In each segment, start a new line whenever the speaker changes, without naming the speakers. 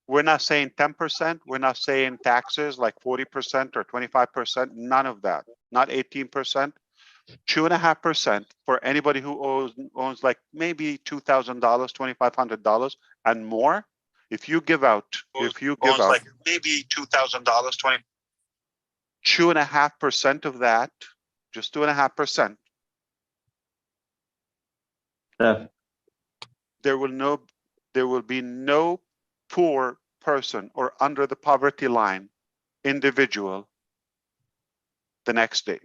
We're not saying 10%. We're not saying taxes like 40% or 25%. None of that. Not 18%. 2.5% for anybody who owns like maybe $2,000, $2,500 and more. If you give out like maybe $2,000, 2.5% of that, just 2.5%. There will be no poor person or under the poverty line individual the next day.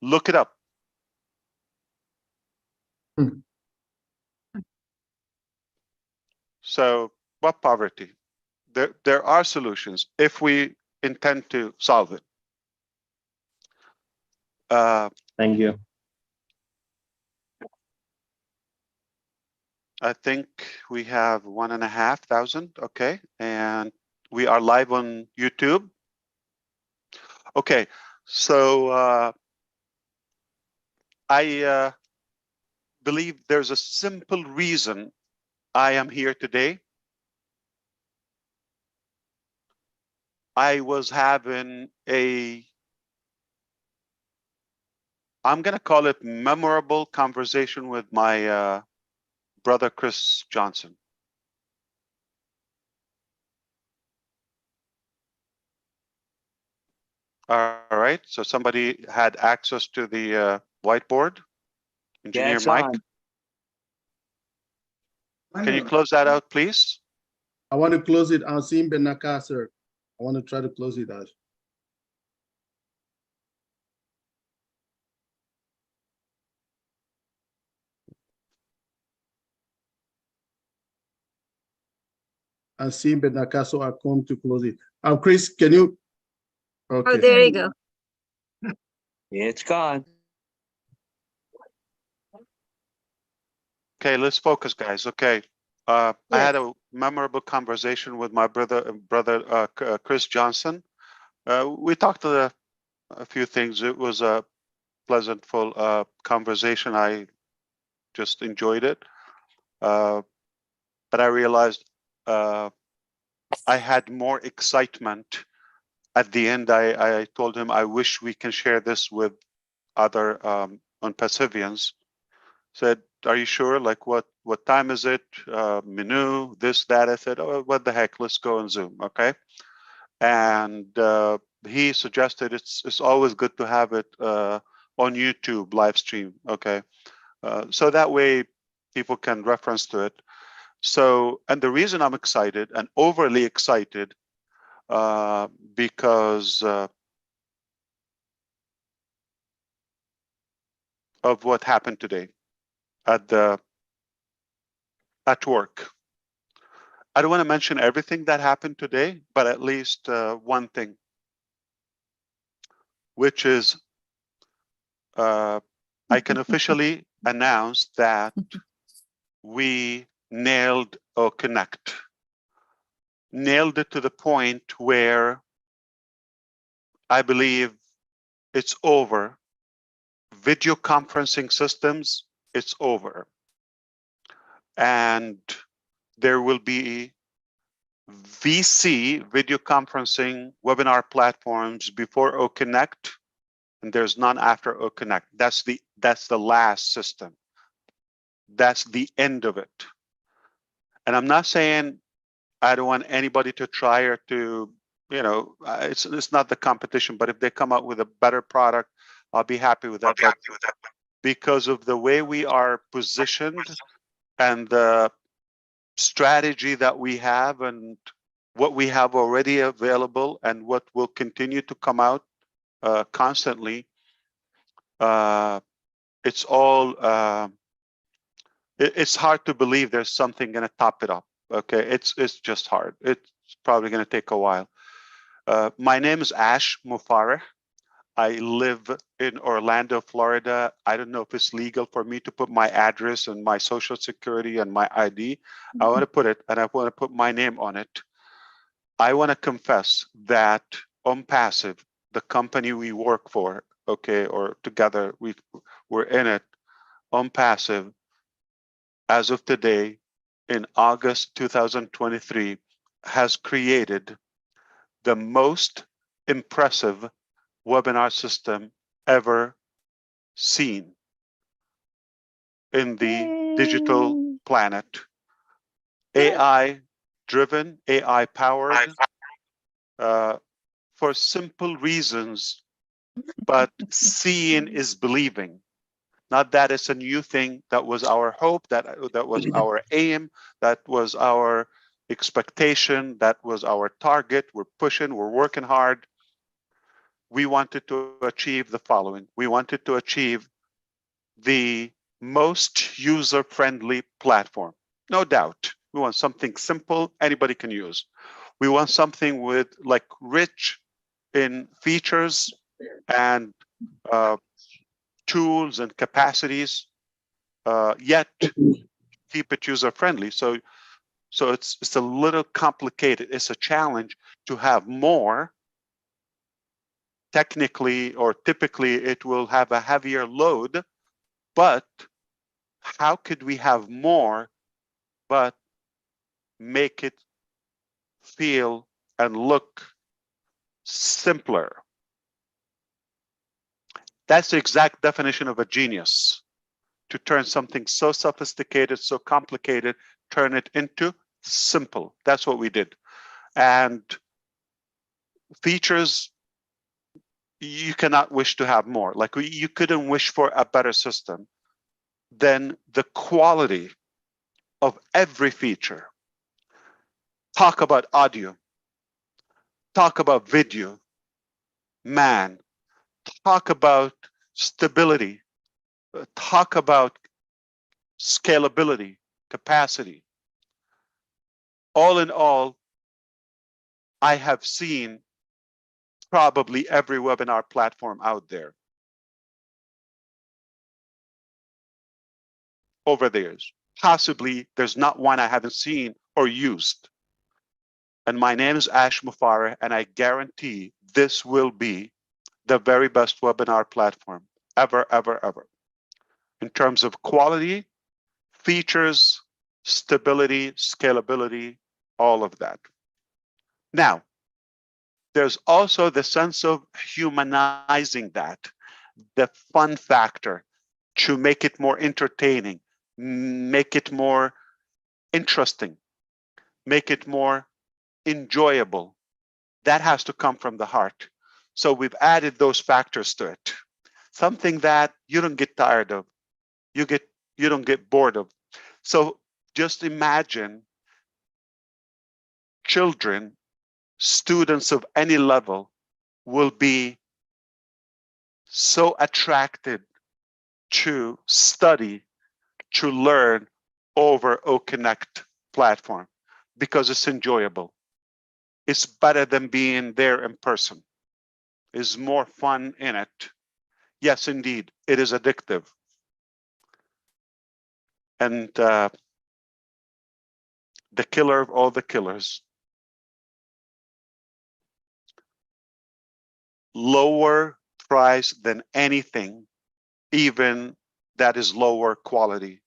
Look it up. So what poverty? There are solutions if we intend to solve it.
Thank you.
I think we have 1,500. Okay. And we are live on YouTube. Okay. So I believe there's a simple reason I am here today. I was having I'm going to call it memorable conversation with my brother, Chris Johnson. All right. So somebody had access to the whiteboard. Engineer Mike. Can you close that out, please?
I want to close it. Asim Benaka, sir. I want to try to close it out. Asim Benaka, so I come to close it. Chris, can you? Okay.
Oh, there you go.
It's gone.
Okay, let's focus, guys. Okay. I had a memorable conversation with my brother Chris Johnson. We talked a few things. It was a pleasantful conversation. I just enjoyed it. But I realized I had more excitement at the end. I told him, I wish we can share this with other ONPASSIVians. Said, are you sure? Like what time is it? Menu, this, that. I said, oh, what the heck? Let's go on Zoom. Okay. And he suggested it's always good to have it on YouTube live stream. Okay. So that way people can reference to it. So, and the reason I'm excited and overly excited because of what happened today at work. I don't want to mention everything that happened today, but at least one thing, which is I can officially announce that we nailed OConnect. Nailed it to the point where I believe it's over. Video conferencing systems, it's over. And there will be VC, video conferencing webinar platforms before OConnect, and there's none after OConnect. That's the last system. That's the end of it. And I'm not saying I don't want anybody to try or to, you know, it's not the competition, but if they come out with a better product, I'll be happy with that. Because of the way we are positioned and the strategy that we have and what we have already available and what will continue to come out constantly, it's all, it's hard to believe there's something going to top it up. Okay, it's just hard. It's probably going to take a while. My name is Ash Mufareh. I live in Orlando, Florida. I don't know if it's legal for me to put my address and my social security and my ID. I want to put it, and I want to put my name on it. I want to confess that ONPASSIVE, the company we work for, okay, or together we're in it, ONPASSIVE, as of today, in August 2023, has created the most impressive webinar system ever seen in the digital planet. AI driven, AI powered, for simple reasons, but seeing is believing. Not that it's a new thing. That was our hope, that was our aim, that was our expectation, that was our target. We're pushing, we're working hard. We wanted to achieve the following. We wanted to achieve the most user-friendly platform. No doubt. We want something simple, anybody can use. We want something with like rich in features and tools and capacities, yet keep it user-friendly. So it's a little complicated. It's a challenge to have more. Technically or typically, it will have a heavier load, but how could we have more, but make it feel and look simpler? That's the exact definition of a genius. To turn something so sophisticated, so complicated, turn it into simple. That's what we did. And features, you cannot wish to have more. Like you couldn't wish for a better system than the quality of every feature. Talk about audio, talk about video, man, talk about stability, talk about scalability, capacity. All in all, I have seen probably every webinar platform out there over the years. Possibly there's not one I haven't seen or used. And my name is Ash Mufareh, and I guarantee this will be the very best webinar platform ever, ever, ever. In terms of quality, features, stability, scalability, all of that. Now, there's also the sense of humanizing that, the fun factor, to make it more entertaining, make it more interesting, make it more enjoyable. That has to come from the heart. So we've added those factors to it. Something that you don't get tired of, you don't get bored of. So just imagine children, students of any level will be so attracted to study, to learn over OConnect platform because it's enjoyable. It's better than being there in person. It's more fun in it. Yes, indeed, it is addictive. And the killer of all the killers, lower price than anything, even that is lower quality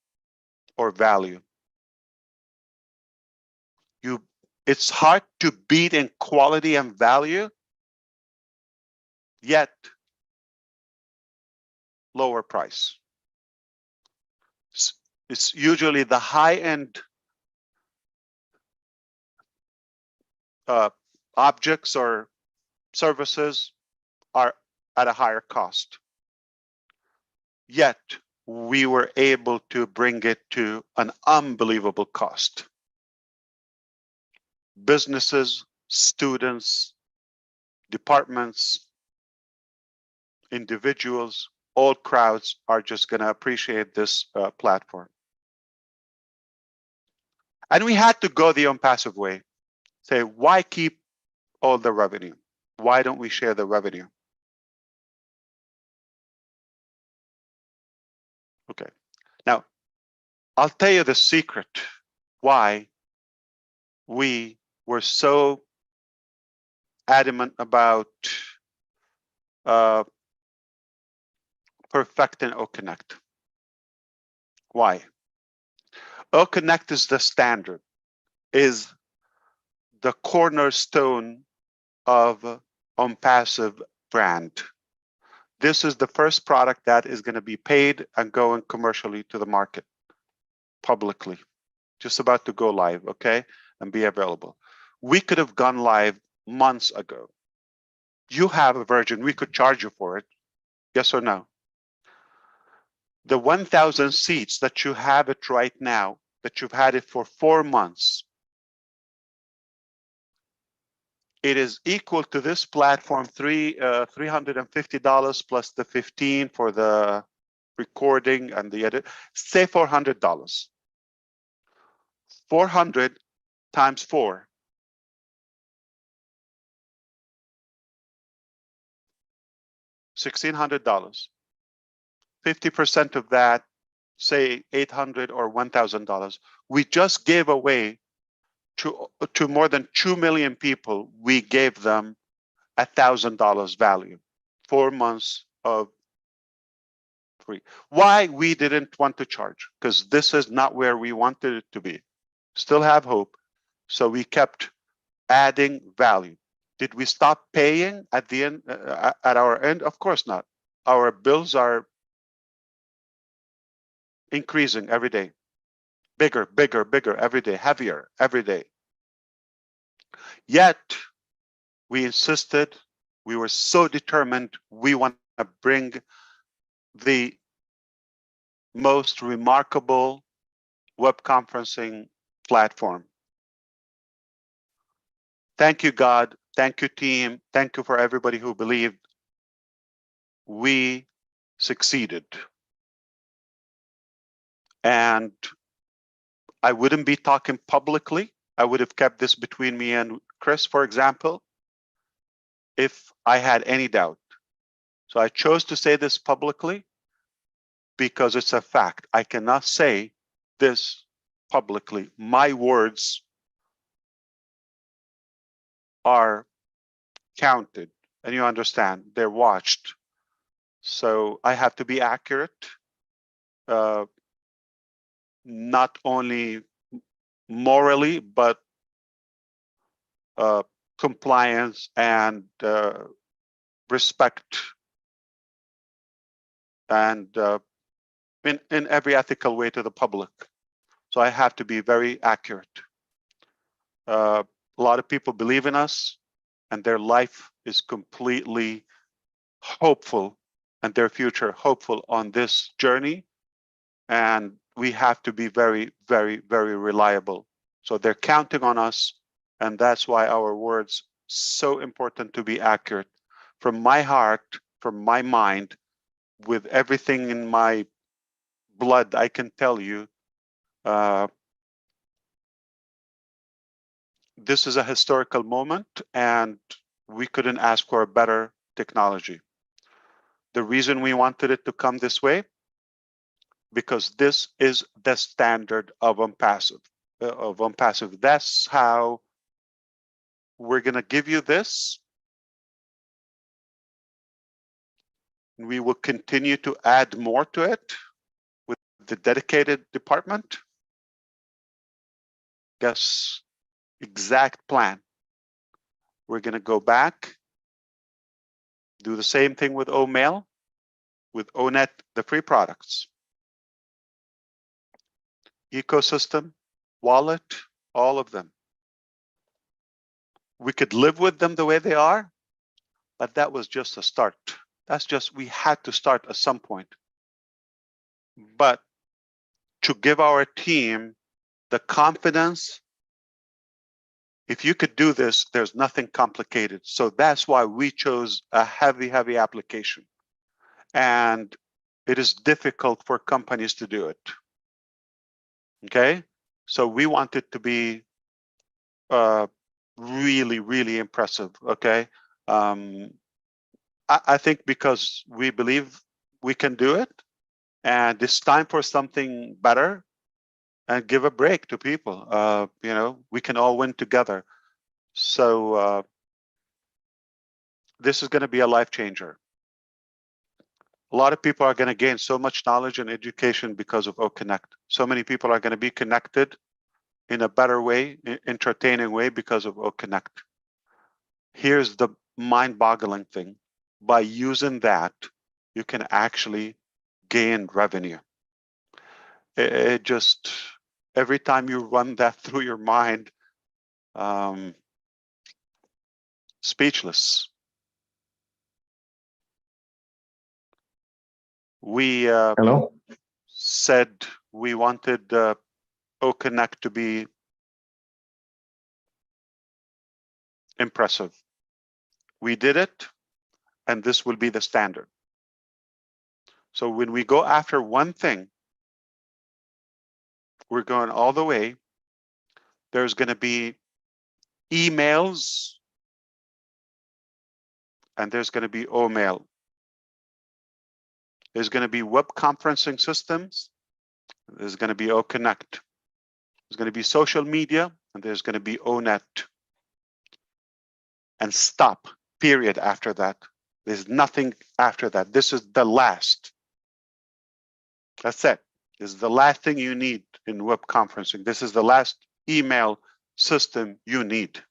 or value. It's hard to beat in quality and value, yet lower price. It's usually the high-end objects or services are at a higher cost. Yet we were able to bring it to an unbelievable cost. Businesses, students, departments, individuals, all crowds are just going to appreciate this platform. And we had to go the ONPASSIVE way. Say, why keep all the revenue? Why don't we share the revenue? Okay. Now, I'll tell you the secret why we were so adamant about perfecting OConnect. Why? OConnect is the standard, is the cornerstone of ONPASSIVE brand. This is the first product that is going to be paid and going commercially to the market publicly. Just about to go live, okay, and be available. We could have gone live months ago. You have a version, we could charge you for it. Yes or no? The 1,000 seats that you have it right now, that you've had it for 4 months, it is equal to this platform $350 plus the 15 for the recording and the edit, say $400. 400 times 4. $1,600. 50% of that, say $800 or $1,000. We just gave away to more than 2 million people. We gave them $1,000 value. 4 months of free. Why we didn't want to charge? Because this is not where we wanted it to be. Still have hope. So we kept adding value. Did we stop paying at the end, at our end? Of course not. Our bills are increasing every day. Bigger, bigger, bigger every day, heavier every day. Yet we insisted, we were so determined, we want to bring the most remarkable web conferencing platform. Thank you, God. Thank you, team. Thank you for everybody who believed. We succeeded. And I wouldn't be talking publicly. I would have kept this between me and Chris, for example, if I had any doubt. So I chose to say this publicly because it's a fact. I cannot say this publicly. My words are counted, and you understand, they're watched. So I have to be accurate, not only morally, but compliance and respect, and in every ethical way to the public. So I have to be very accurate. A lot of people believe in us, and their life is completely hopeful, and their future hopeful on this journey. And we have to be very, very, very reliable. So they're counting on us, and that's why our words so important to be accurate. From my heart, from my mind, with everything in my blood, I can tell you, this is a historical moment, and we couldn't ask for a better technology. The reason we wanted it to come this way, because this is the standard of ONPASSIVE. That's how we're going to give you this. We will continue to add more to it with the dedicated department. Guess exact plan. We're going to go back, do the same thing with OMail, with ONET, the free products. Ecosystem, wallet, all of them. We could live with them the way they are, but that was just a start. That's just, we had to start at some point. But to give our team the confidence, if you could do this, there's nothing complicated. So that's why we chose a heavy, heavy application. And it is difficult for companies to do it. Okay, so we want it to be really, really impressive. Okay, I think because we believe we can do it, and it's time for something better, and give a break to people. You know, we can all win together. So this is going to be a life changer. A lot of people are going to gain so much knowledge and education because of OConnect. So many people are going to be connected in a better way, entertaining way because of OConnect. Here's the mind-boggling thing. By using that, you can actually gain revenue. It just, every time you run that through your mind, speechless. We
Hello?
said we wanted OConnect to be impressive. We did it, and this will be the standard. So when we go after one thing, we're going all the way. There's going to be emails, and there's going to be OMail. There's going to be web conferencing systems. There's going to be OConnect. There's going to be social media, and there's going to be ONet. And stop, period, after that. There's nothing after that. This is the last. That's it. This is the last thing you need in web conferencing. This is the last email system you need.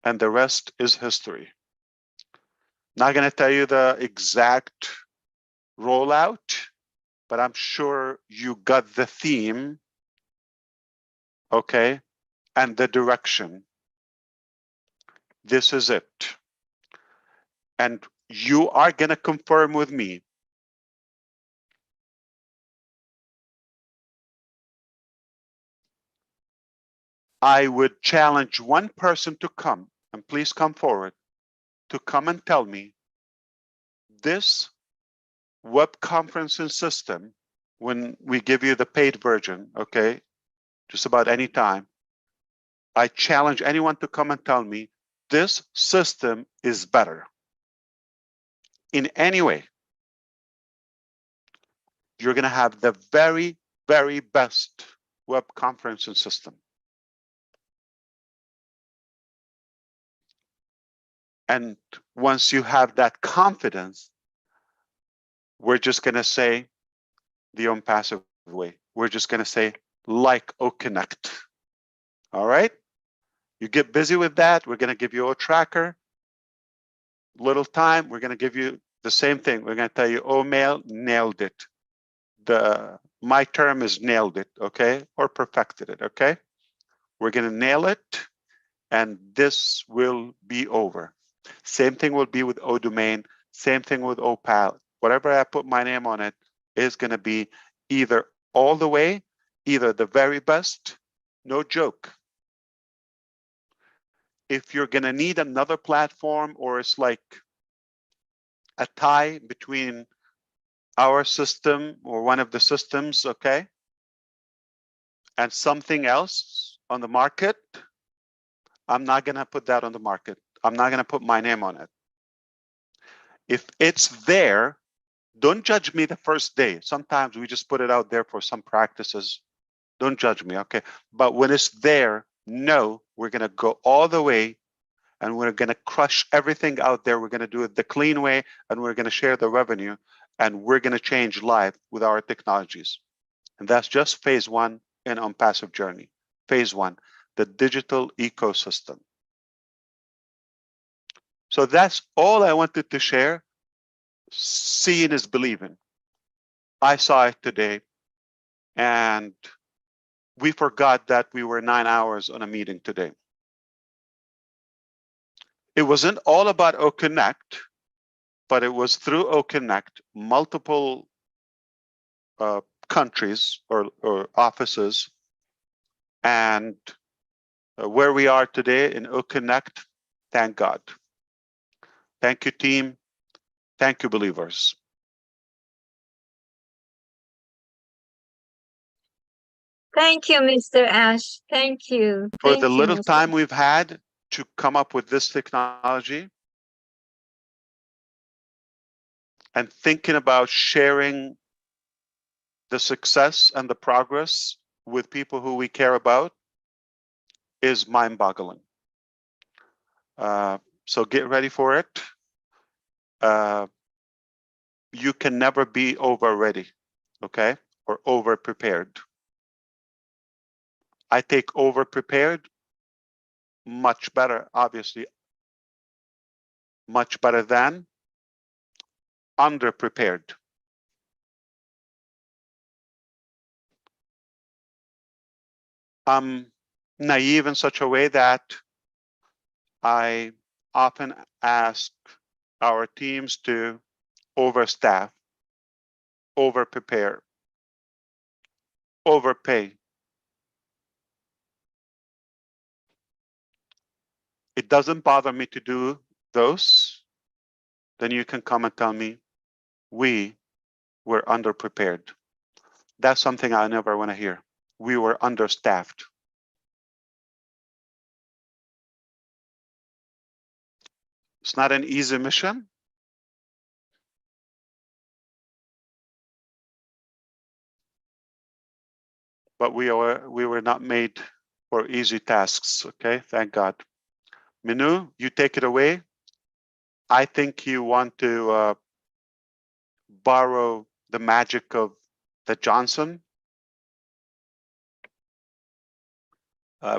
And the rest is history. Not going to tell you the exact rollout, but I'm sure you got the theme, okay, and the direction. This is it. And you are going to confirm with me I would challenge one person to come, and please come forward, to come and tell me this web conferencing system, when we give you the paid version, okay, just about any time, I challenge anyone to come and tell me this system is better in any way. You're going to have the very, very best web conferencing system. And once you have that confidence, we're just going to say the ONPASSIVE way. We're just going to say like OConnect. All right? You get busy with that. We're going to give you a tracker. Little time, we're going to give you the same thing. We're going to tell you, OMail nailed it. My term is nailed it, okay? Or perfected it, okay? We're going to nail it, and this will be over. Same thing will be with ODomain, same thing with OPAL. Whatever I put my name on it is going to be either all the way, either the very best, no joke. If you're going to need another platform, or it's like a tie between our system or one of the systems, okay, and something else on the market, I'm not going to put that on the market. I'm not going to put my name on it. If it's there, don't judge me the first day. Sometimes we just put it out there for some practices. Don't judge me, okay? But when it's there, no, we're going to go all the way, and we're going to crush everything out there. We're going to do it the clean way, and we're going to share the revenue, and we're going to change life with our technologies. And that's just phase one in ONPASSIVE journey. Phase one, the digital ecosystem. So that's all I wanted to share. Seeing is believing. I saw it today, and we forgot that we were 9 hours on a meeting today. It wasn't all about OConnect, but it was through OConnect, multiple countries or offices, and where we are today in OConnect, thank God. Thank you, team. Thank you, believers.
Thank you, Mr. Ash. Thank you.
For the
Thank you,
little
Mr.
time we've had to come up with this technology and thinking about sharing the success and the progress with people who we care about is mind-boggling. So get ready for it. You can never be over ready, okay, or over prepared. I take over prepared, much better, obviously, much better than under prepared. I'm naive in such a way that I often ask our teams to overstaff, over prepare, overpay. It doesn't bother me to do those. Then you can come and tell me we were underprepared. That's something I never want to hear. We were understaffed. It's not an easy mission. But we were not made for easy tasks, okay? Thank God. Minu, you take it away. I think you want to borrow the magic of the Johnson.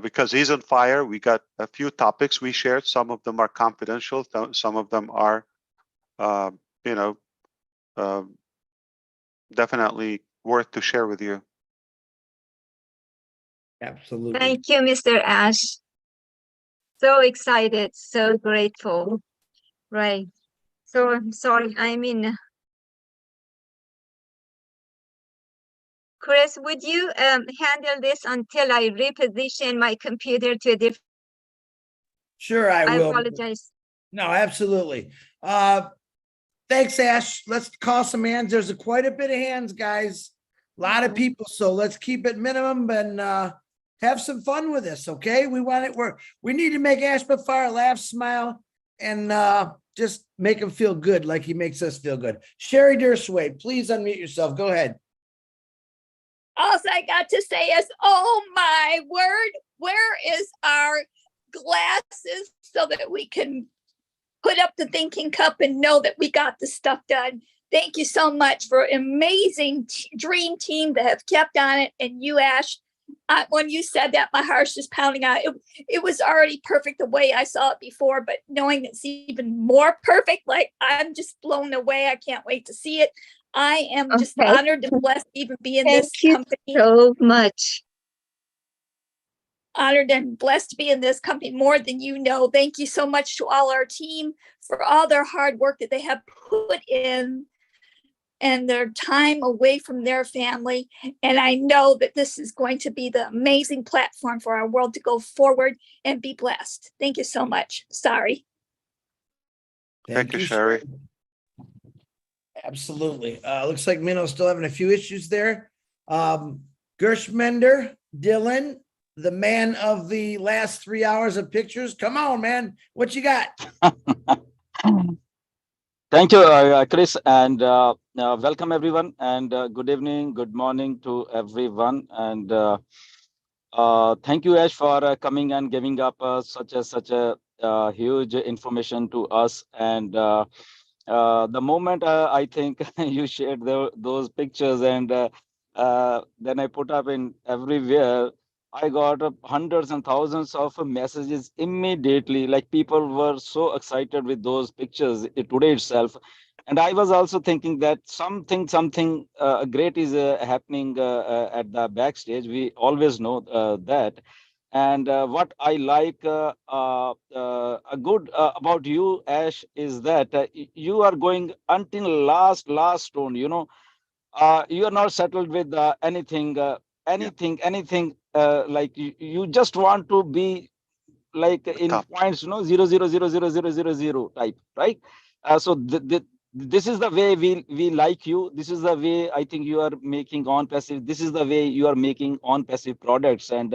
Because he's on fire. We got a few topics we shared. Some of them are confidential. Some of them are, definitely worth to share with you.
Absolutely.
Thank you, Mr. Ash. So excited, so grateful. Right. So I'm sorry. I mean, Chris, would you handle this until I reposition my computer to a different?
Sure, I will.
Apologize.
No, absolutely. Thanks, Ash. Let's call some hands. There's quite a bit of hands, guys. A lot of people, so let's keep it minimum and have some fun with this, okay? We want it. We need to make Ash Mufareh laugh, smile, and just make him feel good, like he makes us feel good. Sherry Dersway, please unmute yourself. Go ahead.
All I got to say is, oh my word, where is our glasses so that we can put up the thinking cup and know that we got the stuff done? Thank you so much for an amazing dream team that have kept on it. And you, Ash, when you said that, my heart's just pounding out. It was already perfect the way I saw it before, but knowing it's even more perfect, like I'm just blown away. I can't wait to see it. I am just honored and blessed to even be in this company.
Thank you so much.
Honored and blessed to be in this company more than you know. Thank you so much to all our team for all their hard work that they have put in and their time away from their family. And I know that this is going to be the amazing platform for our world to go forward and be blessed. Thank you so much. Sorry.
Thank you, Sherry.
Absolutely. Looks like Minno's still having a few issues there. Gershmender, Dylan, the man of the last 3 hours of pictures. Come on, man. What you got?
Thank you, Chris, and welcome everyone, and good evening, good morning to everyone, and thank you, Ash, for coming and giving up such a huge information to us. And the moment I think you shared those pictures, and then I put up in everywhere, I got hundreds and thousands of messages immediately. Like people were so excited with those pictures today itself. And I was also thinking that something great is happening at the backstage. We always know that. And what I like good about you, Ash, is that you are going until last stone. You know, you are not settled with anything. Like you just want to be like in points, 0.0000000 type, right? So this is the way we like you. This is the way I think you are making ONPASSIVE. This is the way you are making ONPASSIVE products, and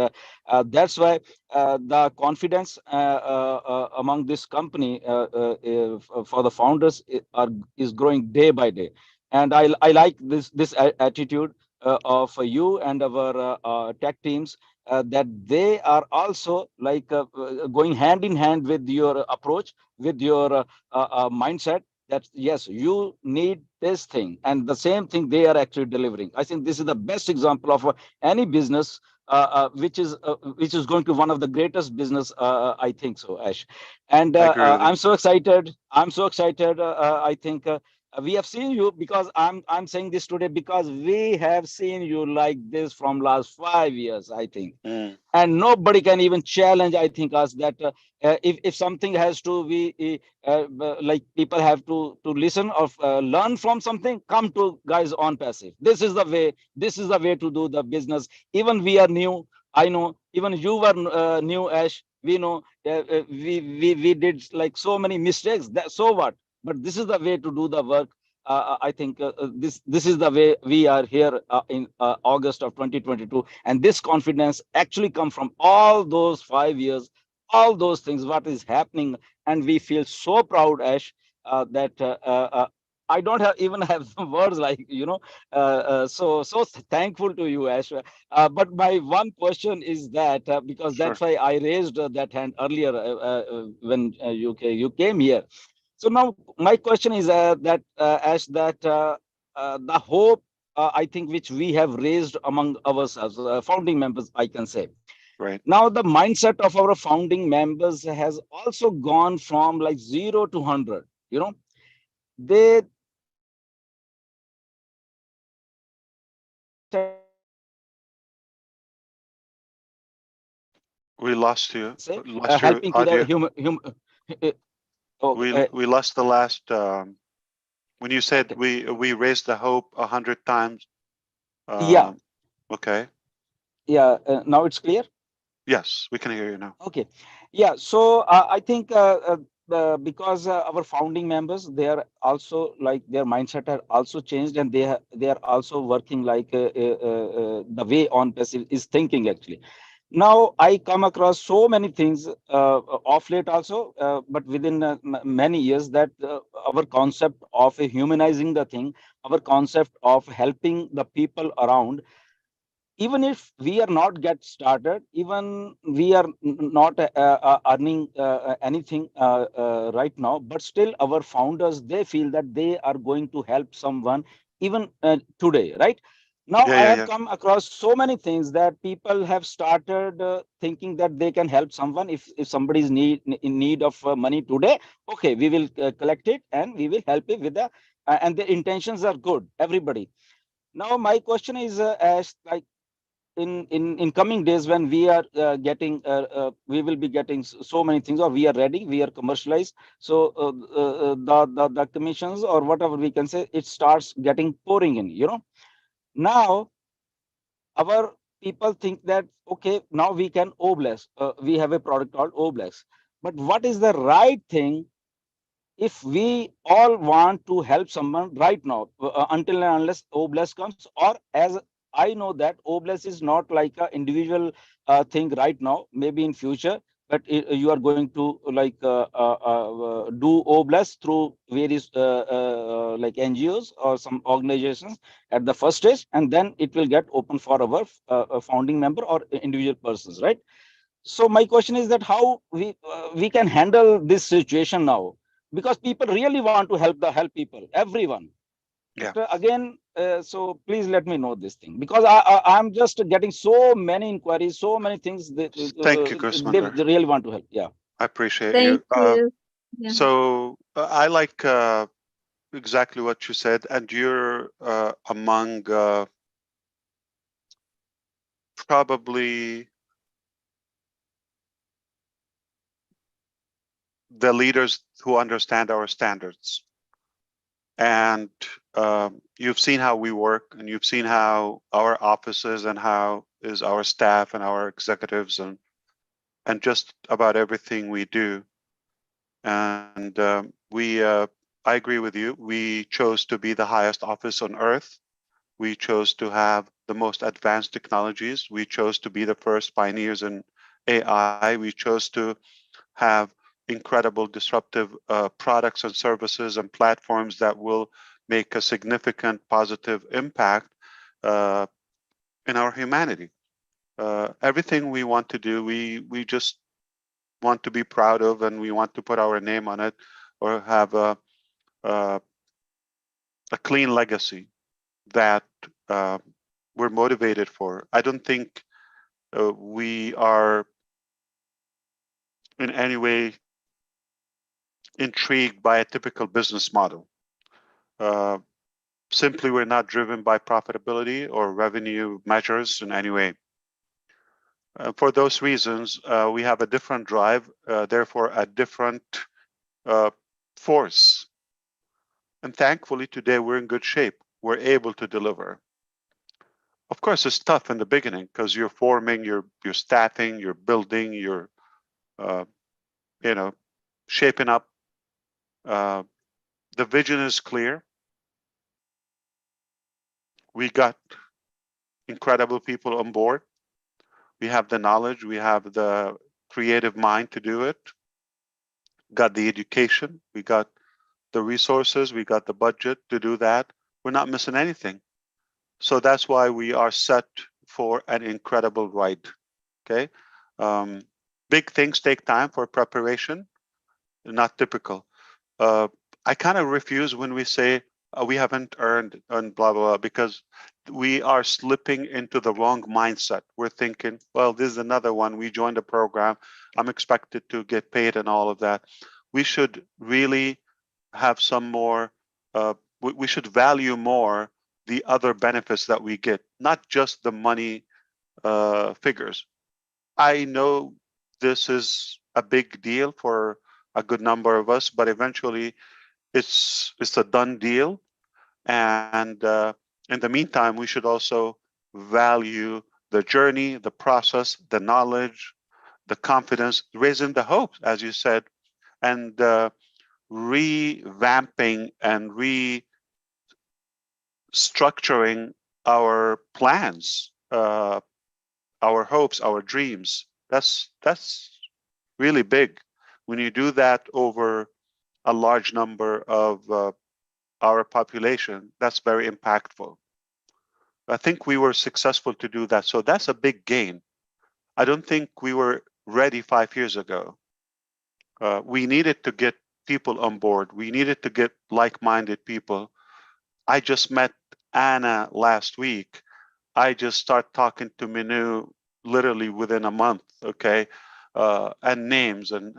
that's why the confidence among this company for the founders is growing day by day. And I like this attitude of you and our tech teams, that they are also like going hand in hand with your approach, with your mindset, that yes, you need this thing, and the same thing they are actually delivering. I think this is the best example of any business which is going to one of the greatest business, I think so, Ash. And
I agree with you.
I'm so excited. I'm so excited. I think we have seen you, because I'm saying this today because we have seen you like this from last 5 years, I think. And nobody can even challenge, I think, us that if something has to be like people have to listen or learn from something, come to guys on passive. This is the way. This is the way to do the business. Even we are new. I know. Even you were new, Ash. We know. We did like so many mistakes. So what? But this is the way to do the work. I think this is the way we are here in August of 2022, and this confidence actually come from all those 5 years, all those things what is happening, and we feel so proud, Ash, that I don't even have the words, like, so thankful to you, Ash. But my one question is that because that's why I raised that hand earlier when you came here. So now my question is that as that the hope, I think, which we have raised among ourselves, founding members, I can say.
Right.
Now the mindset of our founding members has also gone from like 0 to 100. They
We lost you.
say
Lost your
helping to the
audio.
human.
We lost the last. When you said
Okay.
we raised the hope 100 times.
Yeah.
Okay.
Yeah. Now it's clear.
Yes, we can hear you now.
Okay, yeah. So I think because our founding members, they are also like their mindset are also changed, and they are also working like the way on passive is thinking actually. Now I come across so many things off late also, but within many years that our concept of humanizing the thing, our concept of helping the people around, even if we are not get started, even we are not earning anything right now, but still our founders, they feel that they are going to help someone even today, right? Now I have
Yeah.
come across so many things that people have started thinking that they can help someone. If somebody is in need of money today, okay, we will collect it and we will help it with the and the intentions are good, everybody. Now my question is, as like in coming days when we are getting we will be getting so many things, or we are ready, we are commercialized, so the commissions or whatever we can say, it starts getting pouring in. Now our people think that okay, now we can obless, we have a product called obless, but what is the right thing if we all want to help someone right now, until and unless obless comes? Or as I know that obless is not like an individual thing right now, maybe in future, but you are going to like do obless through various like NGOs or some organizations at the first stage, and then it will get open for our founding member or individual persons, right? So my question is that how we can handle this situation now, because people really want to help people, everyone.
Yeah.
But again, so please let me know this thing, because I'm just getting so many inquiries, so many things that
Thank you, Chris Munder.
they really want to help. Yeah.
I appreciate
Thank
you.
you. Yeah.
So I like exactly what you said, and you're among probably the leaders who understand our standards. And you've seen how we work, and you've seen how our offices and how is our staff and our executives and just about everything we do. And I agree with you. We chose to be the highest office on earth. We chose to have the most advanced technologies. We chose to be the first pioneers in AI. We chose to have incredible disruptive products and services and platforms that will make a significant positive impact in our humanity. Everything we want to do, we just want to be proud of, and we want to put our name on it, or have a clean legacy that we're motivated for. I don't think we are in any way intrigued by a typical business model. Simply, we're not driven by profitability or revenue measures in any way. For those reasons, we have a different drive, therefore a different force. And thankfully, today we're in good shape. We're able to deliver. Of course, it's tough in the beginning because you're forming, you're staffing, you're building, you're shaping up. The vision is clear. We got incredible people on board. We have the knowledge, we have the creative mind to do it. Got the education, we got the resources, we got the budget to do that. We're not missing anything. So that's why we are set for an incredible ride. Okay. Big things take time for preparation, not typical. I kind of refuse when we say we haven't earned and blah, blah, blah, because we are slipping into the wrong mindset. We're thinking, well, this is another one. We joined a program. I'm expected to get paid and all of that. We should really have some more, we should value more the other benefits that we get, not just the money figures. I know this is a big deal for a good number of us, but eventually it's a done deal. And in the meantime, we should also value the journey, the process, the knowledge, the confidence, raising the hopes, as you said, and revamping and restructuring our plans, our hopes, our dreams. That's really big. When you do that over a large number of our population, that's very impactful. I think we were successful to do that. So that's a big gain. I don't think we were ready 5 years ago. We needed to get people on board. We needed to get like-minded people. I just met Anna last week. I just start talking to Minu literally within a month, okay? And names and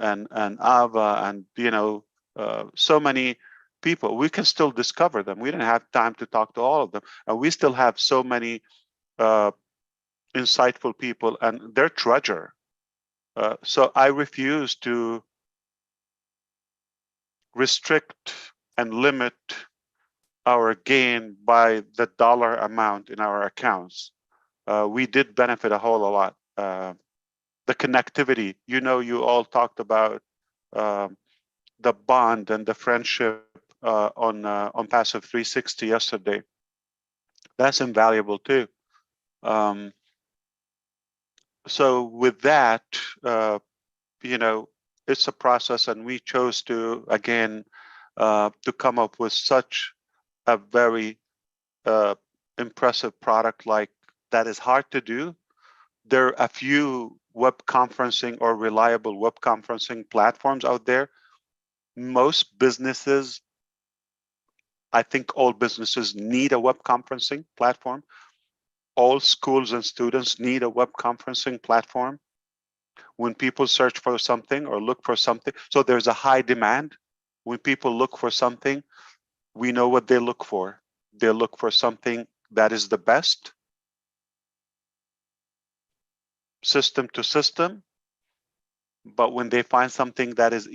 Ava and, so many people. We can still discover them. We didn't have time to talk to all of them. And we still have so many insightful people, and they're treasure. So I refuse to restrict and limit our gain by the dollar amount in our accounts. We did benefit a whole lot. The connectivity, you all talked about the bond and the friendship on ONPASSIVE 360 yesterday. That's invaluable too. So with that, it's a process, and we chose to, again, to come up with such a very impressive product like that is hard to do. There are a few web conferencing or reliable web conferencing platforms out there. Most businesses, I think all businesses need a web conferencing platform. All schools and students need a web conferencing platform. When people search for something or look for something, so there's a high demand. When people look for something, we know what they look for. They look for something that is the best, system to system. But when they find something that is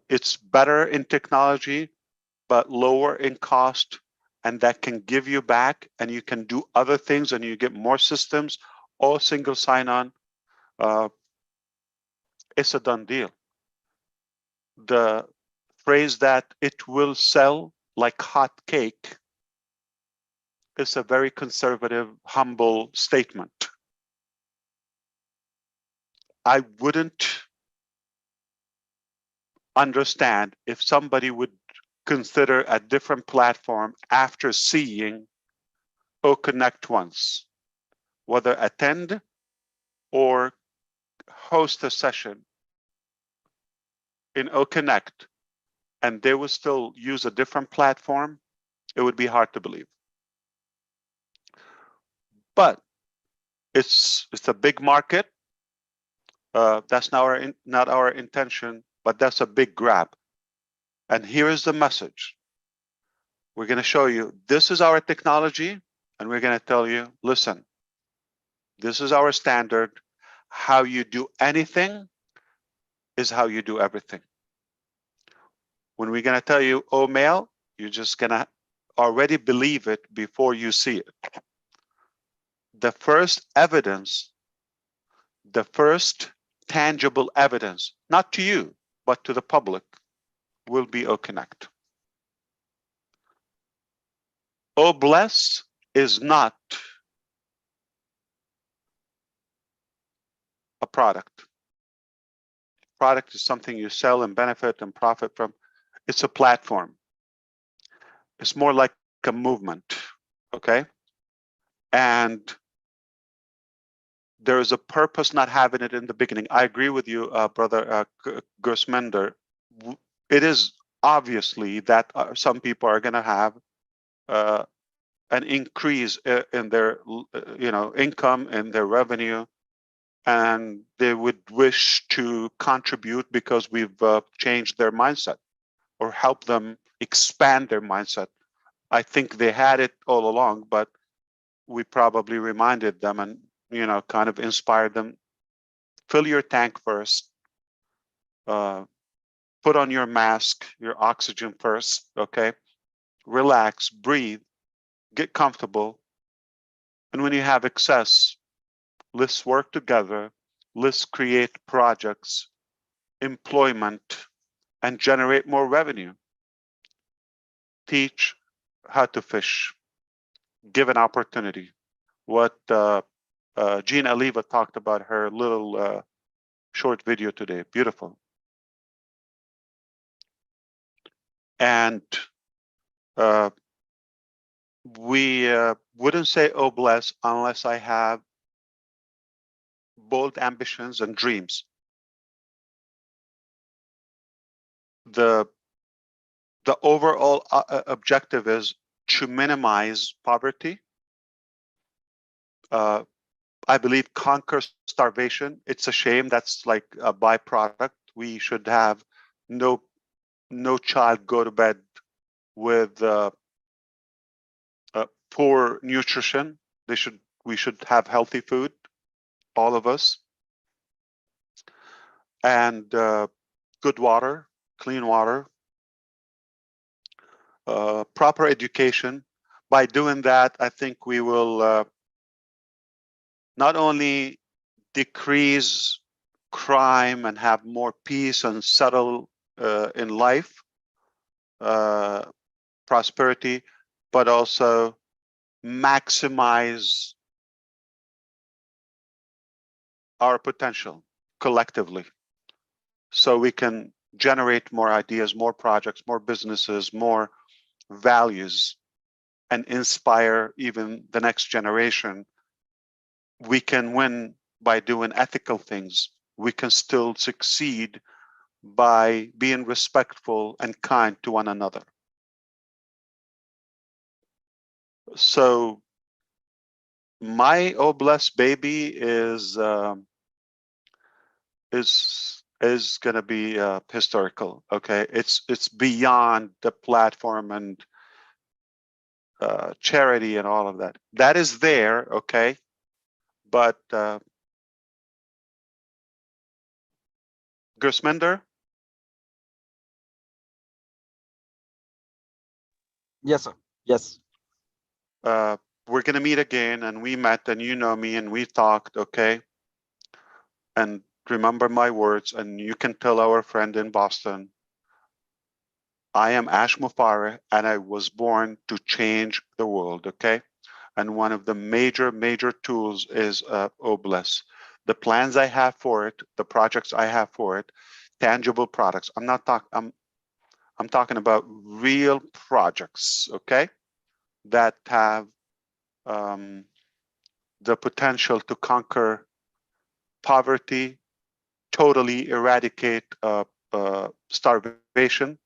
it's better in technology, but lower in cost, and that can give you back, and you can do other things, and you get more systems, all single sign-on, it's a done deal. The phrase that it will sell like hot cake is a very conservative, humble statement. I wouldn't understand if somebody would consider a different platform after seeing OConnect once, whether attend or host a session in OConnect, and they would still use a different platform. It would be hard to believe. But It's a big market. That's not our intention, but that's a big grab. And here is the message. We're going to show you, this is our technology, and we're going to tell you, listen, this is our standard. How you do anything is how you do everything. When we're going to tell you, oh, male, you're just going to already believe it before you see it. The first evidence, the first tangible evidence, not to you, but to the public, will be O-Connect. O-Bless is not a product. Product is something you sell and benefit and profit from. It's a platform. It's more like a movement, okay? And there is a purpose not having it in the beginning. I agree with you, brother Gersmender. It is obviously that some people are going to have an increase in their, income and their revenue, and they would wish to contribute because we've changed their mindset or help them expand their mindset. I think they had it all along, but we probably reminded them and, kind of inspired them. Fill your tank first. Put on your mask, your oxygen first, okay? Relax, breathe, get comfortable. And when you have excess, let's work together. Let's create projects, employment, and generate more revenue. Teach how to fish. Give an opportunity. What Gina Aliva talked about her little short video today. Beautiful. And we wouldn't say, oh, bless, unless I have bold ambitions and dreams. The overall objective is to minimize poverty. I believe conquer starvation. It's a shame that's like a byproduct. We should have no child go to bed with poor nutrition. We should have healthy food, all of us, and good water, clean water, proper education. By doing that, I think we will not only decrease crime and have more peace and settle in life, prosperity, but also maximize our potential collectively, so we can generate more ideas, more projects, more businesses, more values, and inspire even the next generation. We can win by doing ethical things. We can still succeed by being respectful and kind to one another. So my oh blessed baby is going to be historical. Okay, it's beyond the platform and charity and all of that. That is there, okay, but Gersmender?
Yes, sir. Yes.
We're going to meet again, and we met, and you know me, and we talked, okay? And remember my words, and you can tell our friend in Boston, I am Ash Mufareh, and I was born to change the world, okay? And one of the major tools is OBLESS. The plans I have for it, the projects I have for it, tangible products. I'm talking about real projects, okay? That have the potential to conquer poverty, totally eradicate starvation,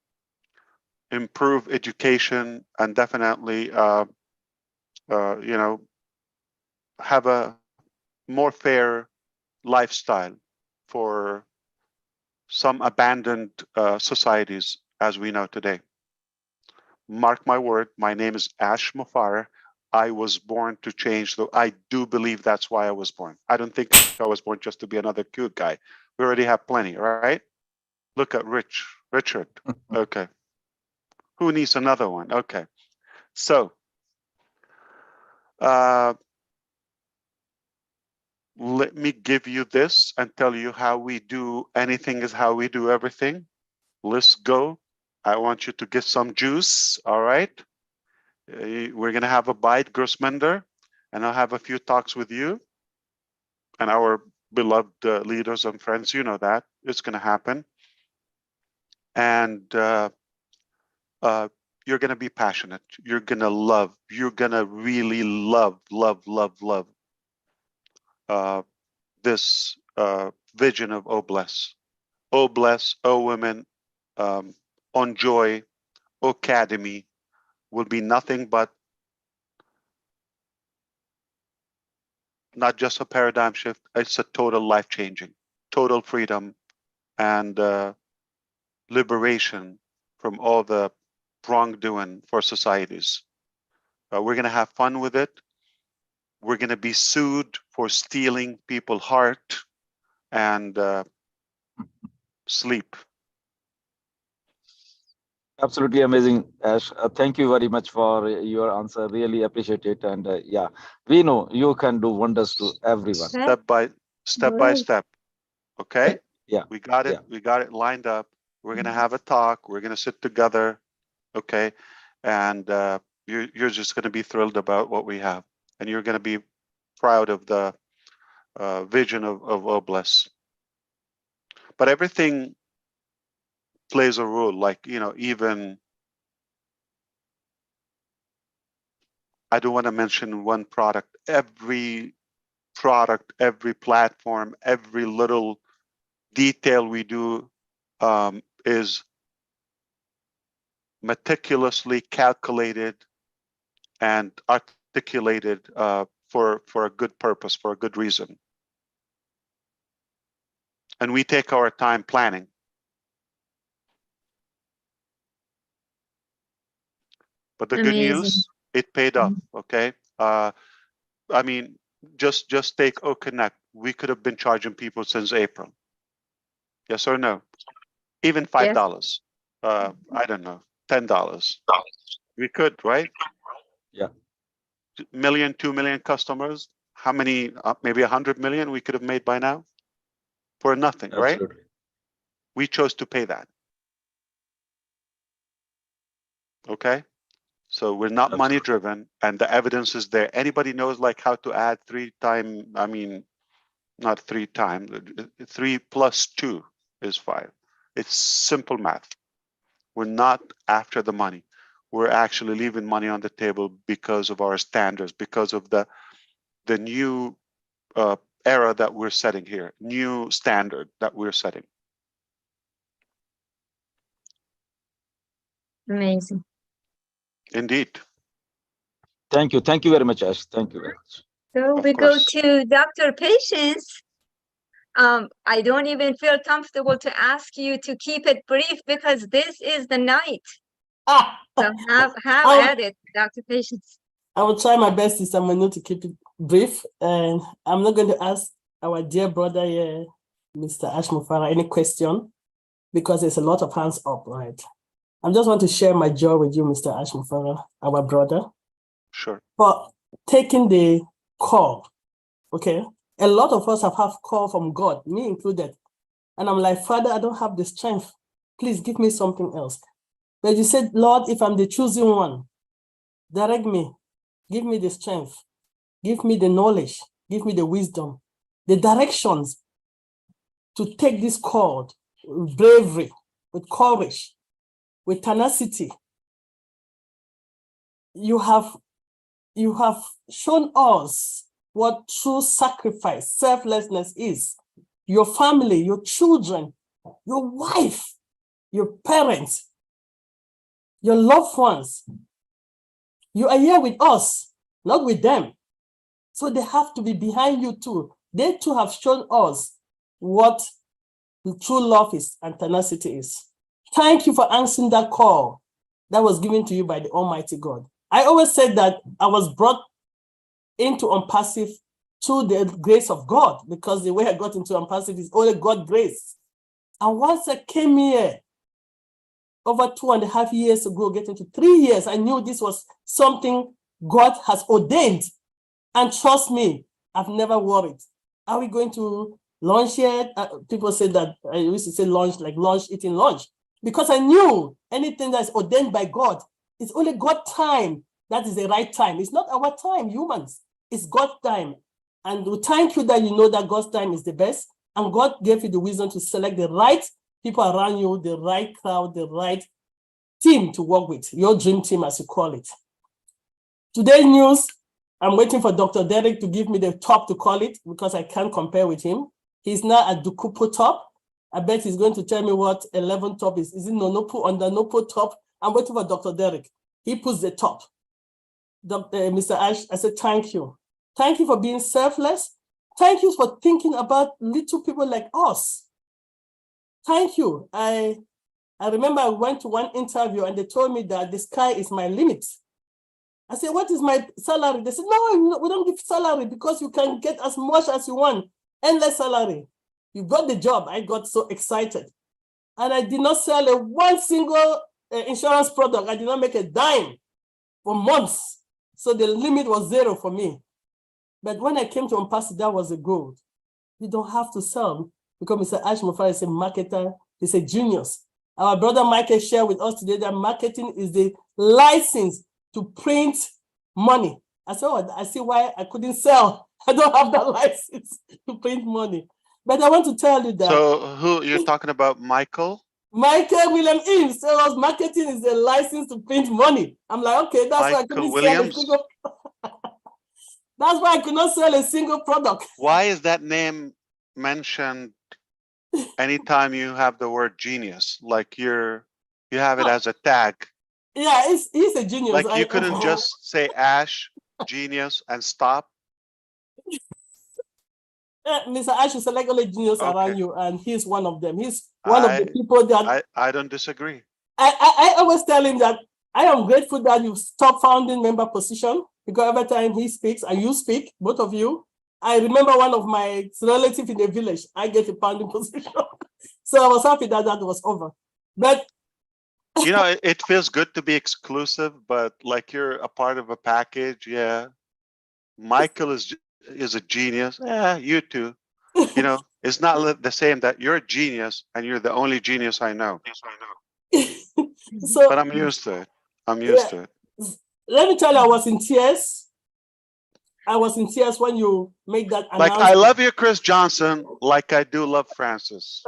improve education, and definitely, have a more fair lifestyle for some abandoned societies as we know today. Mark my word, my name is Ash Mufareh. I was born to change. I do believe that's why I was born. I don't think I was born just to be another cute guy. We already have plenty, right? Look at Richard. Okay. Who needs another one? Okay. So, let me give you this and tell you how we do anything is how we do everything. Let's go. I want you to get some juice, all right? We're going to have a bite, Grossmender, and I'll have a few talks with you and our beloved leaders and friends. You know that. It's going to happen. And you're going to be passionate. You're going to love. You're going to really love this vision of Oh Bless. Oh Bless, Oh Women, On Joy, Academy will be nothing but not just a paradigm shift, it's a total life changing, total freedom and liberation from all the wrongdoing for societies. We're going to have fun with it. We're going to be sued for stealing people's heart and sleep.
Absolutely amazing, Ash. Thank you very much for your answer. Really appreciate it. And yeah, we know you can do wonders to everyone.
Step by step. Okay.
Yeah.
We got it.
Yeah.
We got it lined up. We're gonna have a talk. We're gonna sit together. Okay. And you're just gonna be thrilled about what we have, and you're gonna be proud of the vision of Obless. But everything plays a role. Like, you know, even I don't want to mention one product. Every product, every platform, every little detail we do is meticulously calculated and articulated for a good purpose, for a good reason. And we take our time planning. But the good news, it paid off, okay? I mean, just take OConnect. We could have been charging people since April. Yes or no? Even $5. I don't know, $10. We could, right?
Yeah.
2 million customers. How many? Maybe 100 million we could have made by now for nothing, right?
Absolutely.
We chose to pay that. Okay. So we're not money driven, and the evidence is there. Anybody knows like how to add 3 times, I mean, not 3 times, 3 plus 2 is 5. It's simple math. We're not after the money. We're actually leaving money on the table because of our standards, because of the new era that we're setting here, new standard that we're setting.
Amazing.
Indeed.
Thank you. Thank you very much, Ash. Thank you very much.
So
Of
we go
course.
to Dr. Patience. I don't even feel comfortable to ask you to keep it brief because this is the night. So have at it, Dr. Patience.
I will try my best, Sister Manu, to keep it brief. And I'm not going to ask our dear brother here, Mr. Ash Mufareh, any question because there's a lot of hands up, right? I just want to share my joy with you, Mr. Ash Mufareh, our brother.
Sure.
For taking the call, okay? A lot of us have call from God, me included. And I'm like, Father, I don't have the strength. Please give me something else. But you said, Lord, if I'm the chosen one, direct me, give me the strength, give me the knowledge, give me the wisdom, the directions to take this call with bravery, with courage, with tenacity. You have shown us what true sacrifice, selflessness is. Your family, your children, your wife, your parents, your loved ones. You are here with us, not with them. So they have to be behind you too They too have shown us what true love is and tenacity is. Thank you for answering that call that was given to you by the Almighty God. I always said that I was brought into ONPASSIVE through the grace of God, because the way I got into ONPASSIVE is only God's grace. And once I came here, over 2.5 years ago, getting to 3 years, I knew this was something God has ordained. And trust me, I've never worried. Are we going to lunch yet? People say that, I used to say lunch, like lunch, eating lunch. Because I knew anything that's ordained by God, it's only God's time. That is the right time. It's not our time, humans. It's God's time. And we thank you that you know that God's time is the best. And God gave you the wisdom to select the right people around you, the right crowd, the right team to work with, your dream team, as you call it. Today's news, I'm waiting for Dr. Derek to give me the top to call it, because I can't compare with him. He's now at the Dukupo top. I bet he's going to tell me what 11 top is. Is it Nonopo under Nopo top? I'm waiting for Dr. Derek. He puts the top. Mr. Ash, I said, thank you. Thank you for being selfless. Thank you for thinking about little people like us. Thank you. I remember I went to one interview and they told me that the sky is my limit. I said, what is my salary? They said, no, we don't give salary because you can get as much as you want, endless salary. You got the job. I got so excited. And I did not sell one single insurance product. I did not make a dime for months. So the limit was 0 for me. But when I came to ONPASSIVE, that was a goal. You don't have to sell, because Mr. Ash Mufareh is a marketer. He's a genius. Our brother Michael shared with us today that marketing is the license to print money. I said, oh, I see why I couldn't sell. I don't have that license to print money. But I want to tell you that.
So who you're talking about, Michael?
Michael William Eames tells us marketing is the license to print money. I'm like, okay, that's why I couldn't sell a single. That's why I could not sell a single product.
Why is that name mentioned anytime you have the word genius? Like you have it as a tag.
Yeah, he's a genius.
Like you couldn't just say Ash, genius, and stop.
Mr. Ash is select only genius around you, and he's one of them. He's one of the people that
I don't disagree.
I always tell him that I am grateful that you stopped founding member position, because every time he speaks and you speak, both of you, I remember one of my relatives in the village, I get a founding position. So I was happy that that was over. But
you know, it feels good to be exclusive, but like you're a part of a package. Yeah. Michael is a genius. Yeah, you too. You know, it's not the same that you're a genius and you're the only genius I know.
So,
but I'm used to it. I'm used to it.
Let me tell you, I was in tears. I was in tears when you make that announcement.
Like, I love you, Chris Johnson, like I do love Francis.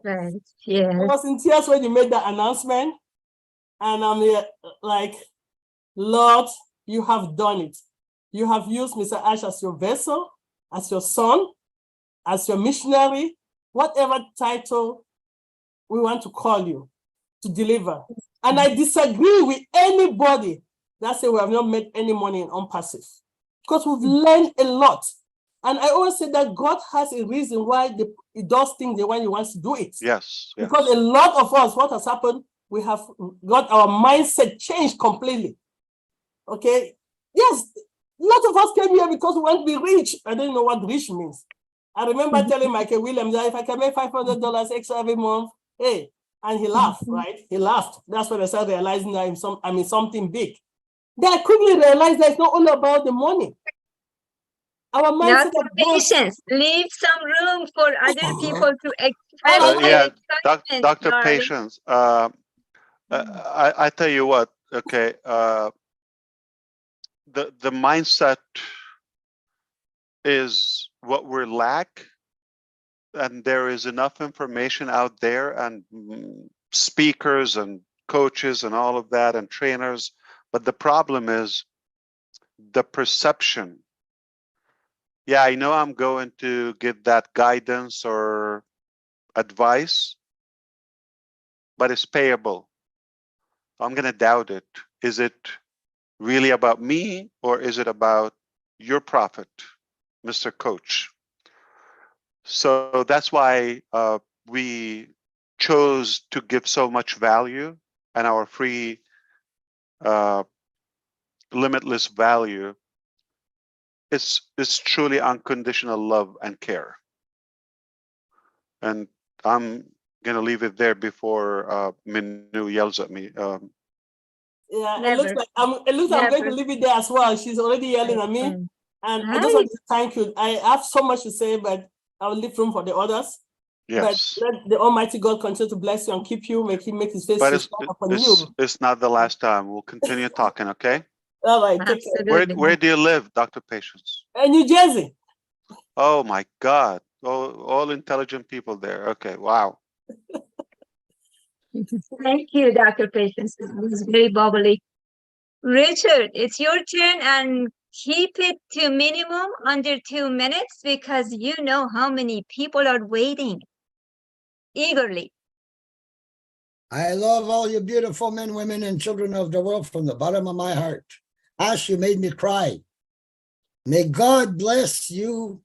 Right. Yeah.
I was in tears when you made that announcement. And I'm here like, Lord, you have done it. You have used Mr. Ash as your vessel, as your son, as your missionary, whatever title we want to call you, to deliver. And I disagree with anybody that say we have not made any money in ONPASSIVE, because we've learned a lot. And I always say that God has a reason why he does things the way he wants to do it.
Yes.
Because a lot of us, what has happened, we have got our mindset changed completely. Okay? Yes, a lot of us came here because we want to be rich. I don't know what rich means. I remember telling Michael Williams that if I can make $500 extra every month, hey, and he laughed, right? He laughed. That's when I started realizing that I'm in something big. Then I quickly realized that it's not all about the money. Our mindset
Dr. Patience, leave some room for other people to express
yeah,
their excitement.
Dr. Patience, I tell you what, okay, the mindset is what we lack, and there is enough information out there, and speakers and coaches and all of that, and trainers, but the problem is the perception. Yeah, I know I'm going to give that guidance or advice, but it's payable. I'm going to doubt it. Is it really about me, or is it about your profit, Mr. Coach? So that's why we chose to give so much value, and our free limitless value is truly unconditional love and care. And I'm gonna leave it there before Minu yells at me.
Yeah,
Never.
it looks like I'm going
Never.
to leave it there as well. She's already yelling at me.
Mm.
And I just want to thank you. I have so much to say, but I'll leave room for the others.
Yes.
But let the Almighty God continue to bless you and keep you, make His face
But
to shine upon you.
it's not the last time. We'll continue talking, okay?
All right, take care.
Absolutely.
Where do you live, Dr. Patience?
New Jersey.
Oh my God. All intelligent people there. Okay, wow.
Thank you, Dr. Patience. It was very bubbly. Richard, it's your turn, and keep it to minimum under 2 minutes because you know how many people are waiting eagerly.
I love all you beautiful men, women, and children of the world from the bottom of my heart. Ash, you made me cry. May God bless you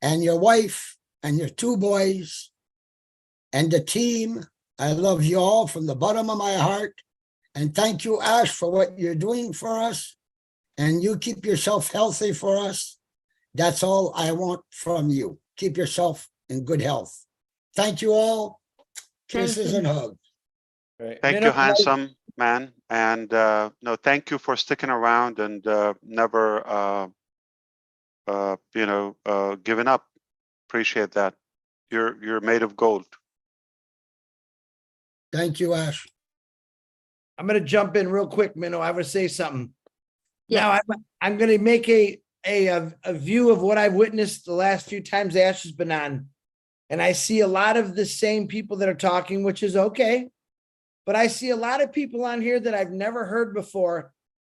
and your wife and your 2 boys and the team. I love you all from the bottom of my heart. And thank you, Ash, for what you're doing for us. And you keep yourself healthy for us. That's all I want from you. Keep yourself in good health. Thank you all. Kisses and hugs.
Thank you, handsome man. And no, thank you for sticking around and never, giving up. Appreciate that. You're made of gold.
Thank you, Ash.
I'm going to jump in real quick, Minnow. I would say something.
Yes.
Now, I'm going to make a view of what I've witnessed the last few times Ash has been on. And I see a lot of the same people that are talking, which is okay. But I see a lot of people on here that I've never heard before.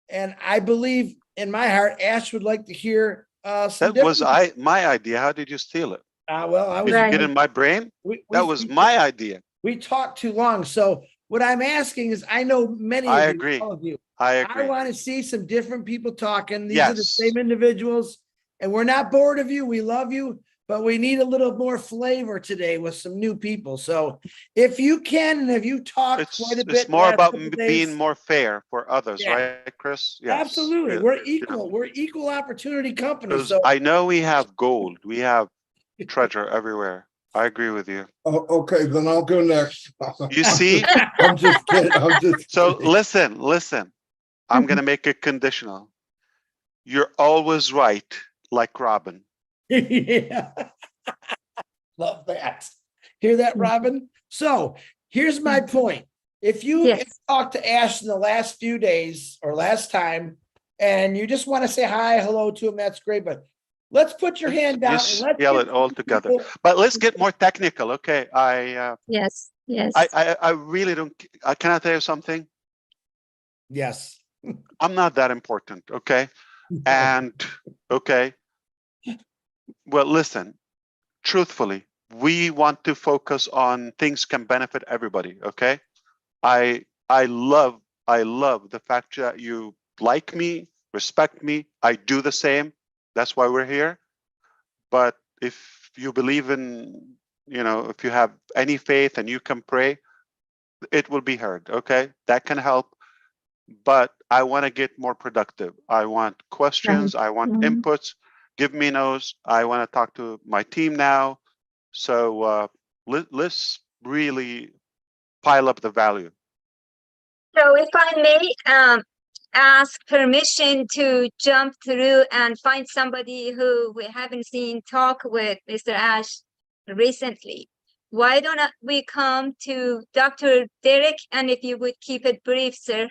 And I believe in my heart, Ash would like to hear some
That was
different-
my idea. How did you steal it?
well, I was
Did you get in my brain? That was my idea.
We talked too long. So what I'm asking is, I know many
I
of you,
agree.
all of you.
I
I
agree.
want to see some different people talking. These are the
Yes.
same individuals, and we're not bored of you. We love you, but we need a little more flavor today with some new people. So if you can, and if you talked quite a bit,
It's more
last
about
couple
being
days,
more fair for others,
Yeah.
right, Chris? Yes.
absolutely,
Yeah.
we're equal. We're equal opportunity company.
'Cause
So
I know we have gold. We have treasure everywhere. I agree with you.
Oh, okay, then I'll go next.
You see?
I'm just kidding. I'm just
So
kidding.
listen. I'm gonna make it conditional. You're always right, like Robin.
yeah. Love that. Hear that, Robin? So here's my point. If you
Yes.
talked to Ash in the last few days or last time, and you just want to say hi, hello to him, that's great. But let's put your hand down and
Just
let's
yell
get
it all together.
people-
But let's get more technical, okay?
Yes. Yes.
I really don't. Can I tell you something?
Yes.
I'm not that important, okay? And okay. Well, listen. Truthfully, we want to focus on things can benefit everybody, okay? I love the fact that you like me, respect me. I do the same. That's why we're here. But if you believe in, if you have any faith and you can pray, it will be heard, okay? That can help. But I want to get more productive. I want questions. I want
Mhm.
inputs. Give me those. I want to talk to my team now. So let's really pile up the value.
So if I may ask permission to jump through and find somebody who we haven't seen talk with Mr. Ash recently, why don't we come to Dr. Derek, and if you would keep it brief, sir.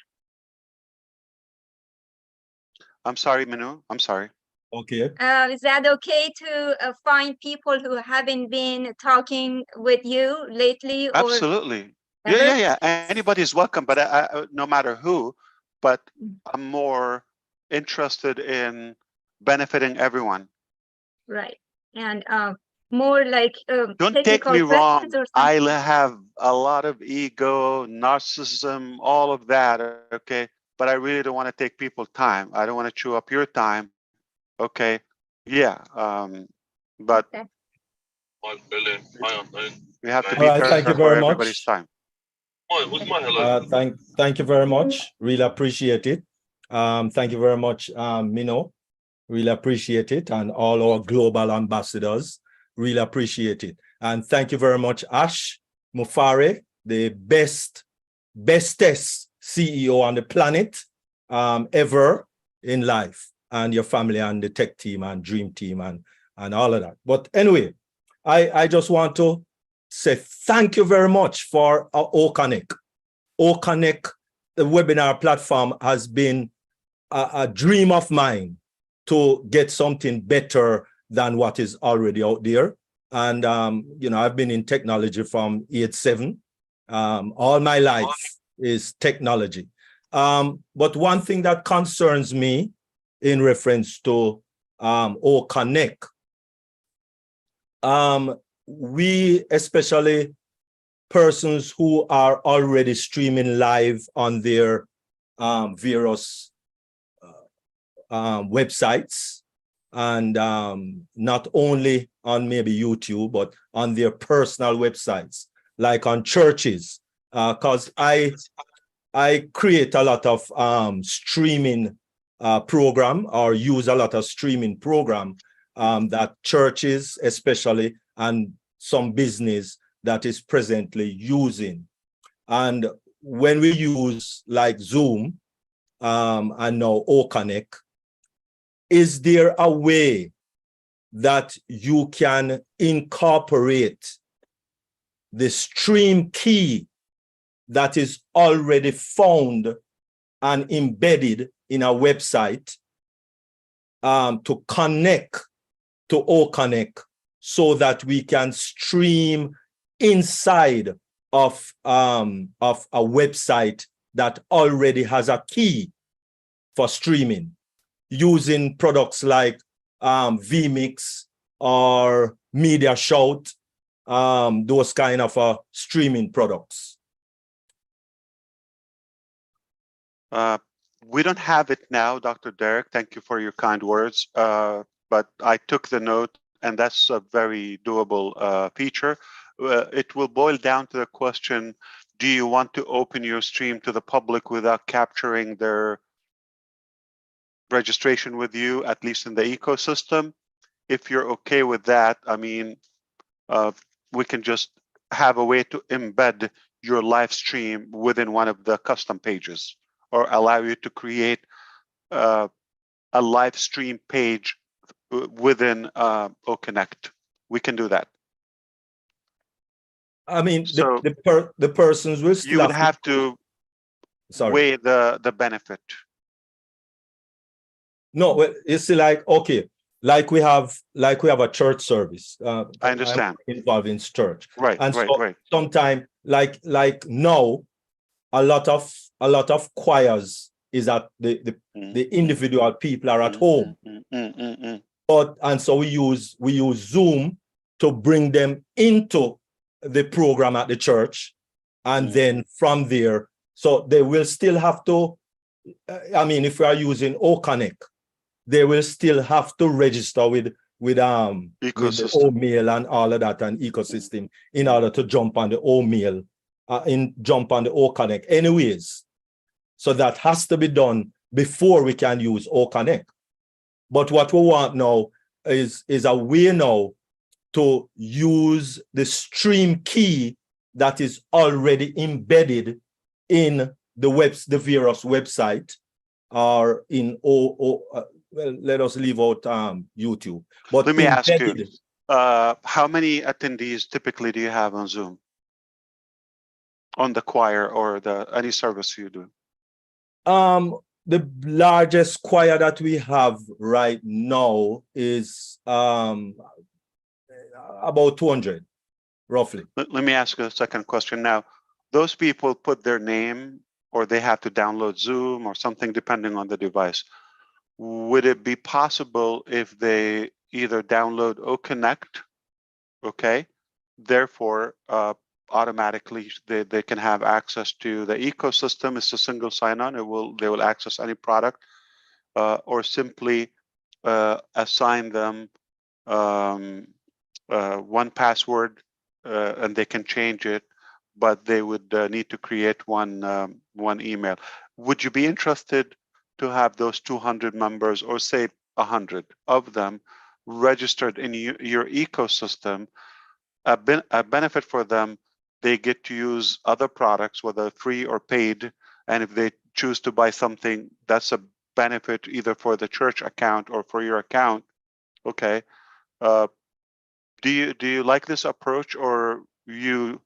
I'm sorry, Minu. I'm sorry.
Okay.
Is that okay to find people who haven't been talking with you lately? Or
Absolutely.
ever?
Yeah. Anybody's welcome, but no matter who. But I'm more interested in benefiting everyone.
Right. And more like
Don't take
technical
me wrong.
questions or
I
something.
have a lot of ego, narcissism, all of that. Okay. But I really don't want to take people's time. I don't want to chew up your time. Okay. Yeah. But
Okay.
We have to
All
be
right,
fair
thank you
for
very
everybody's
much.
time.
Thank you very much. Really appreciate it. Thank you very much, Mino. Really appreciate it, and all our global ambassadors. Really appreciate it. And thank you very much, Ash Mufareh, the bestest CEO on the planet ever in life, and your family and the tech team and dream team and all of that. But anyway, I just want to say thank you very much for OConnect. OConnect, the webinar platform, has been a dream of mine to get something better than what is already out there. And, you know, I've been in technology from age 7. All my life is technology. But one thing that concerns me in reference to OConnect, we, especially persons who are already streaming live on their various websites, and not only on maybe YouTube, but on their personal websites, like on churches, because I create a lot of streaming program, or use a lot of streaming program that churches especially, and some business that is presently using. And when we use like Zoom and now OConnect, is there a way that you can incorporate the stream key that is already found and embedded in a website to connect to OConnect, so that we can stream inside of a website that already has a key for streaming, using products like vMix or Media Shout, those kind of streaming products?
We don't have it now, Dr. Derek. Thank you for your kind words. But I took the note, and that's a very doable feature. It will boil down to the question, do you want to open your stream to the public without capturing their registration with you, at least in the ecosystem? If you're okay with that, I mean, we can just have a way to embed your live stream within one of the custom pages, or allow you to create a live stream page within OConnect. We can do that.
I mean,
So
the persons will still
you would have to weigh the benefit.
No, well, it's like, okay, like we have a church service.
I understand.
I'm involved in church,
right?
And
right,
so
right.
sometimes, like now, a lot of choirs is at the individual people are at home, and so we use Zoom to bring them into the program at the church, and then from there, so they will still have to. I mean, if we are using OConnect, they will still have to register with the OMail and all of that, and ecosystem, in order to jump on the OMail, jump on the OConnect anyways. So that has to be done before we can use OConnect. But what we want now is a way now to use the stream key that is already embedded in the various website, or in well, let us leave out YouTube. But
let me ask you, how many attendees typically do you have on Zoom, on the choir or any service you do?
The largest choir that we have right now is about 200, roughly.
Let me ask you a second question now. Those people put their name, or they have to download Zoom or something, depending on the device. Would it be possible if they either download OConnect, okay, therefore automatically they can have access to the ecosystem? It's a single sign-on. They will access any product, or simply assign them one password, and they can change it, but they would need to create one email. Would you be interested to have those 200 members, or say 100 of them, registered in your ecosystem? A benefit for them, they get to use other products, whether free or paid, and if they choose to buy something, that's a benefit either for the church account or for your account. Okay. Do you like this approach, or you?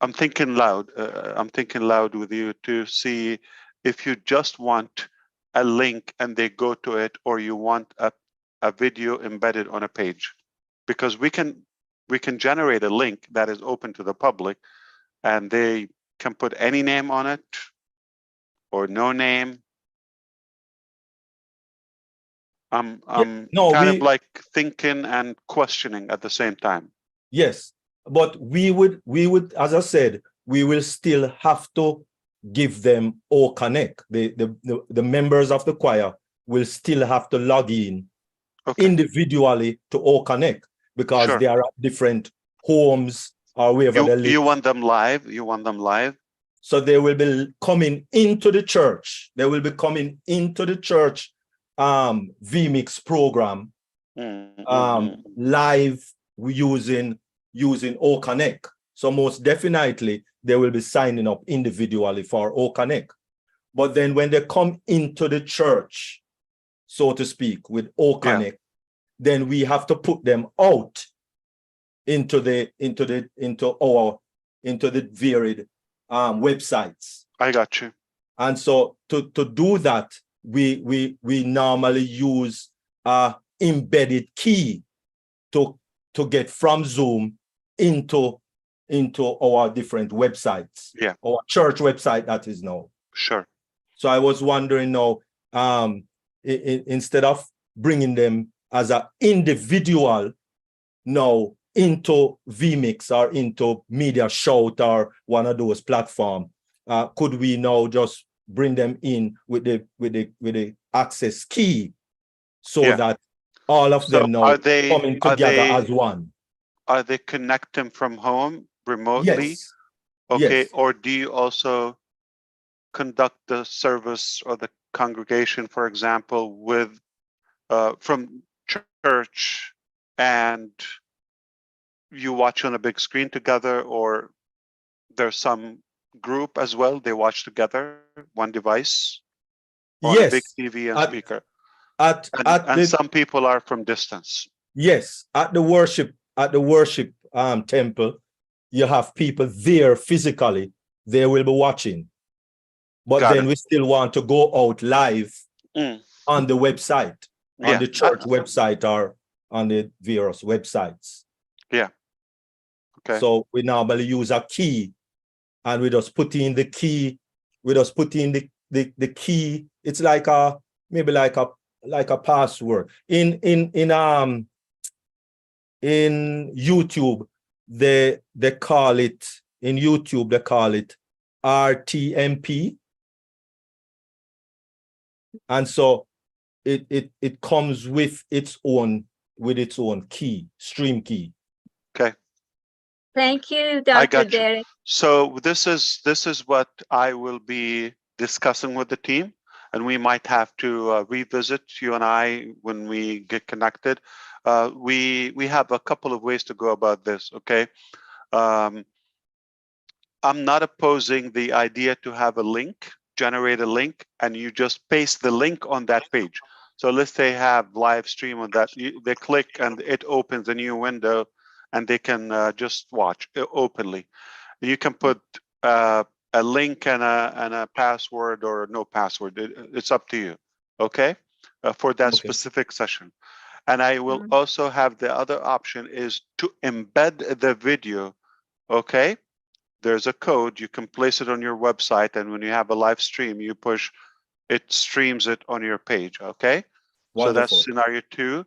I'm thinking loud. I'm thinking loud with you to see if you just want a link and they go to it, or you want a video embedded on a page, because we can generate a link that is open to the public, and they can put any name on it or no name. I'm kind of like thinking and questioning at the same time.
Yes, but we would, as I said, we will still have to give them O Connect. The members of the choir will still have to log in individually to O Connect, because they are at different homes or wherever they live.
You want them live? You want them live?
So they will be coming into the church. They will be coming into the church vMix program live using O Connect. So most definitely they will be signing up individually for O Connect. But then when they come into the church, so to speak, with O Connect, then we have to put them out into the varied websites.
I got you.
And so to do that, we normally use a embedded key to get from Zoom into our different websites.
Yeah.
Our church website, that is now.
Sure.
So I was wondering now, instead of bringing them as an individual now into vMix or into Media Shout or one of those platforms, could we now just bring them in with the access key, so that all of them now coming together as one?
Are they connecting from home remotely?
Yes.
Okay.
Yes.
Or do you also conduct the service or the congregation, for example, with from church, and you watch on a big screen together, or there's some group as well, they watch together, one device on a big TV and speaker? And some people are from distance.
Yes, at the worship temple, you have people there physically, they will be watching. But then we still want to go out live on the website, on the church website or on the various websites.
Yeah. Okay.
So we normally use a key, and we just put in the key. We just put in the key. It's like maybe like a password. In YouTube, they call it, in YouTube they call it RTMP. And so it comes with its own key, stream key.
Okay.
Thank you,
I
Dr.
got you.
Derek.
So this is what I will be discussing with the team, and we might have to revisit, you and I, when we get connected. We have a couple of ways to go about this. Okay. I'm not opposing the idea to have a link, generate a link, and you just paste the link on that page. So let's say have live stream on that. They click and it opens a new window, and they can just watch openly. You can put a link and a password or no password. It's up to you. Okay, for that specific session. And I will also have the other option is to embed the video. Okay. There's a code, you can place it on your website, and when you have a live stream, you push, it streams it on your page. Okay.
Wonderful.
So that's scenario 2.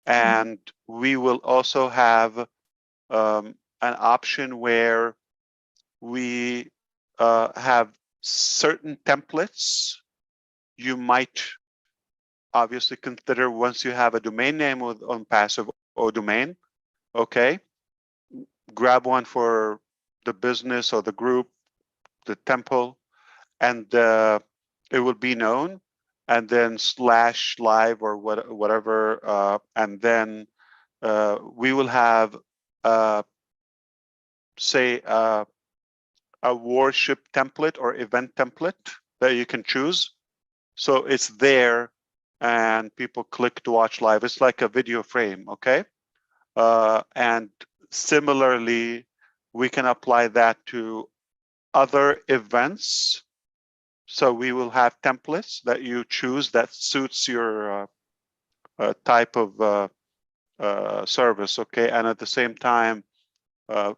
And we will also have an option where we have certain templates you might obviously consider once you have a domain name with ONPASSIVE domain. Okay, grab one for the business or the group, the temple, and it will be known, and then /live or whatever, and then we will have say a worship template or event template that you can choose. So it's there and people click to watch live. It's like a video frame, okay? And similarly, we can apply that to other events. So we will have templates that you choose that suits your type of service, okay? And at the same time,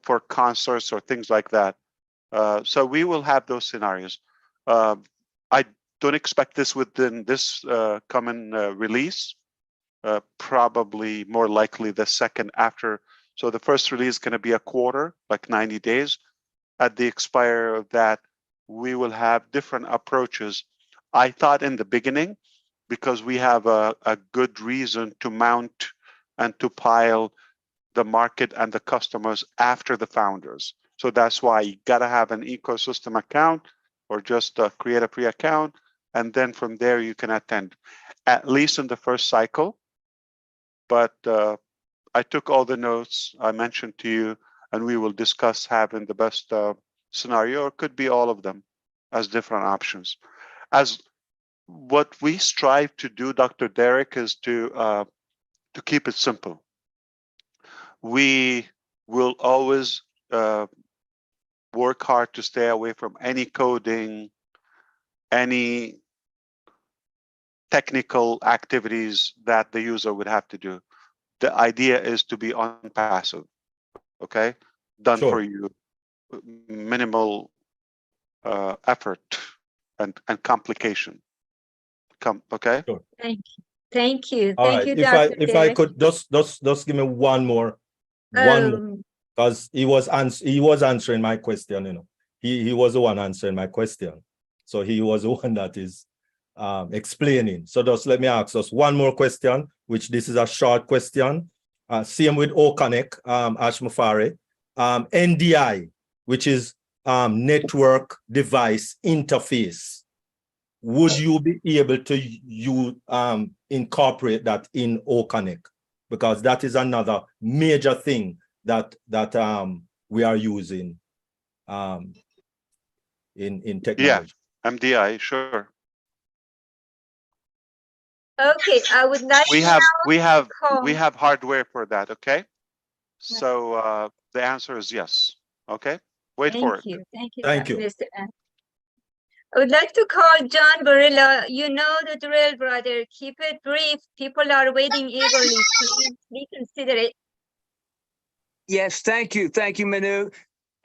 for concerts or things like that. So we will have those scenarios. I don't expect this within this coming release. Probably more likely the second after. So the first release is going to be a quarter, like 90 days. At the expire of that, we will have different approaches. I thought in the beginning, because we have a good reason to mount and to pile the market and the customers after the founders. So that's why you got to have an ecosystem account or just create a free account. And then from there, you can attend, at least in the first cycle. But I took all the notes I mentioned to you, and we will discuss having the best scenario, or could be all of them as different options. As what we strive to do, Dr. Derek, is to keep it simple. We will always work hard to stay away from any coding, any technical activities that the user would have to do. The idea is to be ONPASSIVE, okay? Done
Sure.
for you, minimal effort and complication. Okay?
Sure.
Thank you. Thank you.
All
Thank
right.
you,
If
Dr.
I
Derek.
could just give me one more, because he was answering my question. You know, he was the one answering my question, so he was the one that is explaining. So just let me ask us one more question, which this is a short question. Same with OConnect, Ash Mufareh, NDI, which is network device interface. Would you be able to incorporate that in OConnect? Because that is another major thing that we are using in technology.
Yeah, MDI, sure.
Okay, I would like
We
call.
have hardware for that, okay? So the answer is yes. Okay, wait for it.
Thank you.
Mr. N. I would like to call John Barilla. You know the drill, brother. Keep it brief. People are waiting eagerly. Please reconsider it.
Yes, thank you. Thank you, Manu.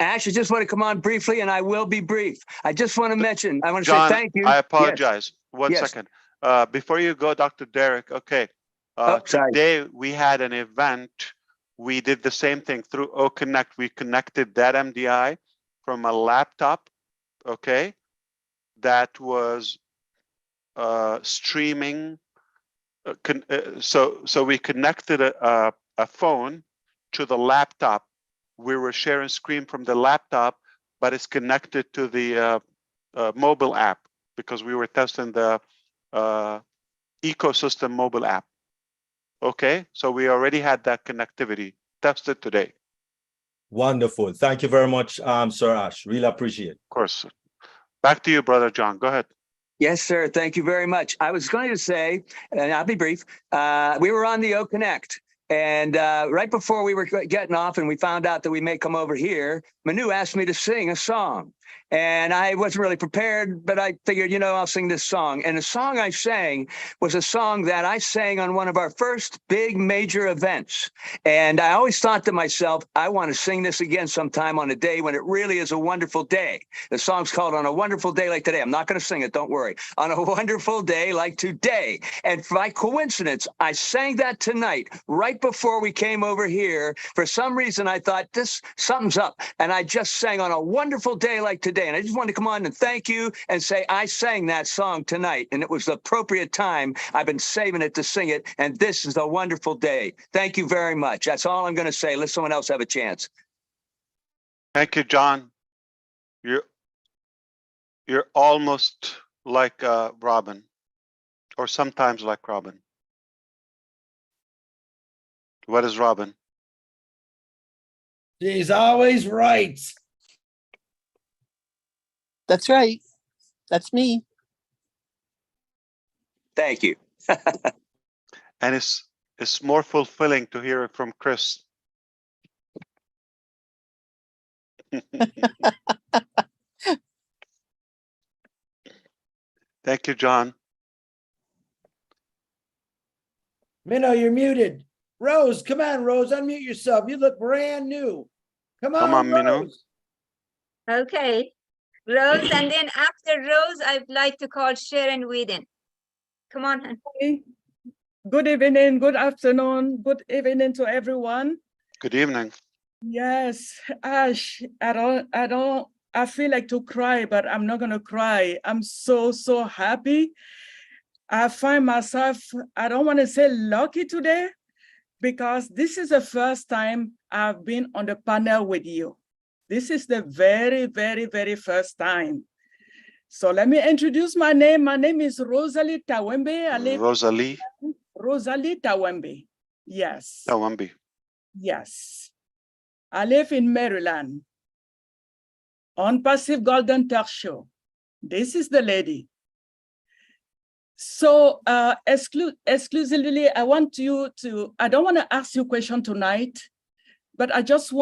Ash, I just want to come on briefly, and I will be brief. I just want to mention, I want to
John,
say thank you.
I apologize.
Yes.
One
Yes.
second. Before you go, Dr. Derek, okay.
Sorry.
Today we had an event. We did the same thing through OConnect. We connected that MDI from a laptop, okay, that was streaming. So we connected a phone to the laptop. We were sharing screen from the laptop, but it's connected to the mobile app because we were testing the ecosystem mobile app. Okay, so we already had that connectivity tested today.
Wonderful. Thank you very much, Sir Ash. Really appreciate it.
Of course. Back to you, Brother John. Go ahead.
Yes, sir. Thank you very much. I was going to say, and I'll be brief, we were on the OConnect, and right before we were getting off and we found out that we may come over here, Manu asked me to sing a song. And I wasn't really prepared, but I figured, you know, I'll sing this song. And the song I sang was a song that I sang on one of our first big major events. And I always thought to myself, I want to sing this again sometime on a day when it really is a wonderful day. The song's called On a Wonderful Day Like Today. I'm not going to sing it, don't worry. On a wonderful day like today. And by coincidence, I sang that tonight, right before we came over here. For some reason, I thought, something's up. And I just sang On a Wonderful Day Like like today. And I just wanted to come on and thank you and say I sang that song tonight, and it was the appropriate time. I've been saving it to sing it, and this is a wonderful day. Thank you very much. That's all I'm going to say. Let someone else have a chance.
Thank you, John. You're almost like Robin, or sometimes like Robin. What is Robin?
She's always right.
That's right. That's me.
Thank you.
And it's more fulfilling to hear it from Chris. Thank you, John.
Minnow, you're muted. Rose, come on, Rose, unmute yourself. You look brand new. Come on,
Minnow.
Rose.
Okay, Rose, and then after Rose, I'd like to call Sharon Whedon. Come on, hon.
Good evening, good afternoon, good evening to everyone.
Good evening.
Yes, Ash, I feel like to cry, but I'm not gonna cry. I'm so happy. I find myself, I don't want to say lucky today, because this is the first time I've been on the panel with you. This is the very first time. So let me introduce my name. My name is Rosalie Tawembe. Rosalie Tawembe. Yes.
Tawembe.
Yes. I live in Maryland. ONPASSIVE Golden Talk Show. This is the lady. So exclusively, I want you to, I don't want to ask you a question tonight, but I just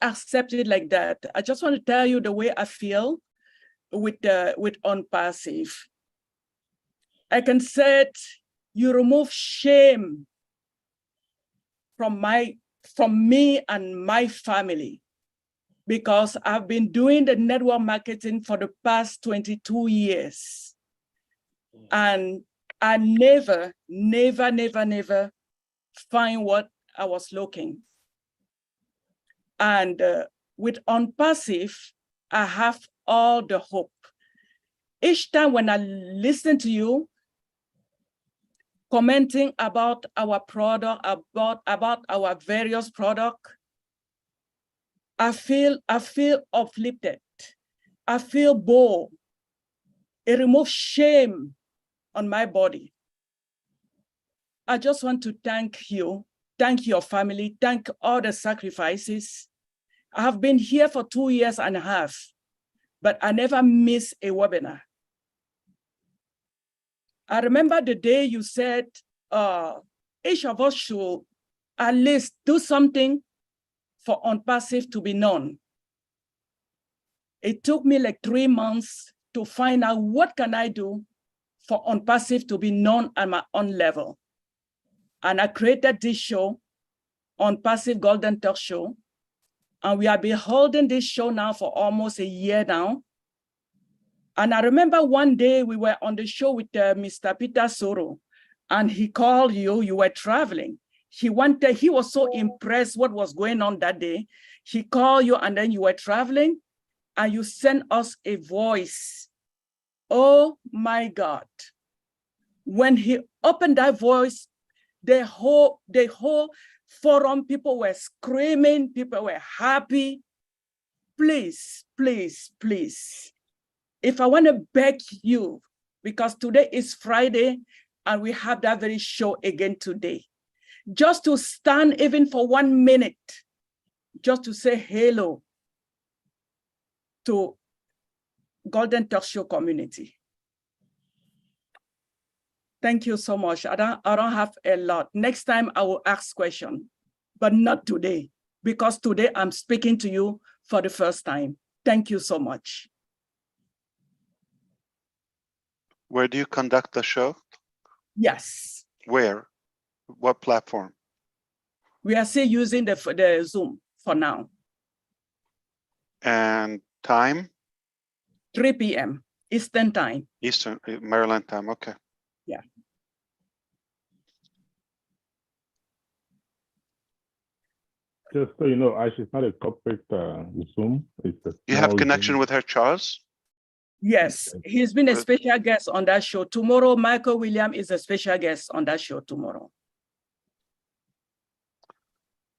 accept it like that. I just want to tell you the way I feel with ONPASSIVE. I can say you remove shame from me and my family, because I've been doing the network marketing for the past 22 years. And I never find what I was looking. And with ONPASSIVE, I have all the hope. Each time when I listen to you commenting about our product, about our various products, I feel uplifted. I feel bold. It removes shame on my body. I just want to thank you, thank your family, thank all the sacrifices. I have been here for 2.5 years, but I never miss a webinar. I remember the day you said each of us should at least do something for ONPASSIVE to be known. It took me like 3 months to find out what can I do for ONPASSIVE to be known at my own level. And I created this show, ONPASSIVE Golden Talk Show. And we have been holding this show now for almost a year now. And I remember one day we were on the show with Mr. Peter Soro, and he called you, you were traveling. He was so impressed what was going on that day. He called you and then you were traveling and you sent us a voice. Oh my God. When he opened that voice, the whole forum, people were screaming, people were happy. Please, please, please. If I want to beg you, because today is Friday and we have that very show again today, just to stand even for 1 minute, just to say hello to Golden Talk Show community. Thank you so much. I don't have a lot. Next time I will ask questions, but not today, because today I'm speaking to you for the first time. Thank you so much.
Where do you conduct the show?
Yes.
Where? What platform?
We are still using the Zoom for now.
And time?
3 p.m. Eastern time.
Eastern, Maryland time, okay.
Yeah.
Just so you know, Ash, it's not a corporate Zoom. It's a
You have
small
connection
Zoom.
with her, Charles?
Yes, he's been a
Good.
special guest on that show. Tomorrow, Michael William is a special guest on that show tomorrow.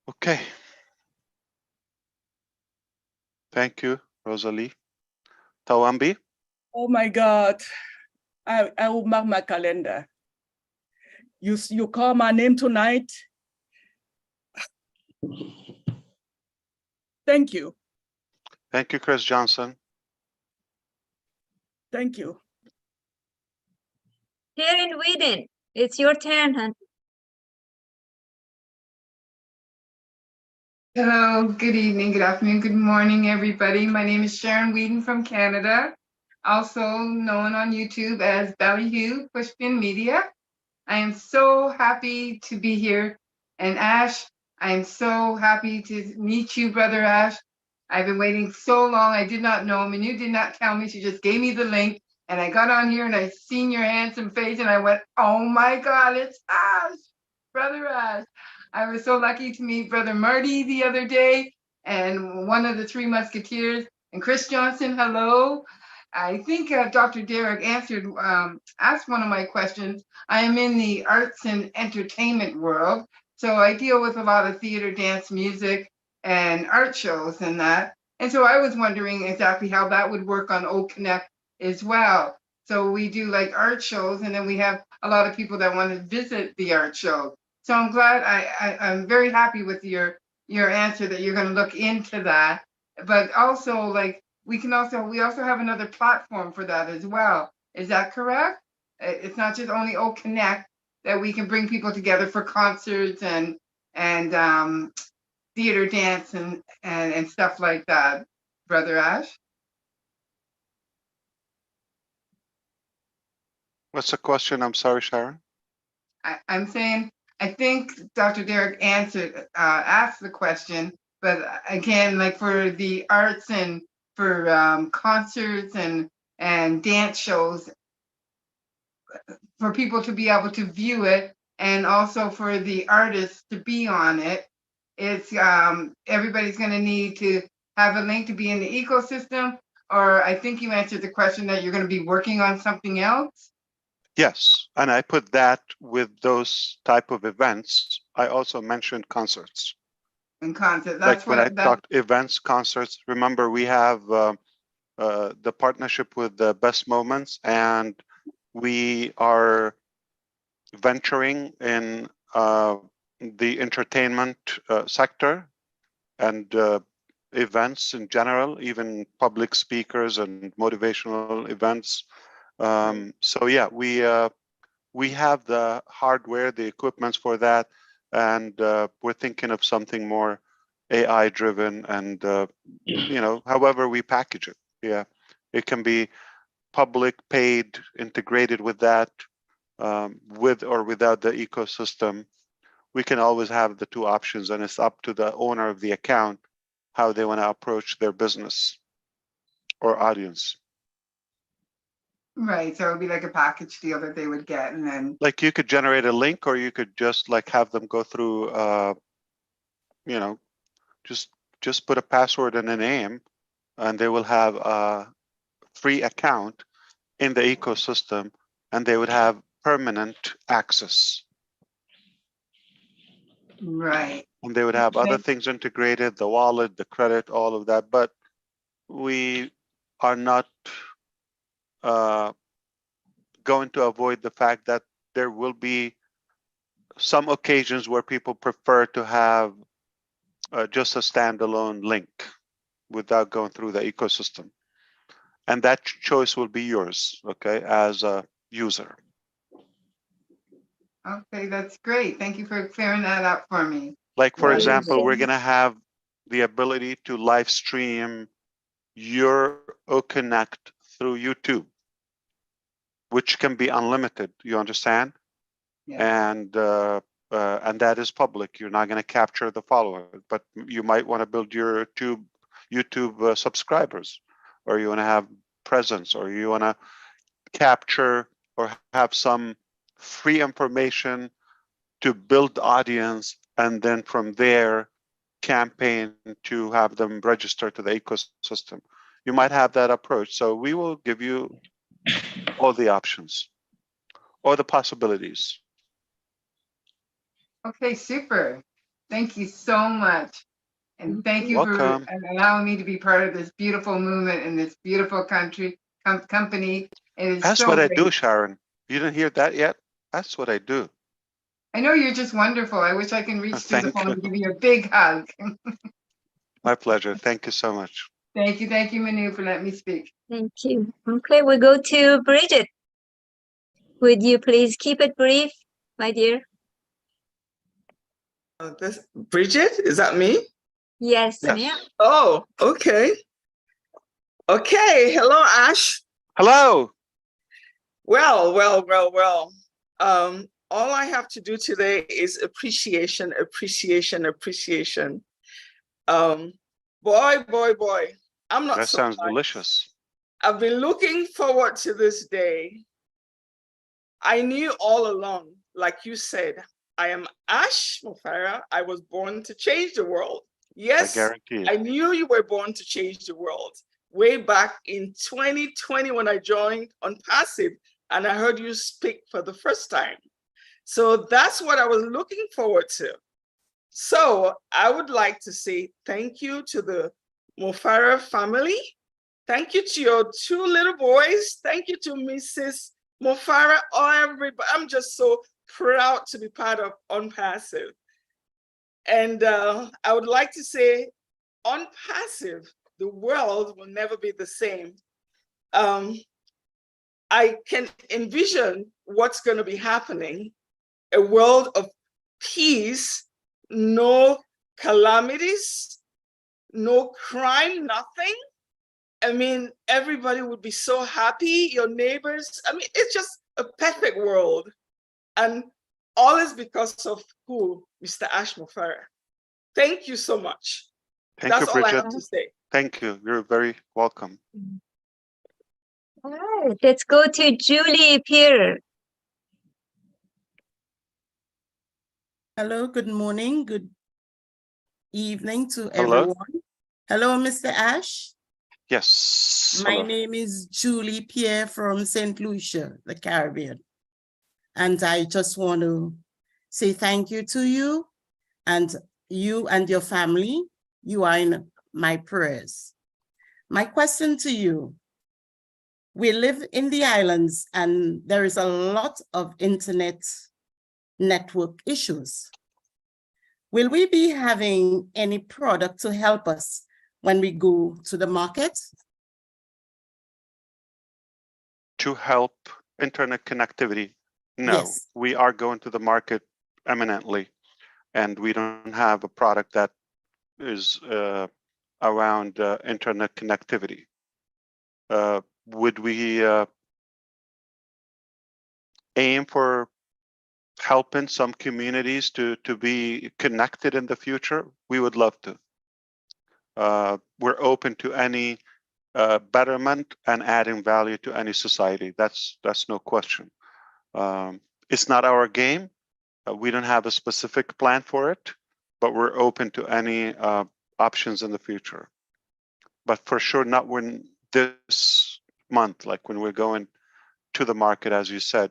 Okay. Thank you, Rosalie. Tawambi?
Oh my God, I will mark my calendar. You call my name tonight. Thank you.
Thank you, Chris Johnson.
Thank you.
Here in Sweden, it's your turn, hon.
Hello, good evening, good afternoon, good morning, everybody. My name is Sharon Whedon from Canada, also known on YouTube as Ballyhoo Pushpin Media. I am so happy to be here. And Ash, I am so happy to meet you, Brother Ash. I've been waiting so long. I did not know. Manu did not tell me. She just gave me the link. And I got on here and I seen your handsome face and I went, oh my God, it's Ash, Brother Ash. I was so lucky to meet Brother Marty the other day and one of the Three Musketeers. And Chris Johnson, hello. I think Dr. Derek asked one of my questions. I am in the arts and entertainment world, so I deal with a lot of theater, dance, music, and art shows and that. And so I was wondering exactly how that would work on OConnect as well. So we do like art shows, and then we have a lot of people that want to visit the art show. So I'm glad, I'm very happy with your answer that you're going to look into that. But also, like, we also have another platform for that as well. Is that correct? It's not just only OConnect that we can bring people together for concerts and theater, dance, and stuff like that, Brother Ash?
What's the question? I'm sorry, Sharon.
I'm saying, I think Dr. Derek asked the question, but again, like for the arts and for concerts and dance shows, for people to be able to view it, and also for the artists to be on it, it's everybody's going to need to have a link to be in the ecosystem. Or I think you answered the question that you're going to be working on something else.
Yes, and I put that with those type of events. I also mentioned concerts.
And concerts.
Like when I talked events, concerts. Remember, we have the partnership with the Best Moments, and we are venturing in the entertainment sector and events in general, even public speakers and motivational events. So yeah, we have the hardware, the equipment for that, and we're thinking of something more AI driven, and you know, however we package it. Yeah, it can be public, paid, integrated with that, with or without the ecosystem. We can always have the two options, and it's up to the owner of the account how they want to approach their business or audience.
Right, so it would be like a package deal that they would get, and then
like you could generate a link, or you could just like have them go through you know, just put a password and a name, and they will have a free account in the ecosystem, and they would have permanent access.
Right.
And they would have other things integrated, the wallet, the credit, all of that. But we are not going to avoid the fact that there will be some occasions where people prefer to have just a standalone link without going through the ecosystem. And that choice will be yours, okay, as a user.
Okay, that's great. Thank you for clearing that up for me.
Like, for example, we're going to have the ability to live stream your OConnect through YouTube, which can be unlimited, you understand? Yeah. And that is public. You're not going to capture the follower, but you might want to build your YouTube subscribers, or you want to have presence, or you want to capture or have some free information to build audience, and then from there campaign to have them register to the ecosystem. You might have that approach. So we will give you all the options or the possibilities.
Okay, super. Thank you so much. And thank you for
Welcome.
allowing me to be part of this beautiful movement in this beautiful country, company. It is
That's
so
what I
great.
do, Sharon. You didn't hear that yet? That's what I do.
I know you're just wonderful. I wish I can reach through the
Thank
phone
you.
to give you a big hug.
My pleasure. Thank you so much.
Thank you, Manu, for letting me speak.
Thank you. Okay, we go to Bridget. Would you please keep it brief, my dear?
Bridget, is that me?
Yes, ma'am.
Oh, okay. Okay. Hello, Ash.
Hello.
Well. All I have to do today is appreciation. Boy. I'm not
That
so
sounds
tired.
delicious.
I've been looking forward to this day. I knew all along, like you said, I am Ash Mufareh. I was born to change the world. Yes,
I guarantee it.
I knew you were born to change the world. Way back in 2020 when I joined ONPASSIVE and I heard you speak for the first time. So that's what I was looking forward to. So I would like to say thank you to the Mufareh family. Thank you to your two little boys. Thank you to Mrs. Mufareh, everybody. I'm just so proud to be part of ONPASSIVE. And I would like to say, ONPASSIVE, the world will never be the same. I can envision what's going to be happening, a world of peace, no calamities, no crime, nothing. I mean, everybody would be so happy, your neighbors. I mean, it's just a perfect world. And all is because of who? Mr. Ash Mufareh. Thank you so much.
Thank
That's
you,
all I
Bridget.
have to say.
Thank you. You're very welcome.
All right, let's go to Julie Pierre.
Hello, good morning, good evening to
Hello.
everyone. Hello, Mr. Ash.
Yes.
My
Hello.
name is Julie Pierre from St. Lucia, the Caribbean. And I just want to say thank you to you and your family. You are in my prayers. My question to you, we live in the islands and there is a lot of internet network issues. Will we be having any product to help us when we go to the market?
To help internet connectivity? No,
Yes.
we are going to the market eminently, and we don't have a product that is around internet connectivity. Would we aim for helping some communities to be connected in the future? We would love to. We're open to any betterment and adding value to any society. That's no question. It's not our game. We don't have a specific plan for it, but we're open to any options in the future. But for sure, not when this month, like when we're going to the market, as you said.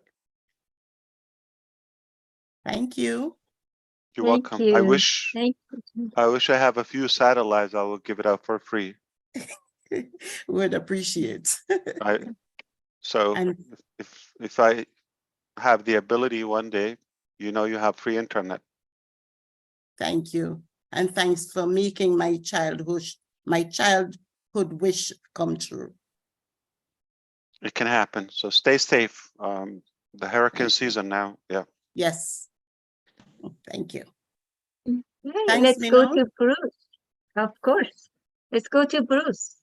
Thank you.
You're
Thank
welcome.
you.
I wish
you.
I have a few satellites. I will give it out for free.
Would appreciate.
So
And
if I have the ability one day, you have free internet.
thank you. And thanks for making my childhood wish come true.
It can happen. So stay safe. The hurricane season now. Yeah.
Yes. Thank you.
Okay,
Thanks,
let's go
Minnow.
to Bruce. Of course. Let's go to Bruce.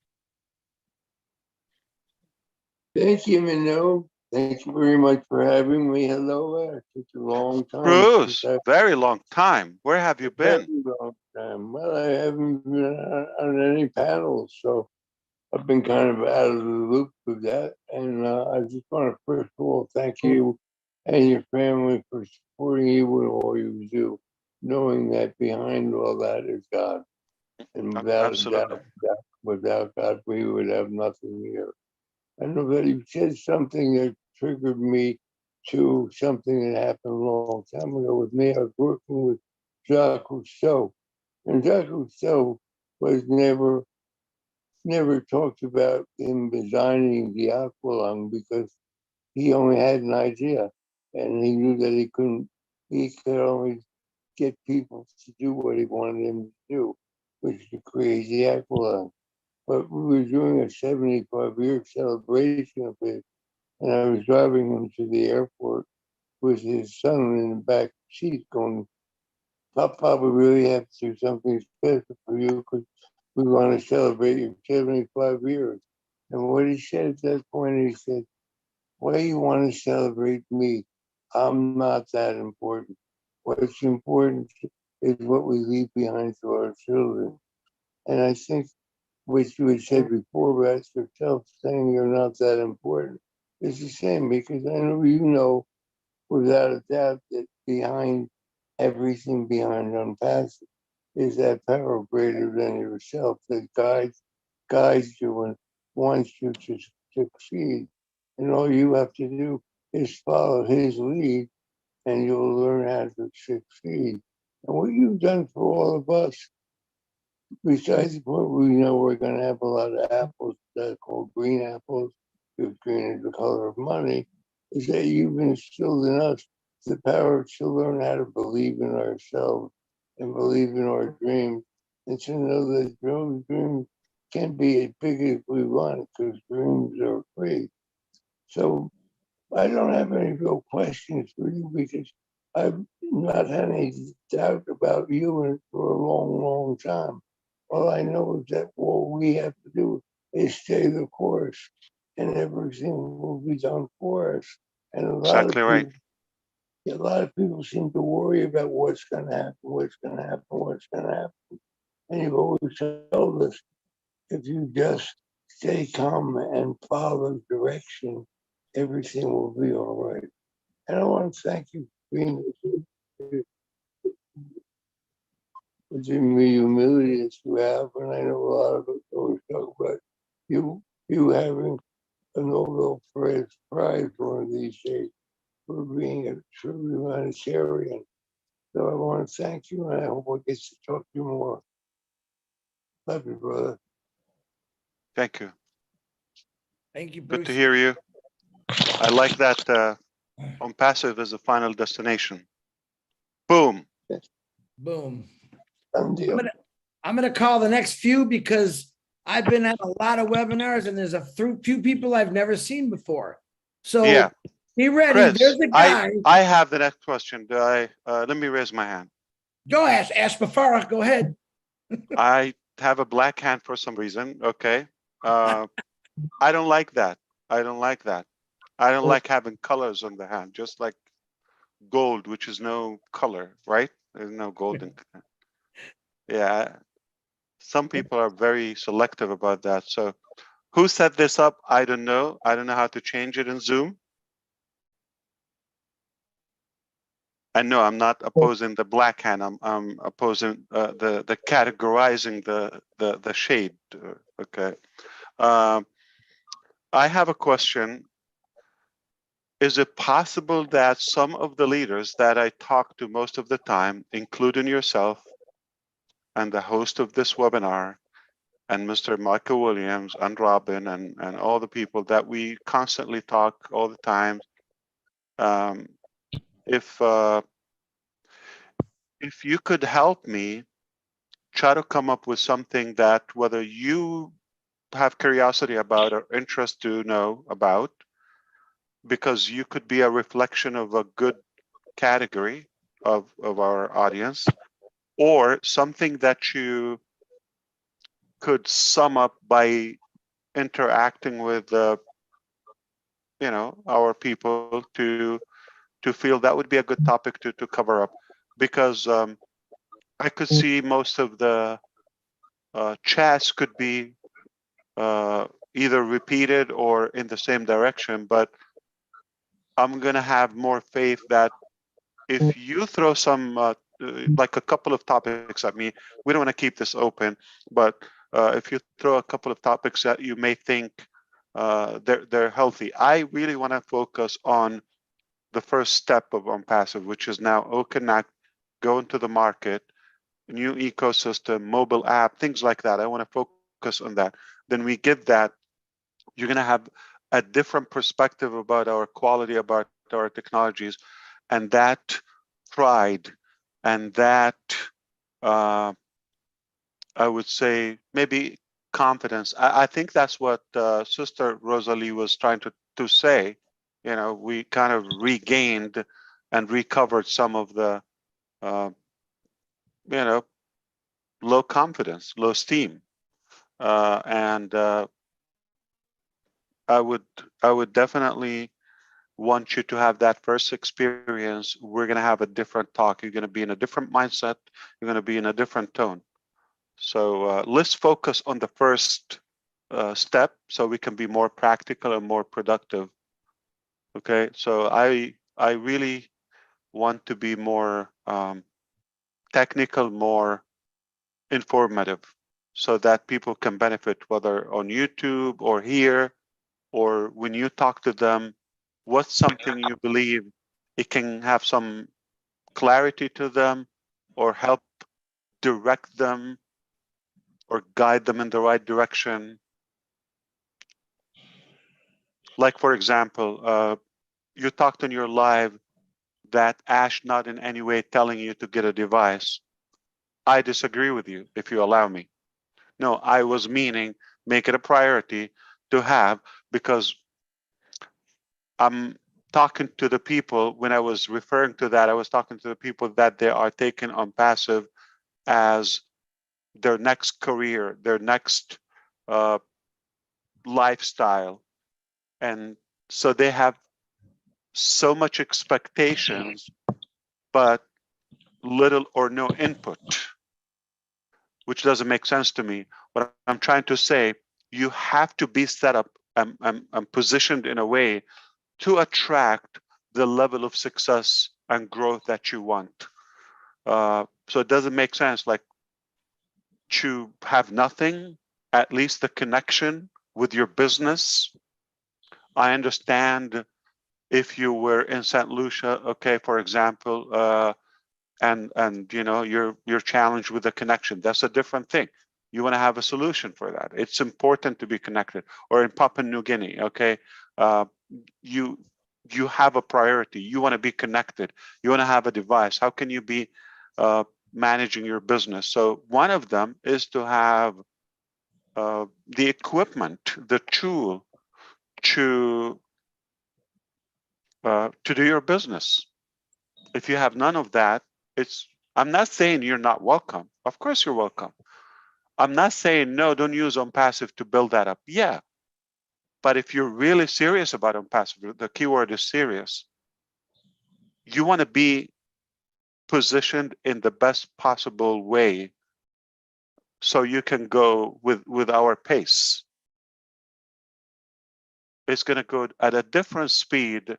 Thank you, Minnow. Thank you very much for having me. Hello, it took a long time.
Bruce, very long time. Where have you been?
Very long time. Well, I haven't been on any panels, so I've been kind of out of the loop with that. And I just want to first of all thank you and your family for supporting you with all you do. knowing that behind all that is God. And
Absolutely.
without God, we would have nothing here. I know that you said something that triggered me to something that happened a long time ago with me. I was working with Jacques Rousseau, and Jacques Rousseau was never talked about him designing the aqualung because he only had an idea, and he knew that he could only get people to do what he wanted them to do, which is to create the aqualung. But we were doing a 75-year celebration of it, and I was driving him to the airport with his son in the back seat going, Papa, we really have to do something special for you because we want to celebrate your 75 years. And what he said at that point, he said, why you want to celebrate me? I'm not that important. What's important is what we leave behind to our children. And I think what you had said before about yourself saying you're not that important is the same, because I know you know without a doubt that behind everything behind ONPASSIVE is that power greater than yourself that guides you and wants you to succeed. And all you have to do is follow his lead and you'll learn how to succeed. And what you've done for all of us, besides the point we know we're going to have a lot of apples that are called green apples, because green is the color of money, is that you've instilled in us the power to learn how to believe in ourselves and believe in our dreams, and to know that those dreams can be as big as we want, because dreams are free. So I don't have any real questions for you because I've not had any doubt about you for a long, long time. All I know is that what we have to do is stay the course, and everything will be done for us. And a lot of people seem to worry about what's going to happen, what's going to happen, what's going to happen. And you've always told us, if you just stay calm and follow direction, everything will be all right. And I want to thank you for being the humility that you have. And I know a lot of us always talk about you having a Nobel Prize one of these days for being a true humanitarian. So I want to thank you, and I hope I get to talk to you more. Love you, brother.
Thank you.
Thank you, Bruce.
Good to hear you. I like that ONPASSIVE is the final destination. Boom.
Boom.
Deal.
I'm gonna call the next few because I've been at a lot of webinars and there's a few people I've never seen before. So
yeah.
Be ready.
Chris,
There's a guy.
I have the next question. Let me raise my hand.
Go ask Mufareh. Go ahead.
I have a black hand for some reason. Okay. I don't like that. I don't like that. I don't like having colors on the hand, just like gold, which is no color, right? There's no golden. Yeah. Some people are very selective about that. So who set this up? I don't know. I don't know how to change it in Zoom. And no, I'm not opposing the black hand. I'm opposing the categorizing the shade. Okay. I have a question. Is it possible that some of the leaders that I talk to most of the time, including yourself and the host of this webinar, and Mr. Michael Williams and Robin and all the people that we constantly talk all the time, if you could help me try to come up with something that whether you have curiosity about or interest to know about, because you could be a reflection of a good category of our audience, or something that you could sum up by interacting with our people to feel that would be a good topic to cover up, because I could see most of the chats could be either repeated or in the same direction, but I'm gonna have more faith that if you throw some like a couple of topics at me. We don't want to keep this open, but if you throw a couple of topics that you may think they're healthy, I really want to focus on the first step of ONPASSIVE, which is now OConnect, go into the market, new ecosystem, mobile app, things like that. I want to focus on that. Then we get that, you're going to have a different perspective about our quality, about our technologies, and that pride and that, I would say, maybe confidence. I think that's what Sister Rosalie was trying to say. You know, we kind of regained and recovered some of the, you know, low confidence, low esteem. And I would definitely want you to have that first experience. We're going to have a different talk. You're going to be in a different mindset. You're going to be in a different tone. So let's focus on the first step so we can be more practical and more productive. Okay, so I really want to be more technical, more informative, so that people can benefit, whether on YouTube or here, or when you talk to them, what's something you believe it can have some clarity to them or help direct them or guide them in the right direction. Like, for example, you talked in your live that Ash not in any way telling you to get a device. I disagree with you, if you allow me. No, I was meaning make it a priority to have, because I'm talking to the people, when I was referring to that, I was talking to the people that they are taking ONPASSIVE as their next career, their next lifestyle. And so they have so much expectations, but little or no input, which doesn't make sense to me. What I'm trying to say, you have to be set up and positioned in a way to attract the level of success and growth that you want. So it doesn't make sense like to have nothing, at least the connection with your business. I understand if you were in St. Lucia, okay, for example, and you know you're challenged with the connection. That's a different thing. You want to have a solution for that. It's important to be connected. Or in Papua New Guinea, okay, you have a priority. You want to be connected. You want to have a device. How can you be managing your business? So one of them is to have the equipment, the tool to do your business. If you have none of that, I'm not saying you're not welcome. Of course you're welcome. I'm not saying no, don't use ONPASSIVE to build that up. Yeah, but if you're really serious about ONPASSIVE, the keyword is serious. You want to be positioned in the best possible way so you can go with our pace. It's going to go at a different speed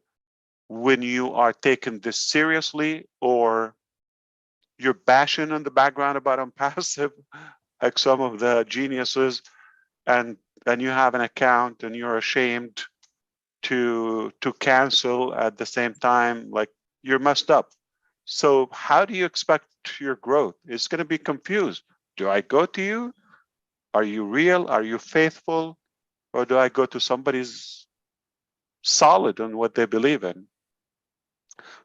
when you are taking this seriously, or you're bashing in the background about ONPASSIVE like some of the geniuses, and you have an account and you're ashamed to cancel at the same time. Like, you're messed up. So how do you expect your growth? It's going to be confused. Do I go to you? Are you real? Are you faithful? Or do I go to somebody's solid on what they believe in?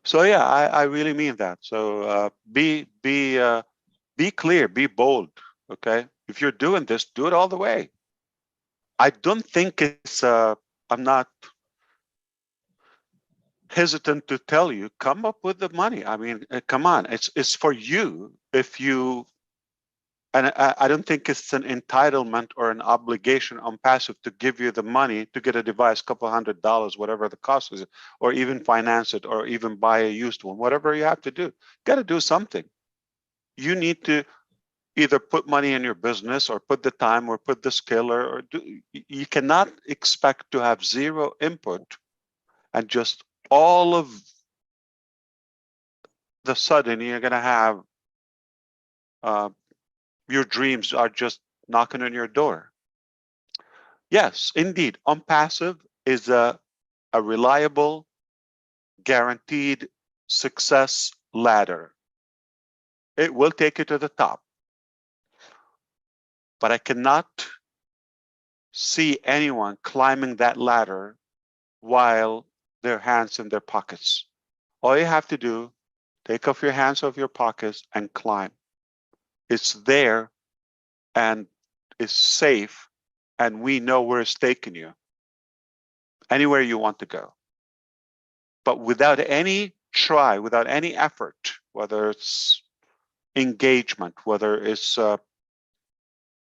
So yeah, I really mean that. So be clear, be bold. Okay, if you're doing this, do it all the way. I don't think it's I'm not hesitant to tell you, come up with the money. I mean, come on, it's for you. If you, and I don't think it's an entitlement or an obligation on ONPASSIVE to give you the money to get a device, couple $100, whatever the cost is, or even finance it, or even buy a used one, whatever you have to do. Got to do something. You need to either put money in your business, or put the time, or put the skill, or do. You cannot expect to have zero input and just all of the sudden you're going to have your dreams are just knocking on your door. Yes, indeed, ONPASSIVE is a reliable, guaranteed success ladder. It will take you to the top. But I cannot see anyone climbing that ladder while their hands in their pockets. All you have to do, take off your hands off your pockets and climb. It's there and it's safe, and we know where it's taking you. Anywhere you want to go. But without any try, without any effort, whether it's engagement, whether it's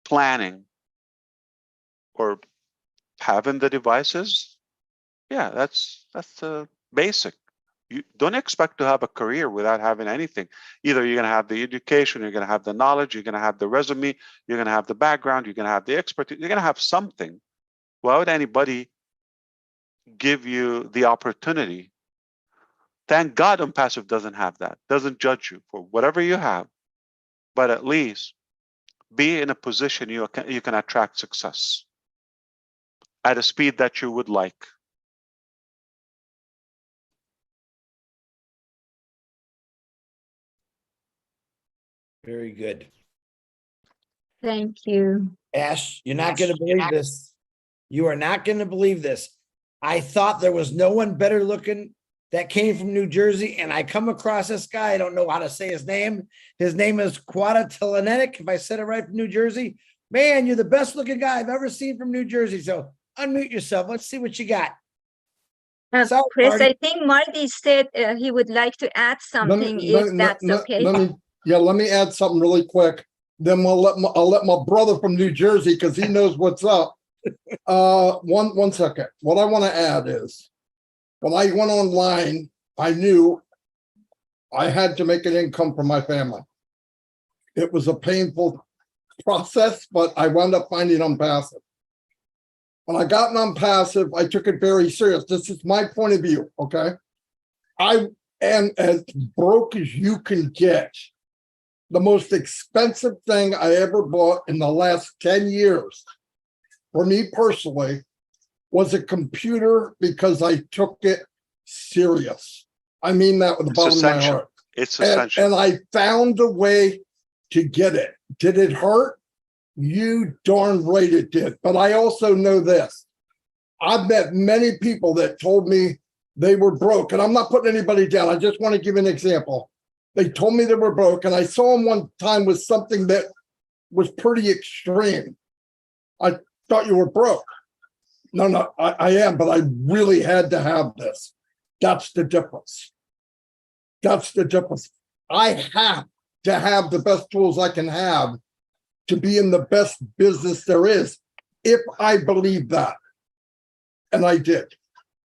planning or having the devices, yeah, that's basic. You don't expect to have a career without having anything. Either you're going to have the education, you're going to have the knowledge, you're going to have the resume, you're going to have the background, you're going to have the expertise, you're going to have something. Why would anybody give you the opportunity? Thank God ONPASSIVE doesn't have that, doesn't judge you for whatever you have, but at least be in a position you can attract success at a speed that you would like.
Very good.
Thank you.
Ash, you're not going to believe this. You are not going to believe this. I thought there was no one better looking that came from New Jersey, and I come across this guy. I don't know how to say his name. His name is Quadatalanetic, if I said it right, from New Jersey. Man, you're the best looking guy I've ever seen from New Jersey. So unmute yourself. Let's see what you got.
Chris,
Marty.
I think Marty said he would like to add something if that's okay.
Let me add something really quick. Then I'll let my brother from New Jersey, because he knows what's up. One second. What I want to add is, when I went online, I knew I had to make an income for my family. It was a painful process, but I wound up finding ONPASSIVE. When I got an ONPASSIVE, I took it very serious. This is my point of view, okay? I am as broke as you can get. The most expensive thing I ever bought in the last 10 years, for me personally, was a computer, because I took it serious. I mean that with the bottom of my heart.
It's essential.
And I found a way to get it. Did it hurt? You darn right it did. But I also know this. I've met many people that told me they were broke, and I'm not putting anybody down. I just want to give an example. They told me they were broke, and I saw them one time with something that was pretty extreme. I thought you were broke. No, I am, but I really had to have this. That's the difference. That's the difference. I have to have the best tools I can have to be in the best business there is, if I believe that. And I did.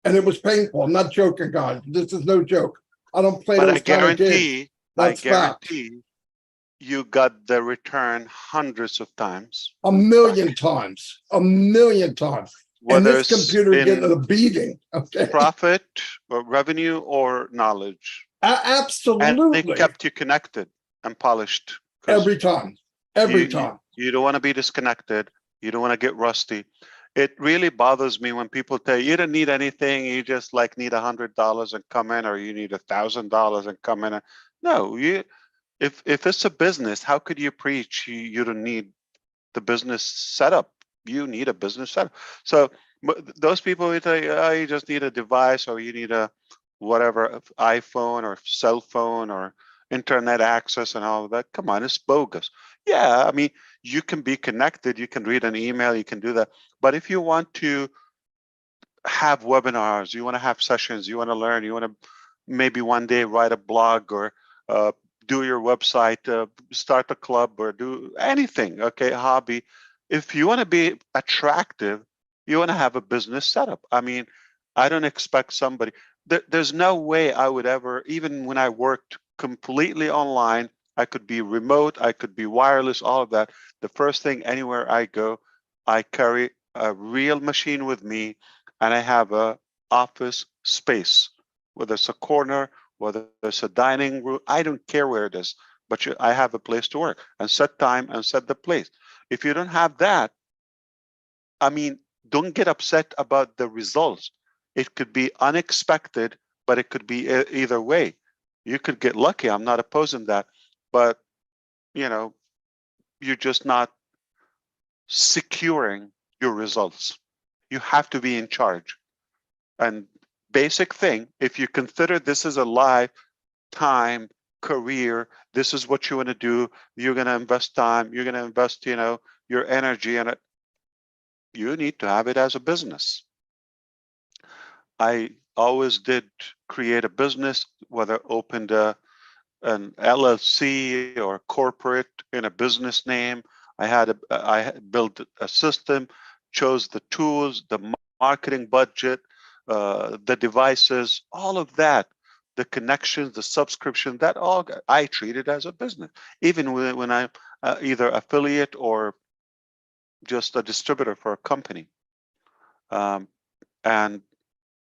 And it was painful. I'm not joking, guys. This is no joke. I don't play those kind of games.
I guarantee you got the return hundreds of times.
A million times. A million times.
Whether
and this computer getting a beating. Okay.
Profit or revenue or knowledge.
Absolutely.
And they kept you connected and polished.
Every time. Every time.
You don't want to be disconnected. You don't want to get rusty. It really bothers me when people tell you don't need anything. You just like need $100 and come in, or you need $1,000 and come in. No, if it's a business, how could you preach you don't need the business setup? You need a business setup. So those people who tell you, oh, you just need a device, or you need a whatever iPhone or cell phone or internet access and all of that. Come on, it's bogus. Yeah, I mean, you can be connected, you can read an email, you can do that. But if you want to have webinars, you want to have sessions, you want to learn, you want to maybe one day write a blog or do your website, start a club or do anything, okay, hobby. If you want to be attractive, you want to have a business setup. I mean, I don't expect somebody, there's no way I would ever, even when I worked completely online, I could be remote, I could be wireless, all of that. The first thing, anywhere I go, I carry a real machine with me, and I have a office space, whether it's a corner, whether it's a dining room, I don't care where it is, but I have a place to work and set time and set the place. If you don't have that, I mean, don't get upset about the results. It could be unexpected, but it could be either way. You could get lucky. I'm not opposing that, but you're just not securing your results. You have to be in charge. And basic thing, if you consider this is a lifetime career, this is what you want to do, you're going to invest time, you're going to invest, your energy in it, you need to have it as a business. I always did create a business, whether opened an LLC or corporate in a business name. I built a system, chose the tools, the marketing budget, the devices, all of that, the connections, the subscription, that all I treat it as a business. Even when I'm either affiliate or just a distributor for a company. And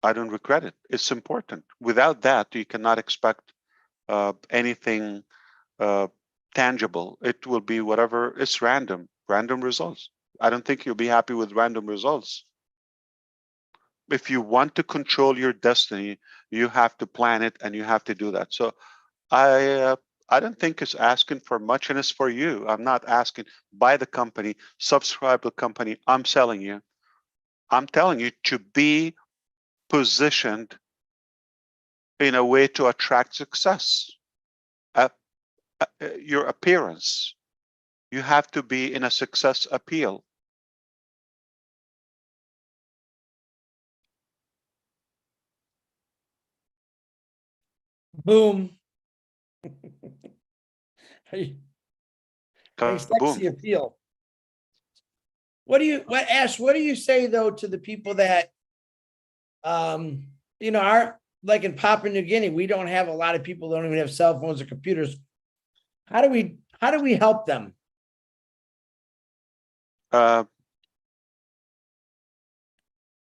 I don't regret it. It's important. Without that, you cannot expect anything tangible. It will be whatever. It's random results. I don't think you'll be happy with random results. If you want to control your destiny, you have to plan it and you have to do that. So I don't think it's asking for much, and it's for you. I'm not asking, buy the company, subscribe to the company. I'm telling you to be positioned in a way to attract success. Your appearance, you have to be in a success appeal.
Boom. Hey, sexy appeal. Ash, what do you say though to the people that are like in Papua New Guinea, we don't have a lot of people that don't even have cell phones or computers. How do we help them?
I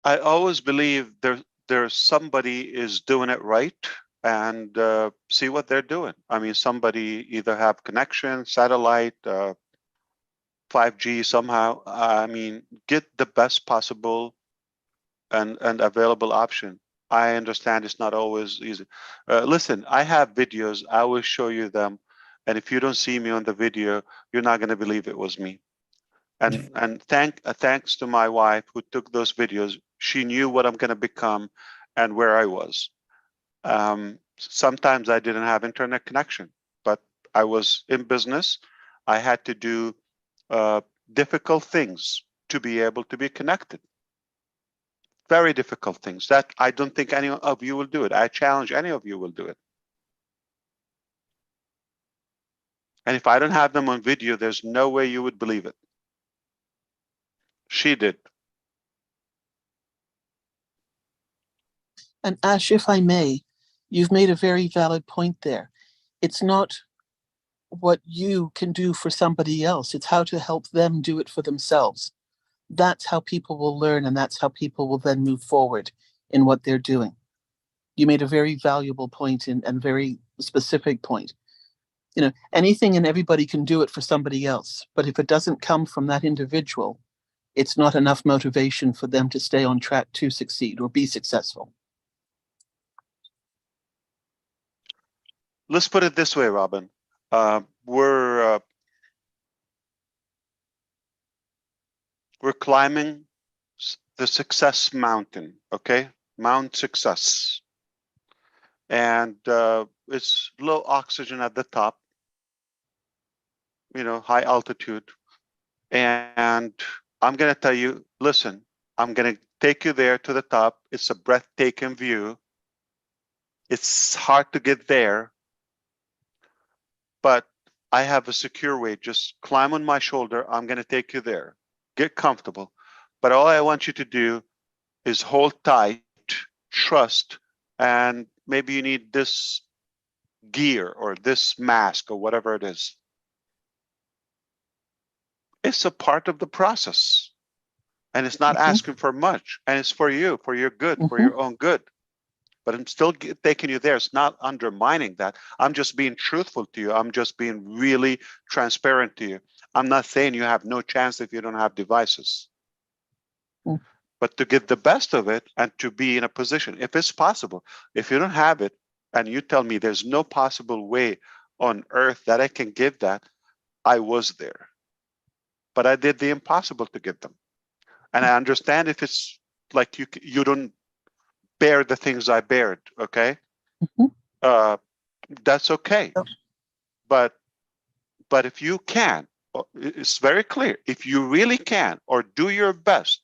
always believe there's somebody is doing it right, and see what they're doing. I mean, somebody either have connection, satellite, 5G somehow. I mean, get the best possible and available option. I understand it's not always easy. Listen, I have videos. I will show you them, and if you don't see me on the video, you're not going to believe it was me. And thanks to my wife who took those videos. She knew what I'm going to become and where I was. Sometimes I didn't have internet connection, but I was in business. I had to do difficult things to be able to be connected. Very difficult things that I don't think any of you will do it. I challenge any of you will do it. And if I don't have them on video, there's no way you would believe it. She did.
And Ash, if I may, you've made a very valid point there. It's not what you can do for somebody else. It's how to help them do it for themselves. That's how people will learn, and that's how people will then move forward in what they're doing. You made a very valuable point and very specific point. Anything and everybody can do it for somebody else, but if it doesn't come from that individual, it's not enough motivation for them to stay on track to succeed or be successful.
Let's put it this way, Robin. We're climbing the success mountain, okay? Mount Success. And it's low oxygen at the top, high altitude. And I'm going to tell you, listen, I'm going to take you there to the top. It's a breathtaking view. It's hard to get there, but I have a secure way. Just climb on my shoulder. I'm going to take you there. Get comfortable. But all I want you to do is hold tight, trust, and maybe you need this gear or this mask or whatever it is. It's a part of the process. And it's not asking for much. And it's for you, for your good, for your own good. but I'm still taking you there. It's not undermining that. I'm just being truthful to you. I'm just being really transparent to you. I'm not saying you have no chance if you don't have devices. But to get the best of it and to be in a position, if it's possible, if you don't have it and you tell me there's no possible way on earth that I can give that, I was there. But I did the impossible to get them. And I understand if it's like you don't bear the things I bared, okay? That's okay. But if you can, it's very clear, if you really can or do your best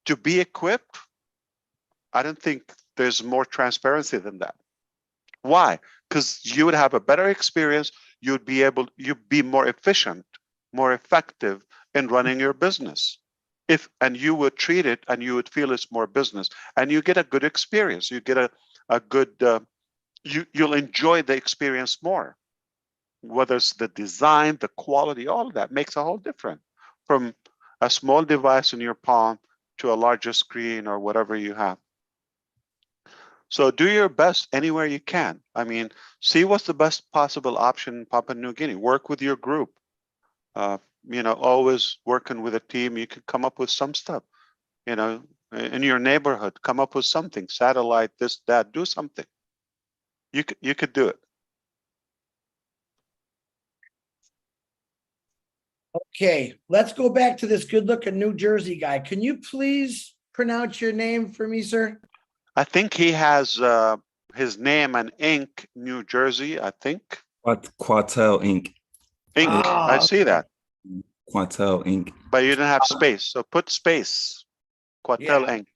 to be equipped, I don't think there's more transparency than that. Why? Because you would have a better experience. You'd be more efficient, more effective in running your business. And you would treat it and you would feel it's more business, and you get a good experience. You get a good, you'll enjoy the experience more. Whether it's the design, the quality, all of that makes a whole difference from a small device in your palm to a larger screen or whatever you have. So do your best anywhere you can. I mean, see what's the best possible option in Papua New Guinea. Work with your group. Always working with a team, you can come up with some stuff. In your neighborhood, come up with something. Satellite, this, that, do something. You could do it.
Okay, let's go back to this good-looking New Jersey guy. Can you please pronounce your name for me, sir?
I think he has his name and Inc. New Jersey, I think.
Quatel Inc.
Inc. I see that.
Quatel Inc.
But you didn't have space, so put space. Quatel Inc.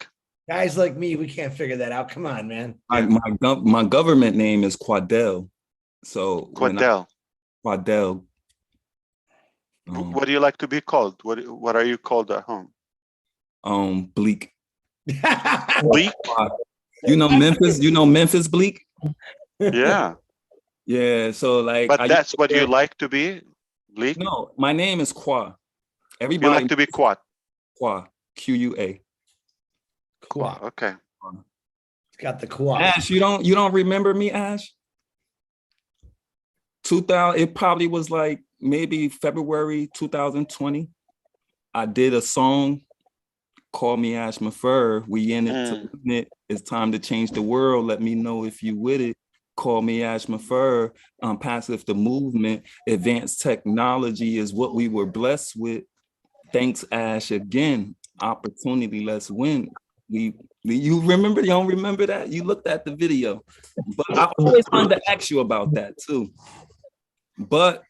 Guys like me, we can't figure that out. Come on, man.
My government name is Quadell. So
Quadell.
Quadell.
What do you like to be called? What are you called at home?
Bleak.
Bleak?
You know Memphis? You know Memphis Bleak?
Yeah.
Yeah. So like,
but that's what you like to be, Bleak?
No, my name is Qua. Everybody.
You like to be Qua.
Qua. Q-U-A.
Qua.
Okay.
It's got the Qua.
Ash, you don't remember me, Ash? 2000. It probably was like maybe February 2020. I did a song. Call me Ash Mufareh. We in it to win it. It's time to change the world. Let me know if you with it. Call me Ash Mufareh. Passive the movement. Advanced technology is what we were blessed with. Thanks, Ash, again. Opportunity, let's win. You remember? You don't remember that? You looked at the video. But I always wanted to ask you about that too. But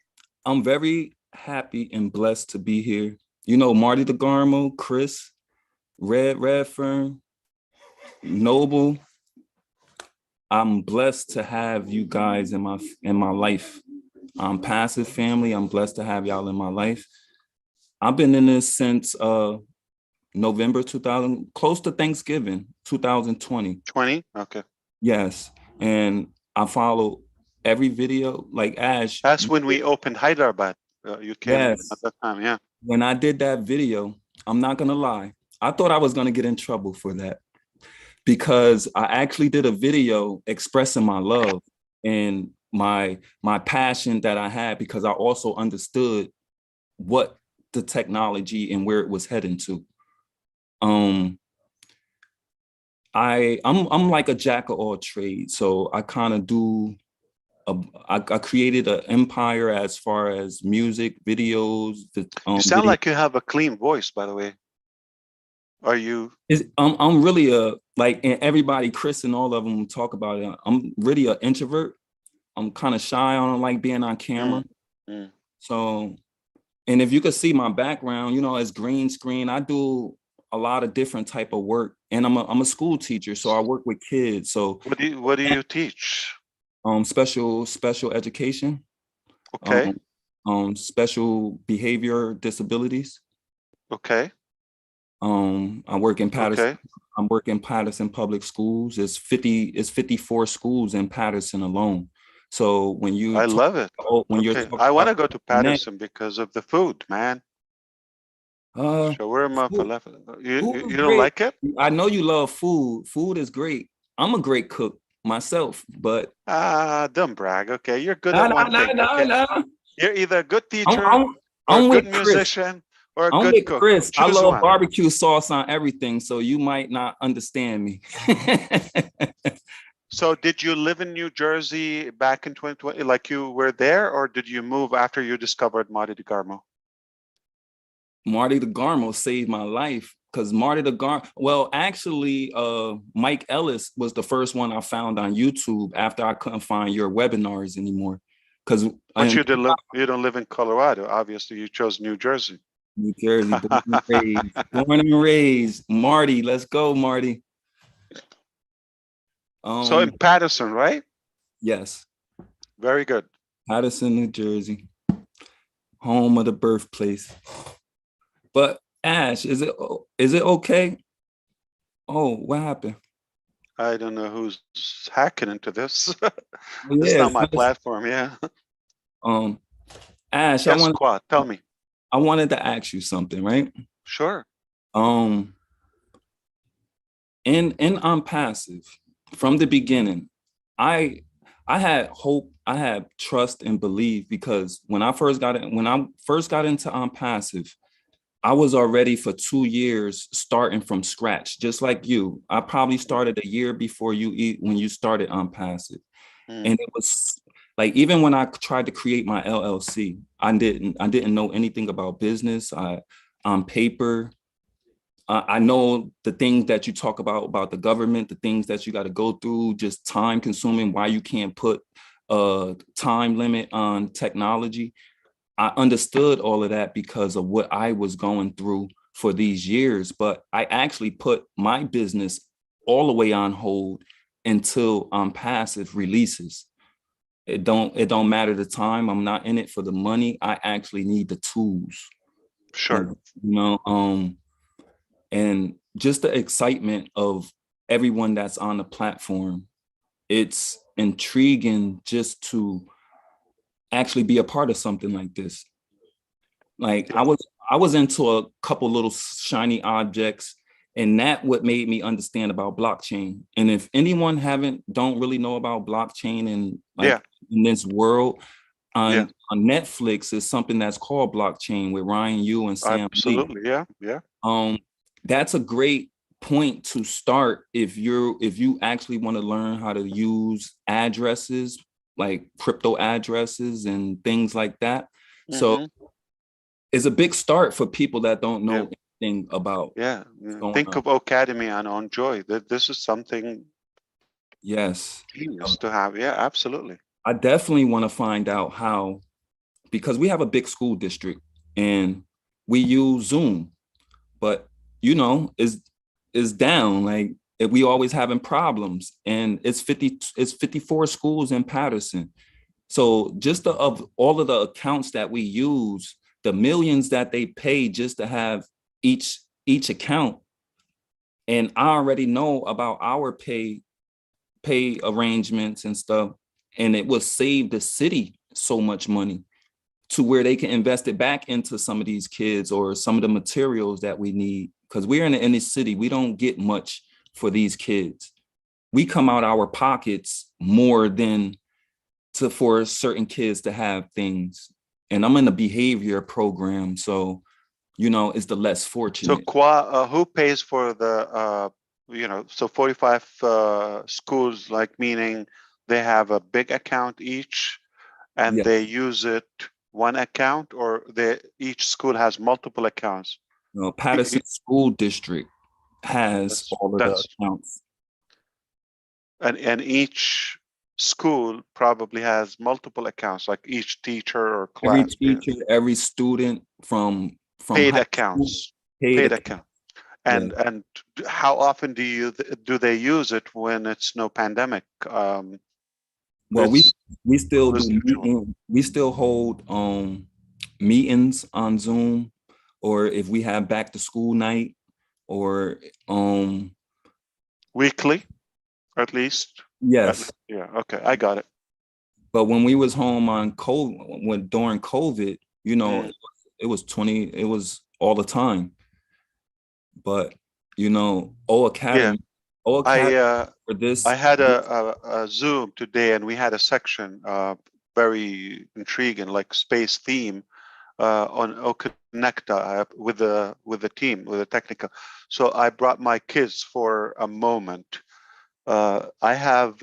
I'm very happy and blessed to be here. You know, Marty DeGarmo, Chris, Redfern, Noble. I'm blessed to have you guys in my life. I'm passive family. I'm blessed to have y'all in my life. I've been in this since November 2000, close to Thanksgiving 2020.
20? Okay.
Yes, and I follow every video. Like Ash.
That's when we opened Hyderabad. You came at that time, yeah.
When I did that video, I'm not gonna lie. I thought I was gonna get in trouble for that because I actually did a video expressing my love and my passion that I had, because I also understood what the technology and where it was heading to. I'm like a jack of all trades, so I kind of do. I created an empire as far as music, videos.
You sound like you have a clean voice, by the way. Are you?
I'm really like, and everybody, Chris and all of them talk about it. I'm really an introvert. I'm kind of shy. I don't like being on camera. So, and if you could see my background, you know, as green screen, I do a lot of different type of work, and I'm a school teacher, so I work with kids. So
what do you teach?
Special education.
Okay.
Special behavior disabilities.
Okay.
I work in Patterson.
Okay.
I'm working in Patterson Public Schools. It's 54 schools in Patterson alone. So when you
I love it. I want to go to Patterson because of the food, man. Shawarma, falafel. You don't like it?
I know you love food. Food is great. I'm a great cook myself, but
don't brag. Okay, you're good
no,
at
no,
one
no,
thing.
no,
Okay,
no.
you're either a good teacher
I'm,
or
I'm
a good
with Chris.
musician or a
I'm
good
with
cook.
Chris. I
Choose
love
one.
barbecue sauce on everything, so you might not understand me.
So did you live in New Jersey back in 2020, like you were there, or did you move after you discovered Marty DeGarmo?
Marty DeGarmo saved my life because Marty DeGarmo, well, actually, Mike Ellis was the first one I found on YouTube after I couldn't find your webinars anymore.
But you don't live in Colorado. Obviously, you chose New Jersey.
New Jersey, born and raised. Born and raised. Marty, let's go, Marty.
So in Patterson, right?
Yes.
Very good.
Patterson, New Jersey, home of the birthplace. But Ash, is it okay? Oh, what happened?
I don't know who's hacking into this.
Yeah,
It's not my platform. Yeah.
Ash,
yes, Quad, tell me.
I wanted to ask you something, right?
Sure.
In ONPASSIVE, from the beginning, I had hope, I had trust and belief, because when I first got into ONPASSIVE, I was already for 2 years starting from scratch, just like you. I probably started a year before you when you started ONPASSIVE. And it was like, even when I tried to create my LLC, I didn't know anything about business. On paper, I know the things that you talk about the government, the things that you got to go through, just time consuming, why you can't put a time limit on technology. I understood all of that because of what I was going through for these years, but I actually put my business all the way on hold until ONPASSIVE releases. It don't matter the time. I'm not in it for the money. I actually need the tools.
Sure.
And just the excitement of everyone that's on the platform. It's intriguing just to actually be a part of something like this. Like I was into a couple little shiny objects, and that what made me understand about blockchain. And if anyone don't really know about blockchain and in this world, on Netflix is something that's called Blockchain with Ryan Yu and Sam Lee.
Absolutely, yeah.
That's a great point to start if you actually want to learn how to use addresses, like crypto addresses and things like that. So it's a big start for people that don't know anything about.
Think of Academy and Enjoy. This is something genius to have. Yeah, absolutely.
I definitely want to find out how, because we have a big school district and we use Zoom, but is down. Like we always having problems, and it's 54 schools in Patterson. So just of all of the accounts that we use, the millions that they pay just to have each account. And I already know about our pay arrangements and stuff. And it will save the city so much money to where they can invest it back into some of these kids or some of the materials that we need. Because we're in the inner city, we don't get much for these kids. We come out our pockets more than for certain kids to have things. And I'm in a behavior program, so it's the less fortunate.
So who pays for the so 45 schools, like meaning they have a big account each and they use it one account, or each school has multiple accounts?
No, Patterson School District has all of the accounts.
And each school probably has multiple accounts, like each teacher or class.
Every teacher, every student from
paid accounts. Paid account. And how often do they use it when it's no pandemic?
Well, we still do we still hold meetings on Zoom, or if we have back to school night, or
weekly, at least.
Yes.
Yeah. Okay, I got it.
But when we was home on during COVID, it was all the time. But Academy. for this.
I had a Zoom today, and we had a section, very intriguing, like space theme, on Connect with the team, with the technical. So I brought my kids for a moment. I have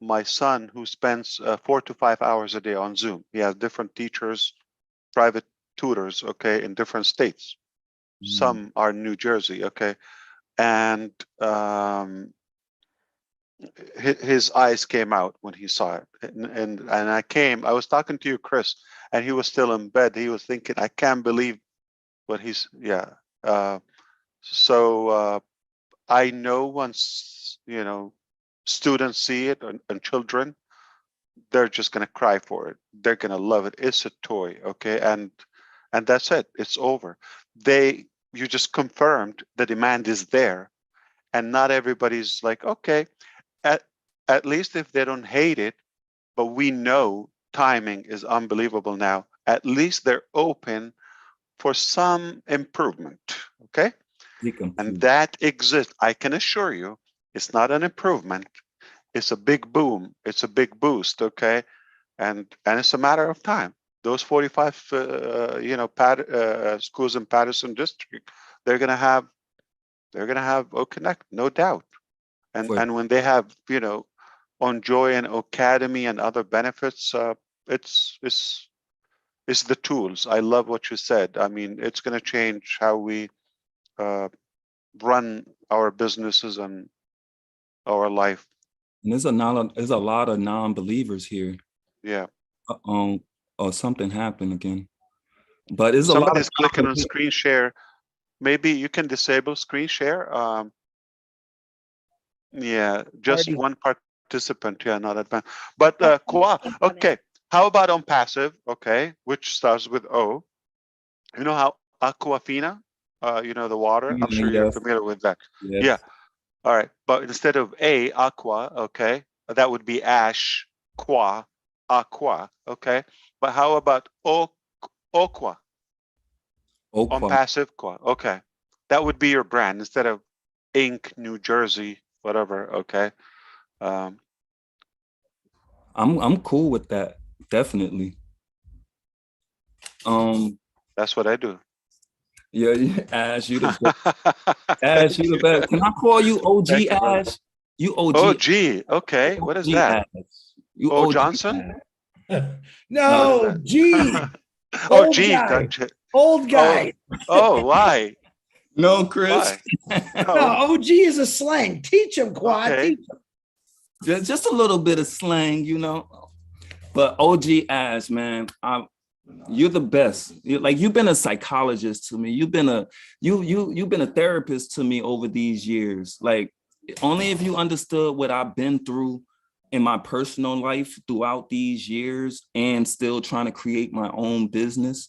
my son who spends 4 to 5 hours a day on Zoom. He has different teachers, private tutors, okay, in different states. Some are in New Jersey, okay, and his eyes came out when he saw it, and I was talking to you, Chris, and he was still in bed. He was thinking, I can't believe what he's, yeah. So I know once, you know, students see it, and children, they're just gonna cry for it. They're gonna love it. It's a toy, okay, and that's it. It's over. You just confirmed the demand is there, and not everybody's like, okay, at least if they don't hate it, but we know timing is unbelievable now. At least they're open for some improvement, okay? And that exists. I can assure you, it's not an improvement. It's a big boom. It's a big boost, okay? And it's a matter of time. Those 45, you know, schools in Patterson District, they're gonna have Connect, no doubt. And when they have, you know, on Joy and Academy and other benefits, it's the tools. I love what you said. I mean, it's going to change how we run our businesses and our life.
And there's a lot of non-believers here.
Yeah.
Or something happened again. But it's
Somebody's clicking on screen share. Maybe you can disable screen share. Yeah, just one participant. Yeah, not advanced. But Kwa, okay. How about ONPASSIVE? Okay, which starts with O. You know how Aquafina? You know the water. I'm sure you're familiar with that.
Yes.
Yeah. All right. But instead of A, aqua. Okay, that would be ash. Qua, aqua. Okay. But how about Oqua? ONPASSIVE Qua. Okay, that would be your brand instead of Inc. New Jersey, whatever. Okay.
I'm cool with that, definitely.
That's what I do.
Yeah, Ash, you the best. Ash, you the best. Can I call you OG Ash? You OG.
OG. Okay. What is that?
Ash. You
O
OG
Johnson?
No, G.
Oh,
Old
G.
guy.
Gotcha.
Old guy.
Oh, why?
No, Chris.
No, OG is a slang. Teach him, Quad.
Okay.
Teach him.
Just a little bit of slang, you know. But OG Ash, man, you're the best. You've been a psychologist to me. You've been a therapist to me over these years. Like, only if you understood what I've been through in my personal life throughout these years, and still trying to create my own business.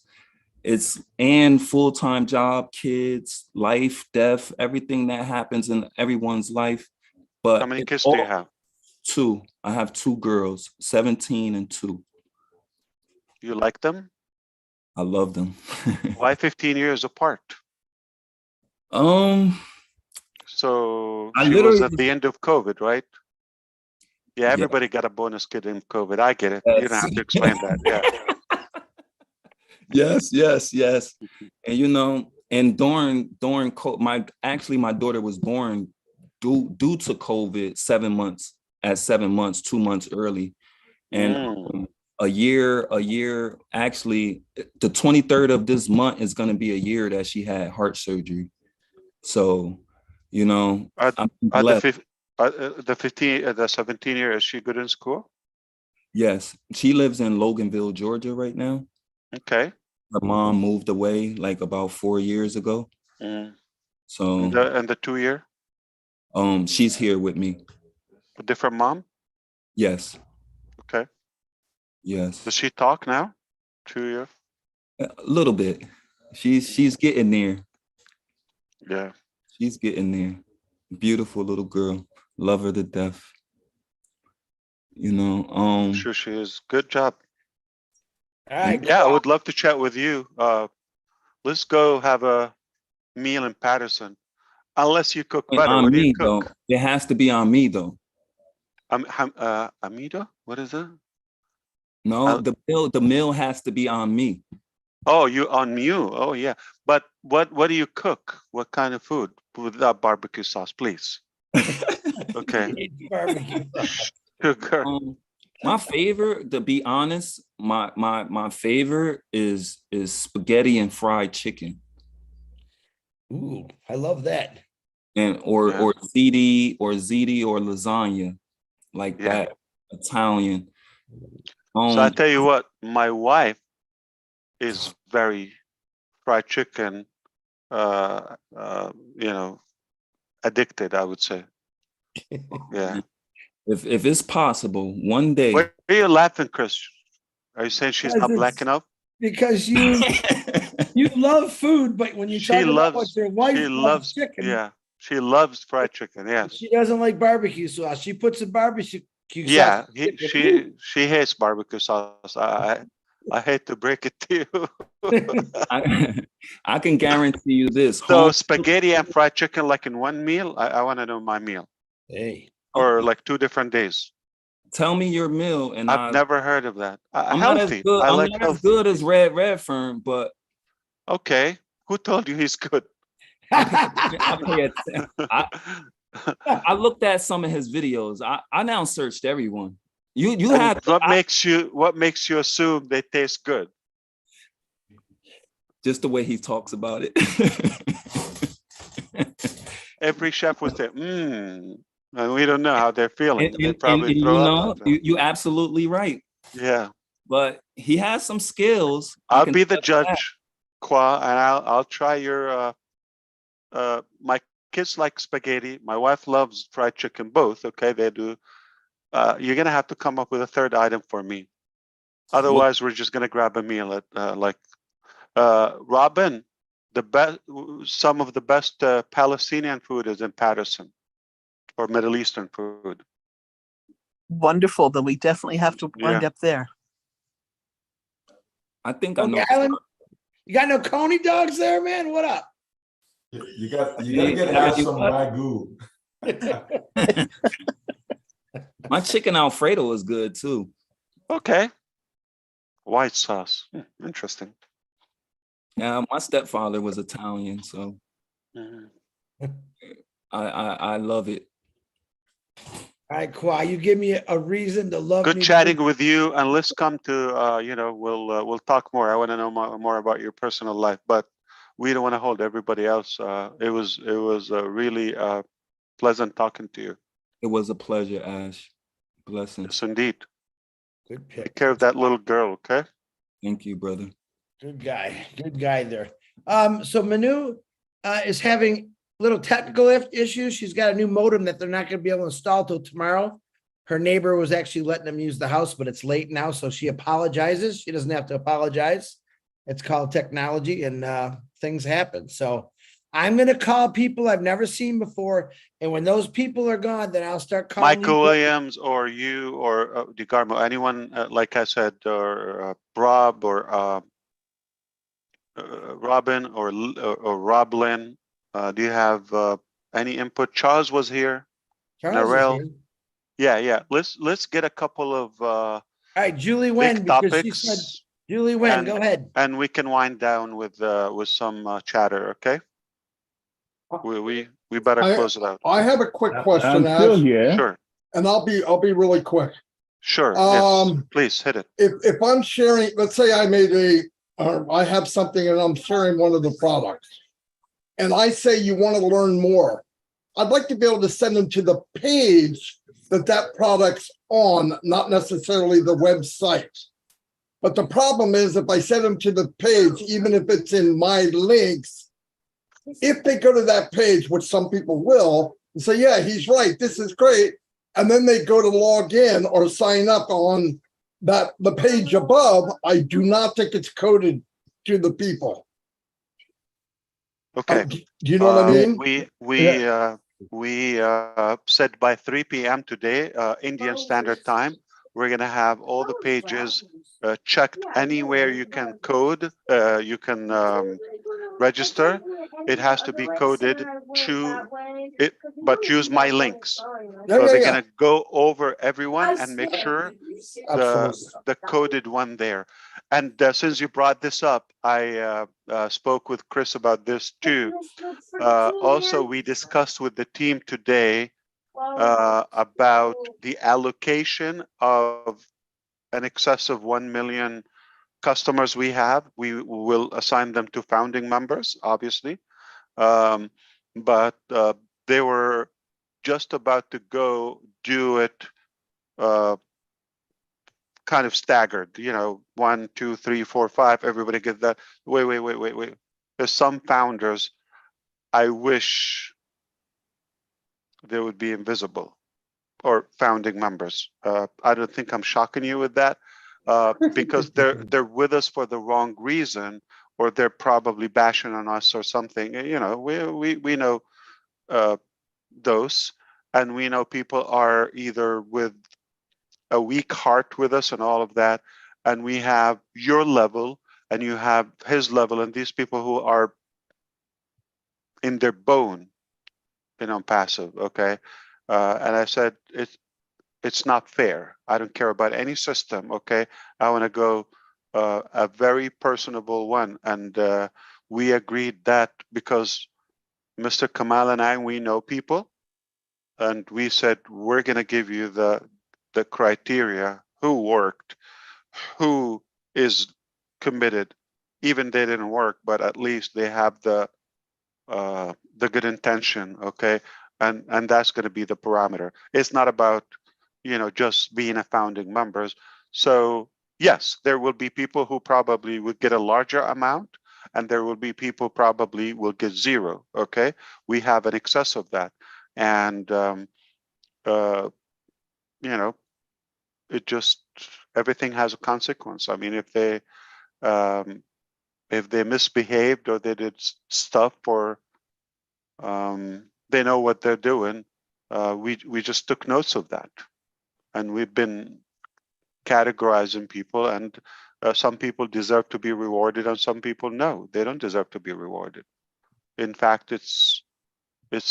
And full-time job, kids, life, death, everything that happens in everyone's life. But
how many kids do you have?
2. I have 2 girls, 17 and 2.
You like them?
I love them.
Why 15 years apart? So she was at the end of COVID, right? Yeah, everybody got a bonus kid in COVID. I get it. You don't have to explain that. Yeah.
Yes. And you know, and during COVID, my daughter was born due to COVID 7 months, 2 months early. And a year, actually, the 23rd of this month is going to be a year that she had heart surgery. So, you know,
the 17 year, is she good in school?
Yes, she lives in Loganville, Georgia right now.
Okay.
Her mom moved away like about 4 years ago. So
and the 2 year?
She's here with me.
A different mom?
Yes.
Okay.
Yes.
Does she talk now? 2 year?
A little bit. She's getting there.
Yeah.
She's getting there. Beautiful little girl. Love her to death. You know,
I'm sure she is. Good job.
All right.
Yeah, I would love to chat with you. Let's go have a meal in Patterson. Unless you cook
And
better.
on
What do you
me
cook?
though. It has to be on me though.
Amido? What is that?
No, the meal has to be on me.
Oh, you on you. Oh, yeah. But what do you cook? What kind of food? Without barbecue sauce, please. Okay.
Barbecue sauce.
Sugar.
My favorite, to be honest, my favorite is spaghetti and fried chicken.
Ooh, I love that.
And or ziti or lasagna, like that Italian.
So I tell you what, my wife is very fried chicken, addicted, I would say. Yeah.
If it's possible, one day.
Why are you laughing, Chris? Are you saying she's not black enough?
Because you love food, but when you talk about what your wife loves chicken,
yeah, she loves fried chicken. Yes,
she doesn't like barbecue sauce. She puts a barbecue
yeah,
sauce.
she hates barbecue sauce. I hate to break it to you.
I can guarantee you this.
So spaghetti and fried chicken, like in one meal. I want to know my meal.
Hey.
Or like 2 different days.
Tell me your meal, and
I've never heard of that.
I'm
Healthy.
not as good.
I
I'm
like
not
healthy.
as good as Redfern, but
okay. Who told you he's good?
I looked at some of his videos. I now searched everyone. You had
what makes you assume they taste good?
Just the way he talks about it.
Every chef would say, and we don't know how they're feeling. They
And
probably
you
throw
know,
up after.
you absolutely right.
Yeah.
But he has some skills.
I'll be the judge, Kwa, and I'll try your my kids like spaghetti. My wife loves fried chicken, both. Okay, they do. You're gonna have to come up with a third item for me. Otherwise, we're just gonna grab a meal at Robin. Some of the best Palestinian food is in Patterson, or Middle Eastern food.
Wonderful. Then we definitely have to wind up there.
I think I know.
Island? You got no Coney dogs there, man? What up?
You gotta get Ash some Wagyu.
My chicken Alfredo is good too.
Okay. White sauce. Interesting.
Yeah, my stepfather was Italian, so I love it.
All right, Kwa, you give me a reason to love
Good
me.
chatting with you, and let's come to we'll talk more. I want to know more about your personal life, but we don't want to hold everybody else. It was really pleasant talking to you.
It was a pleasure, Ash. Blessings.
Yes, indeed.
Good pick.
Take care of that little girl, okay?
Thank you, brother.
Good guy there. So Manu is having little technical issues. She's got a new modem that they're not going to be able to install till tomorrow. Her neighbor was actually letting them use the house, but it's late now, so she apologizes. She doesn't have to apologize. It's called technology, and things happen. So I'm going to call people I've never seen before, and when those people are gone, then I'll start calling
Michael Williams, or you, or DeGarmo, anyone, like I said, or Rob, or Robin, or Roblin. Do you have any input? Charles was here. Narelle. Yeah. Let's get a couple of
all right, Julie
big
Wen,
topics.
Julie Wen, go ahead.
And we can wind down with some chatter. Okay. We better close it out.
I have a quick question,
I'm still
Ash.
here.
Sure.
And I'll be really quick.
Sure. Yes. Please hit it.
If I'm sharing, let's say I made I have something and I'm sharing one of the products, and I say you want to learn more, I'd like to be able to send them to the page that product's on, not necessarily the website. But the problem is, if I send them to the page, even if it's in my links, if they go to that page, which some people will, and say, yeah, he's right, this is great, and then they go to log in or sign up on the page above, I do not think it's coded to the people.
Okay.
Do you know what I mean?
We said by 3 p.m. today, Indian Standard Time, we're going to have all the pages checked anywhere you can code. You can register, it has to be coded to it, but use my links. So they're gonna go over everyone and make sure the coded one there. And since you brought this up, I spoke with Chris about this too. Also, we discussed with the team today about the allocation of an excess of 1 million customers we have. We will assign them to founding members, obviously. But they were just about to go do it kind of staggered, 1, 2, 3, 4, 5, everybody get that. Wait. There's some founders, I wish they would be invisible, or founding members. I don't think I'm shocking you with that, because they're with us for the wrong reason, or they're probably bashing on us or something. We know those, and we know people are either with a weak heart with us and all of that, and we have your level and you have his level, and these people who are in their bone passive. Okay. And I said it's not fair. I don't care about any system. Okay, I want to go a very personable one, and we agreed that because Mr. Kamal and I, we know people, and we said we're going to give you the criteria, who worked, who is committed. Even they didn't work, but at least they have the good intention. Okay, and that's going to be the parameter. It's not about just being a founding members. So yes, there will be people who probably would get a larger amount, and there will be people probably will get zero. Okay, we have an excess of that, and it just, everything has a consequence. I mean, if they misbehaved or they did stuff, or they know what they're doing, we just took notes of that. And we've been categorizing people, and some people deserve to be rewarded, and some people, no, they don't deserve to be rewarded. In fact, it's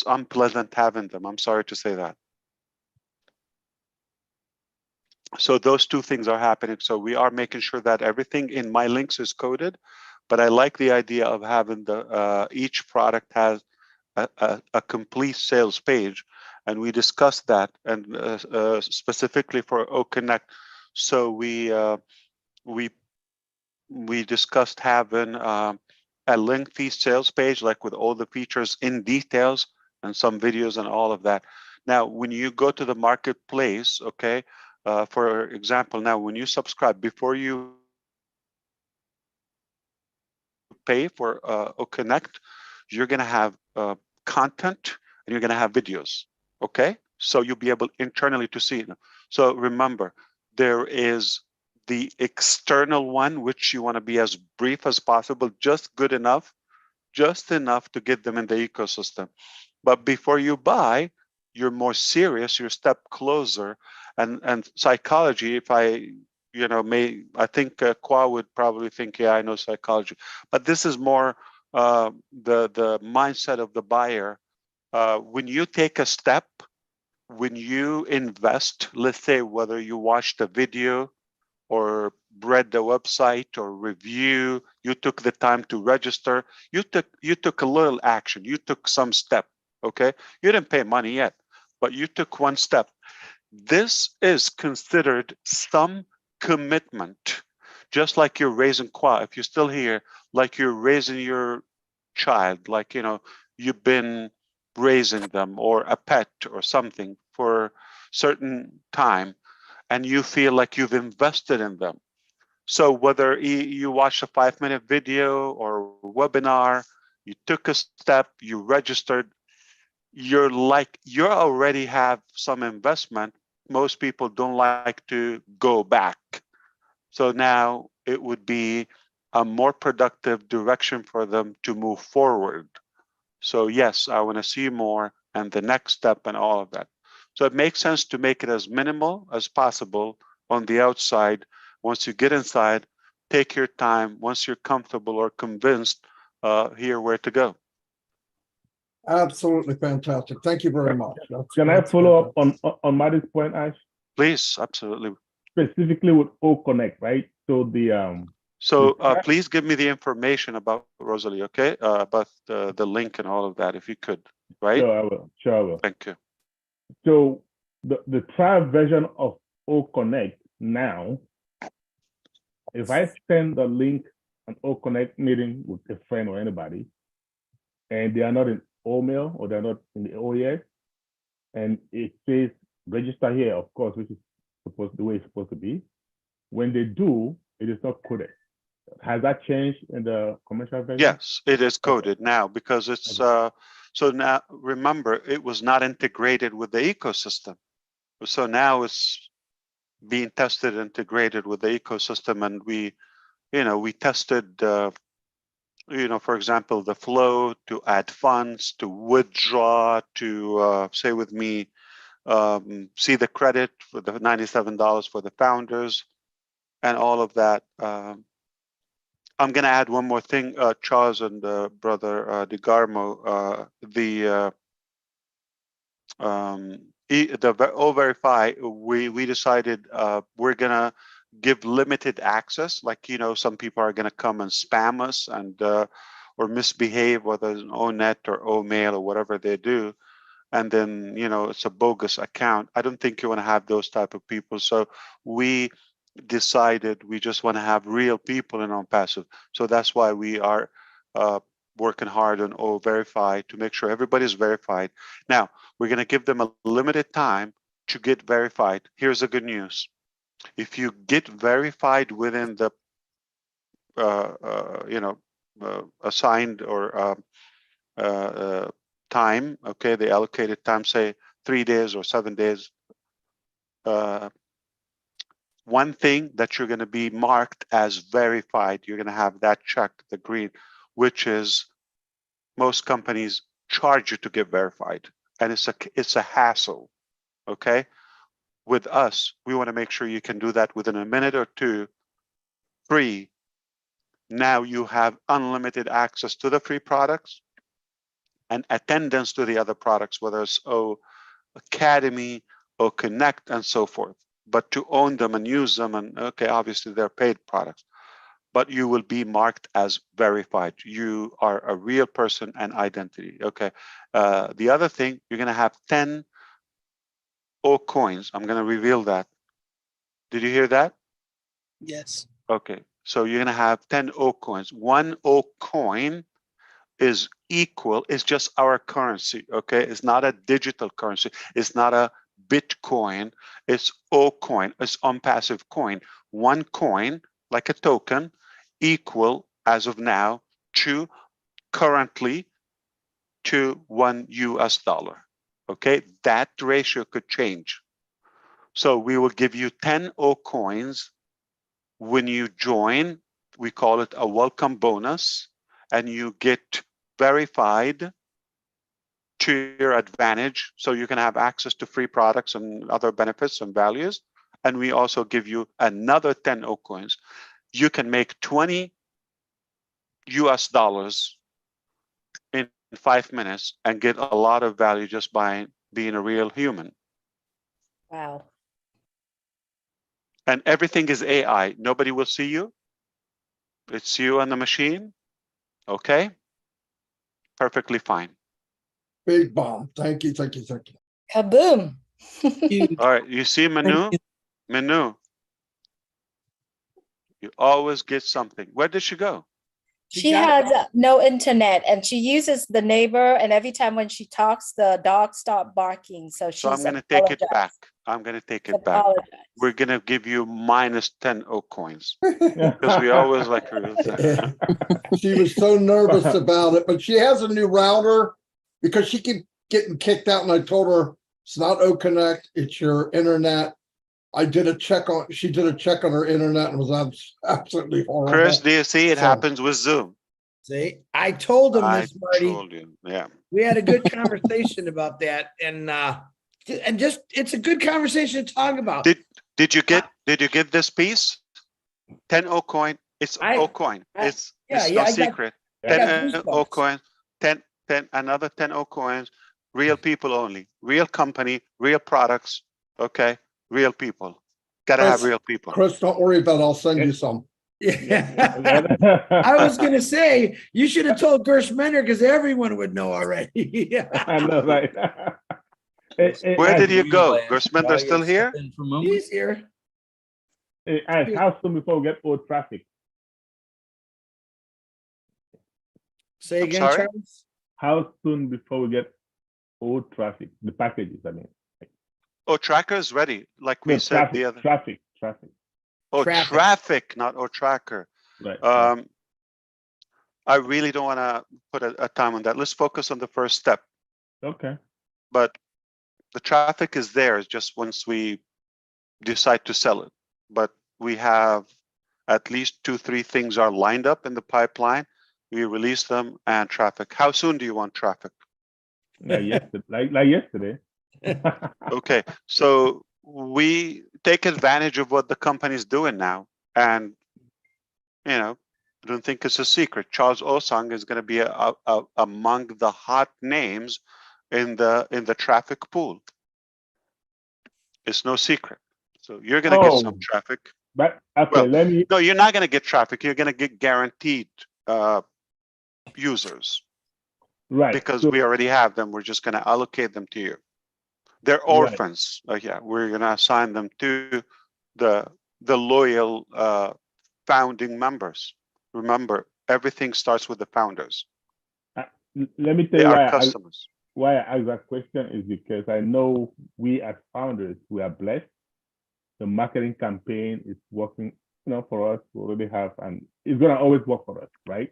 unpleasant having them. I'm sorry to say that. So those two things are happening. So we are making sure that everything in my links is coded, but I like the idea of having each product has a complete sales page, and we discussed that, and specifically for OConnect. So we discussed having a lengthy sales page, like with all the features in details and some videos and all of that. Now, when you go to the marketplace, okay, for example, now when you subscribe, before you pay for OConnect, you're going to have content, and you're going to have videos. Okay, so you'll be able internally to see it. So remember, there is the external one, which you want to be as brief as possible, just good enough, just enough to get them in the ecosystem. But before you buy, you're more serious, you're a step closer. And psychology, if I I think Kwa would probably think, yeah, I know psychology, but this is more the mindset of the buyer. When you take a step, when you invest, let's say whether you watched a video or read the website or review, you took the time to register, you took a little action, you took some step. Okay, you didn't pay money yet, but you took one step. This is considered some commitment, just like you're raising Kwa. If you're still here, like you're raising your child, like you've been raising them, or a pet or something for certain time, and you feel like you've invested in them. So whether you watch a 5-minute video or webinar, you took a step, you registered, you already have some investment. Most people don't like to go back. So now it would be a more productive direction for them to move forward. So yes, I want to see more, and the next step and all of that. So it makes sense to make it as minimal as possible on the outside. Once you get inside, take your time. Once you're comfortable or convinced, here where to go.
Absolutely fantastic. Thank you very much.
Can I follow up on Maddie's point, Ash?
Please, absolutely.
Specifically with O Connect, right? So the
So please give me the information about Rosalie, okay? About the link and all of that, if you could, right?
Sure, I will. Sure, I will.
Thank you.
So the trial version of O Connect now, if I send the link an O Connect meeting with a friend or anybody, and they are not in OMail or they're not in the OES, and it says register here, of course, which is the way it's supposed to be. When they do, it is not coded. Has that changed in the commercial version?
Yes, it is coded now because it's so now remember it was not integrated with the ecosystem. So now it's being tested, integrated with the ecosystem, and we tested for example, the flow to add funds, to withdraw, to say with me, see the credit for the $97 for the founders and all of that. I'm going to add one more thing, Charles and Brother DeGarmo, the O-Verify, we decided we're going to give limited access. Like, some people are going to come and spam us and or misbehave, whether it's an ONet or OMail or whatever they do. And then, it's a bogus account. I don't think you want to have those type of people. So we decided we just want to have real people in ONPASSIVE. So that's why we are working hard on O-Verify to make sure everybody's verified. Now, we're going to give them a limited time to get verified. Here's the good news. If you get verified within the assigned or time, okay, the allocated time, say 3 days or 7 days, one thing that you're going to be marked as verified, you're going to have that checked, the green, which is most companies charge you to get verified, and it's a hassle. Okay, with us, we want to make sure you can do that within a minute or two, free. Now you have unlimited access to the free products and attendance to the other products, whether it's O Academy, O Connect, and so forth. But to own them and use them, and okay, obviously they're paid products, but you will be marked as verified. You are a real person and identity. Okay. The other thing, you're going to have 10 O coins. I'm going to reveal that. Did you hear that?
Yes.
Okay. So you're going to have 10 O coins. One O coin is equal, it's just our currency. Okay. It's not a digital currency. It's not a Bitcoin. It's O coin. It's ONPASSIVE coin. One coin, like a token, equal as of now to currently to $1. Okay, that ratio could change. So we will give you 10 O coins when you join. We call it a welcome bonus, and you get verified to your advantage, so you can have access to free products and other benefits and values. And we also give you another 10 O coins. You can make $20 in 5 minutes and get a lot of value just by being a real human.
Wow.
And everything is AI. Nobody will see you. It's you and the machine. Okay. Perfectly fine.
Big bomb. Thank you, thank you, thank you.
Kaboom.
All right. You see Manu? Manu. You always get something. Where did she go?
She has no internet, and she uses the neighbor, and every time when she talks, the dogs stop barking. So she's
I'm going to take it back. I'm going to take it back. We're going to give you minus 10 O coins because we always like her.
She was so nervous about it, but she has a new router because she kept getting kicked out, and I told her it's not O Connect, it's your internet. She did a check on her internet and was absolutely horrible.
Chris, do you see it happens with Zoom?
See, I told him
I
this, Marty.
told you. Yeah.
We had a good conversation about that, and just it's a good conversation to talk about.
Did you get this piece? 10 O coin. It's O coin. It's no secret. 10 O coins, 10, another 10 O coins, real people only, real company, real products, okay? Real people. Gotta have real people.
Chris, don't worry about it. I'll send you some.
Yeah. I was going to say, you should have told Gershmender because everyone would know already.
I know, right?
Where did you go? Gershmender still here?
He's here.
Hey, Ash, how soon before we get old traffic?
Say again,
sorry?
Charles?
How soon before we get old traffic? The packages, I mean.
Oh, tracker is ready. Like we
No,
said
traffic,
the other.
traffic.
Oh,
Traffic.
traffic, not oh, tracker.
Right.
I really don't want to put a time on that. Let's focus on the first step.
Okay.
But the traffic is there. It's just once we decide to sell it. But we have at least 2-3 things are lined up in the pipeline. We release them and traffic. How soon do you want traffic?
Like yesterday. Like yesterday.
Okay, so we take advantage of what the company's doing now, and you know, I don't think it's a secret. Charles Osang is going to be among the hot names in the traffic pool. It's no secret. So you're going to get some traffic.
But okay,
well,
let me.
No, you're not going to get traffic. You're going to get guaranteed users.
Right.
Because we already have them. We're just going to allocate them to you. They're orphans. Yeah, we're going to assign them to the loyal founding members. Remember, everything starts with the founders.
Let me tell
They
you
are customers.
why I ask that question is because I know we as founders, we are blessed. The marketing campaign is working, for us. We already have, and it's gonna always work for us, right?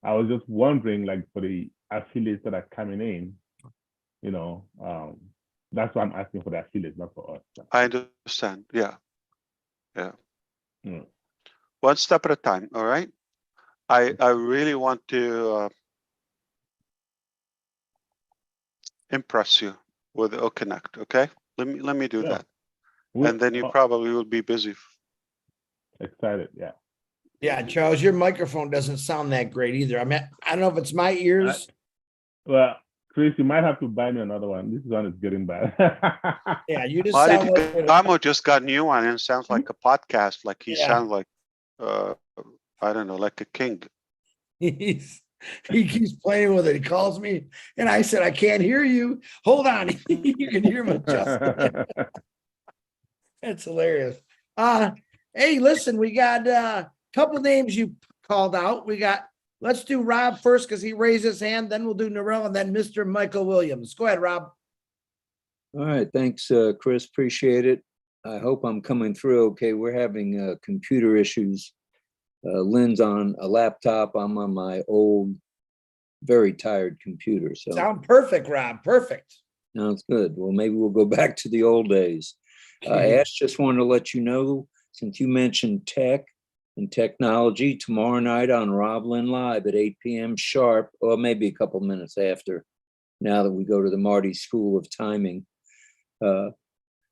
I was just wondering, like for the affiliates that are coming in, that's why I'm asking for the affiliates, not for us.
I understand. Yeah. One step at a time. All right. I really want to impress you with O Connect. Okay. Let me do that. And then you probably will be busy.
Excited. Yeah.
Yeah, Charles, your microphone doesn't sound that great either. I mean, I don't know if it's my ears.
Well, Chris, you might have to buy me another one. This one is getting bad.
Yeah, you just sound like
Gamo just got a new one and it sounds like a podcast. Like he sounds like I don't know, like a king.
He keeps playing with it. He calls me and I said, I can't hear you. Hold on. You can hear me. That's hilarious. Hey, listen, we got a couple names you called out. Let's do Rob first because he raised his hand. Then we'll do Narelle and then Mr. Michael Williams. Go ahead, Rob.
All right. Thanks, Chris. Appreciate it. I hope I'm coming through okay. We're having computer issues. Lynn's on a laptop. I'm on my old, very tired computer. So
sound perfect, Rob. Perfect.
Sounds good. Well, maybe we'll go back to the old days. Ash, just wanted to let you know, since you mentioned tech and technology, tomorrow night on Rob Lynn Live at 8 p.m. sharp, or maybe a couple minutes after, now that we go to the Marty School of Timing,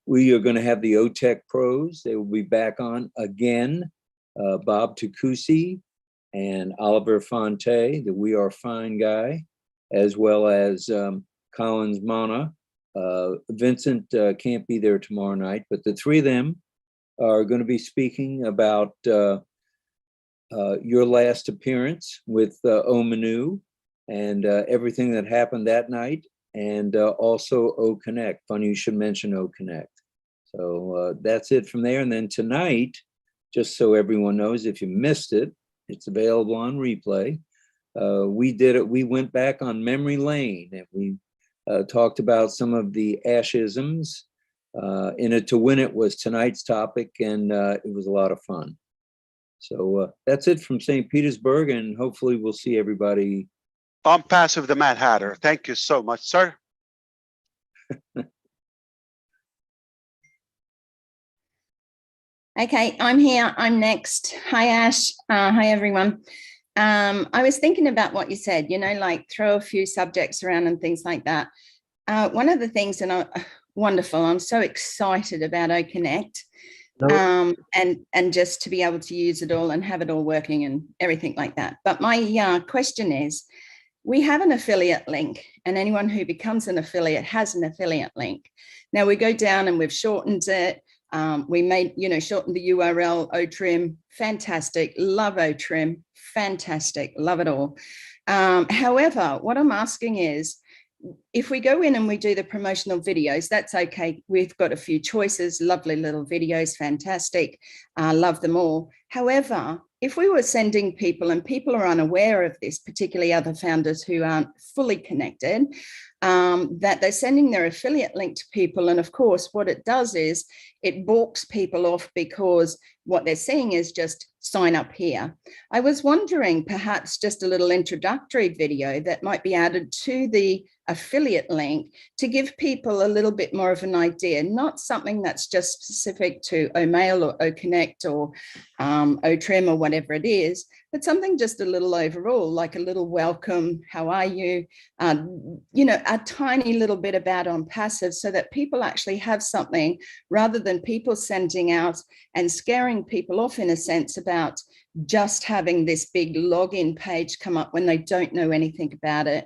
we are going to have the OTech pros. They will be back on again. Bob Takusi and Oliver Fonte, the We Are Fine guy, as well as Collins Mana. Vincent can't be there tomorrow night, but the three of them are going to be speaking about your last appearance with O Manu and everything that happened that night, and also O Connect. Funny you should mention O Connect. So that's it from there. And then tonight, just so everyone knows, if you missed it, it's available on replay. We did it. We went back on memory lane and we talked about some of the Ashisms. In it to win it was tonight's topic, and it was a lot of fun. So that's it from St. Petersburg, and hopefully we'll see everybody.
ONPASSIVE, the Mad Hatter. Thank you so much, sir.
Okay, I'm here. I'm next. Hi, Ash. Hi, everyone. I was thinking about what you said, like throw a few subjects around and things like that. One of the things, and wonderful, I'm so excited about O Connect. and just to be able to use it all and have it all working and everything like that. But my question is, we have an affiliate link, and anyone who becomes an affiliate has an affiliate link. Now we go down and we've shortened it. We made, shortened the URL, OTrim, fantastic, love OTrim, fantastic, love it all. However, what I'm asking is, if we go in and we do the promotional videos, that's okay. We've got a few choices, lovely little videos, fantastic, love them all. However, if we were sending people, and people are unaware of this, particularly other founders who aren't fully connected, that they're sending their affiliate link to people. And of course, what it does is it balks people off because what they're seeing is just sign up here. I was wondering perhaps just a little introductory video that might be added to the affiliate link to give people a little bit more of an idea, not something that's just specific to OMail or OConnect or OTrim or whatever it is, but something just a little overall, like a little welcome, how are you, a tiny little bit about ONPASSIVE, so that people actually have something, rather than people sending out and scaring people off in a sense about just having this big login page come up when they don't know anything about it.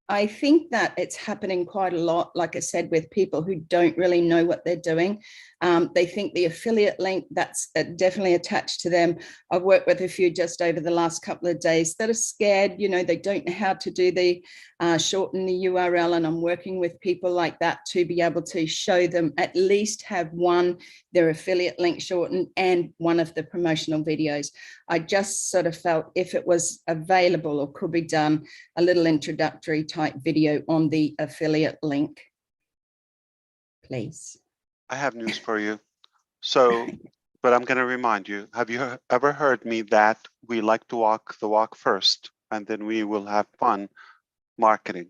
I think that it's happening quite a lot, like I said, with people who don't really know what they're doing. They think the affiliate link, that's definitely attached to them. I've worked with a few just over the last couple of days that are scared, they don't know how to do the shorten the URL, and I'm working with people like that to be able to show them at least have their affiliate link shortened and one of the promotional videos. I just sort of felt if it was available or could be done, a little introductory type video on the affiliate link, please.
I have news for you. So, but I'm going to remind you, have you ever heard me that we like to walk the walk first, and then we will have fun marketing?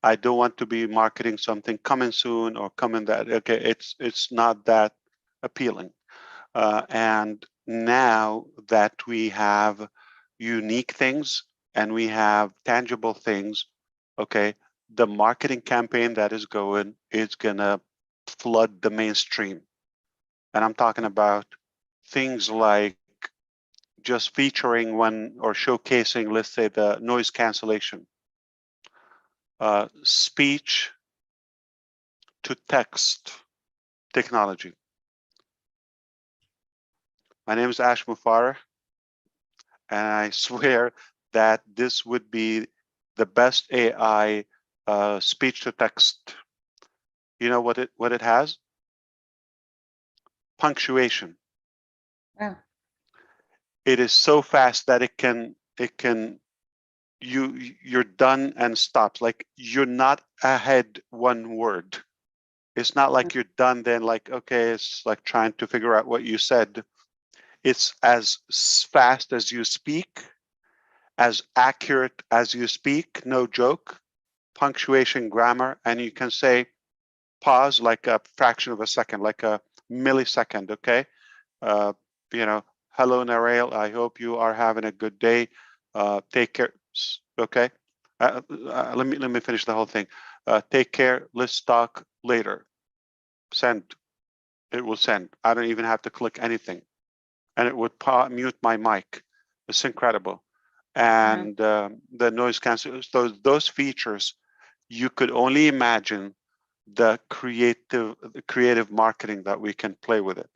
I don't want to be marketing something coming soon or coming that, okay, it's not that appealing. And now that we have unique things and we have tangible things, okay, the marketing campaign that is going is gonna flood the mainstream. And I'm talking about things like just featuring one or showcasing, let's say, the noise cancellation, speech to text technology. My name is Ash Mufareh, and I swear that this would be the best AI speech to text. You know what it has? Punctuation.
Wow.
It is so fast that you're done and stops. Like, you're not ahead one word. It's not like you're done then, like, okay, it's like trying to figure out what you said. It's as fast as you speak, as accurate as you speak, no joke, punctuation, grammar, and you can say pause like a fraction of a second, like a millisecond, okay? Hello, Narelle, I hope you are having a good day. Take care, okay? Let me finish the whole thing. Take care, let's talk later. Send, it will send. I don't even have to click anything. And it would mute my mic. It's incredible. And the noise cancellation, those features, you could only imagine the creative marketing that we can play with it.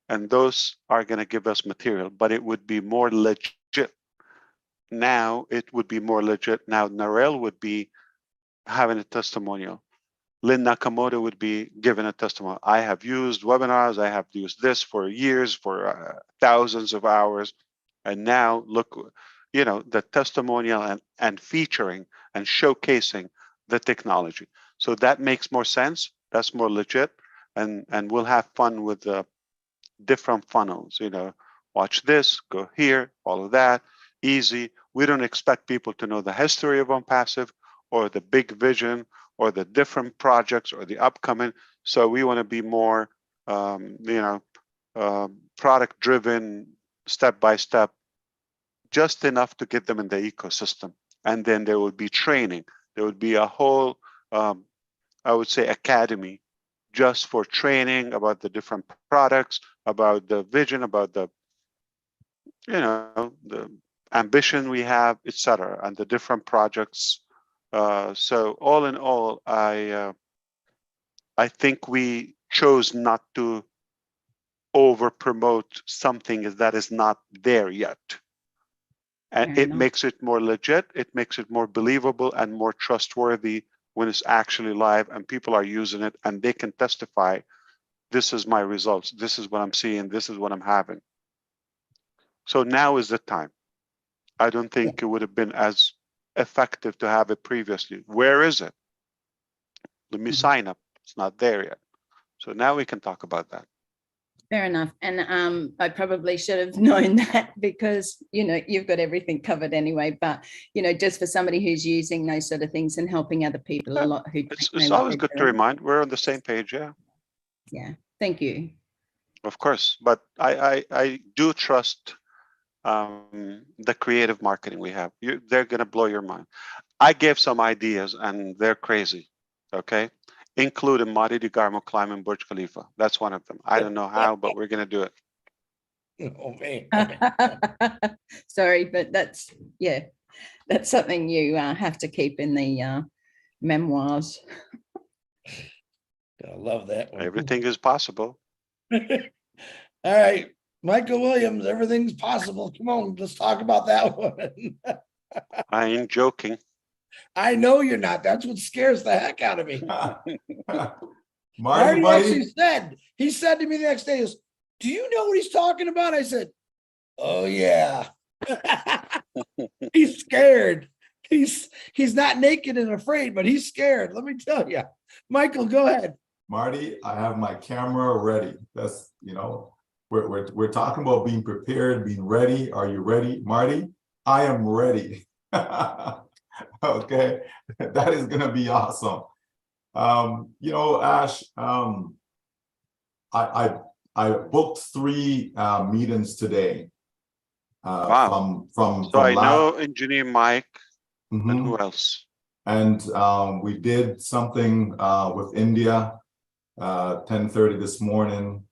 And those are going to give us material, but it would be more legit. Now it would be more legit. Now Narelle would be having a testimonial. Lynn Nakamoto would be given a testimonial. I have used webinars. I have used this for years, for thousands of hours. And now look, the testimonial and featuring and showcasing the technology. So that makes more sense. That's more legit. And we'll have fun with the different funnels, watch this, go here, follow that, easy. We don't expect people to know the history of ONPASSIVE or the big vision or the different projects or the upcoming. So we want to be more, product driven, step by step, just enough to get them in the ecosystem. And then there would be training. There would be a whole, I would say, academy just for training about the different products, about the vision, about the, the ambition we have, etc., and the different projects. So all in all, I think we chose not to over promote something that is not there yet. And it makes it more legit, it makes it more believable and more trustworthy when it's actually live and people are using it and they can testify, this is my results, this is what I'm seeing, this is what I'm having. So now is the time. I don't think it would have been as effective to have it previously. Where is it? Let me sign up. It's not there yet. So now we can talk about that.
Fair enough. And I probably should have known that because, you've got everything covered anyway. But, just for somebody who's using those sort of things and helping other people a lot who
it's always good to remind. We're on the same page, yeah.
Yeah. Thank you.
Of course. But I do trust the creative marketing we have. They're going to blow your mind. I gave some ideas and they're crazy. Okay. Including Madi Digarmo climbing Burj Khalifa. That's one of them. I don't know how, but we're going to do it.
Oh, man.
Sorry, but that's something you have to keep in the memoirs.
I love that one.
Everything is possible.
All right, Michael Williams, everything's possible. Come on, let's talk about that one.
I ain't joking.
I know you're not. That's what scares the heck out of me.
Marty,
actually he said to me the next day, do you know what he's talking about? I said, oh yeah. He's scared. He's not naked and afraid, but he's scared. Let me tell you. Michael, go ahead.
Marty, I have my camera ready. That's, we're talking about being prepared, being ready. Are you ready? Marty, I am ready. Okay, that is going to be awesome. Ash, I booked 3 meetings today.
Wow.
From
I know Engineer Mike.
Mm-hmm.
And who else?
And we did something with India, 10:30 this morning.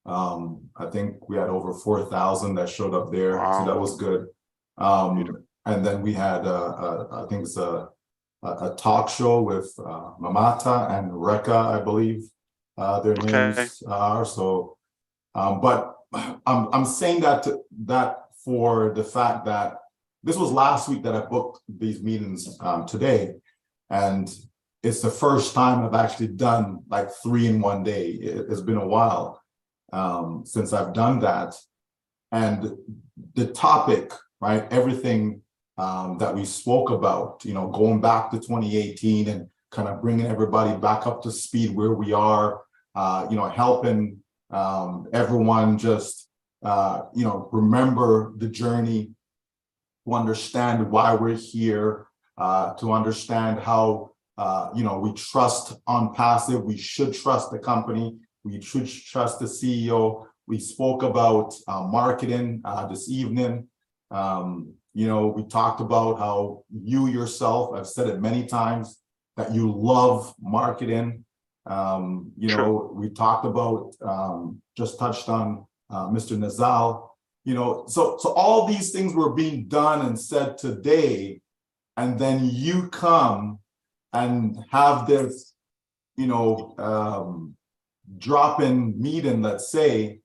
I think we had over 4,000 that showed up there. Wow. So that was good. And then we had, I think it's a talk show with Mamata and Reka, I believe their names are. So, but I'm saying that for the fact that this was last week that I booked these meetings today, and it's the first time I've actually done like 3 in one day. It's been a while since I've done that, and the topic, right? Everything that we spoke about, going back to 2018 and kind of bringing everybody back up to speed where we are, helping everyone just, remember the journey, to understand why we're here, to understand how, we trust ONPASSIVE, we should trust the company, we should trust the CEO. We spoke about marketing this evening. We talked about how you yourself, I've said it many times, that you love marketing. Sure. We talked about, just touched on Mr. Nazal, so all these things were being done and said today, and then you come and have this, drop-in meeting, let's say,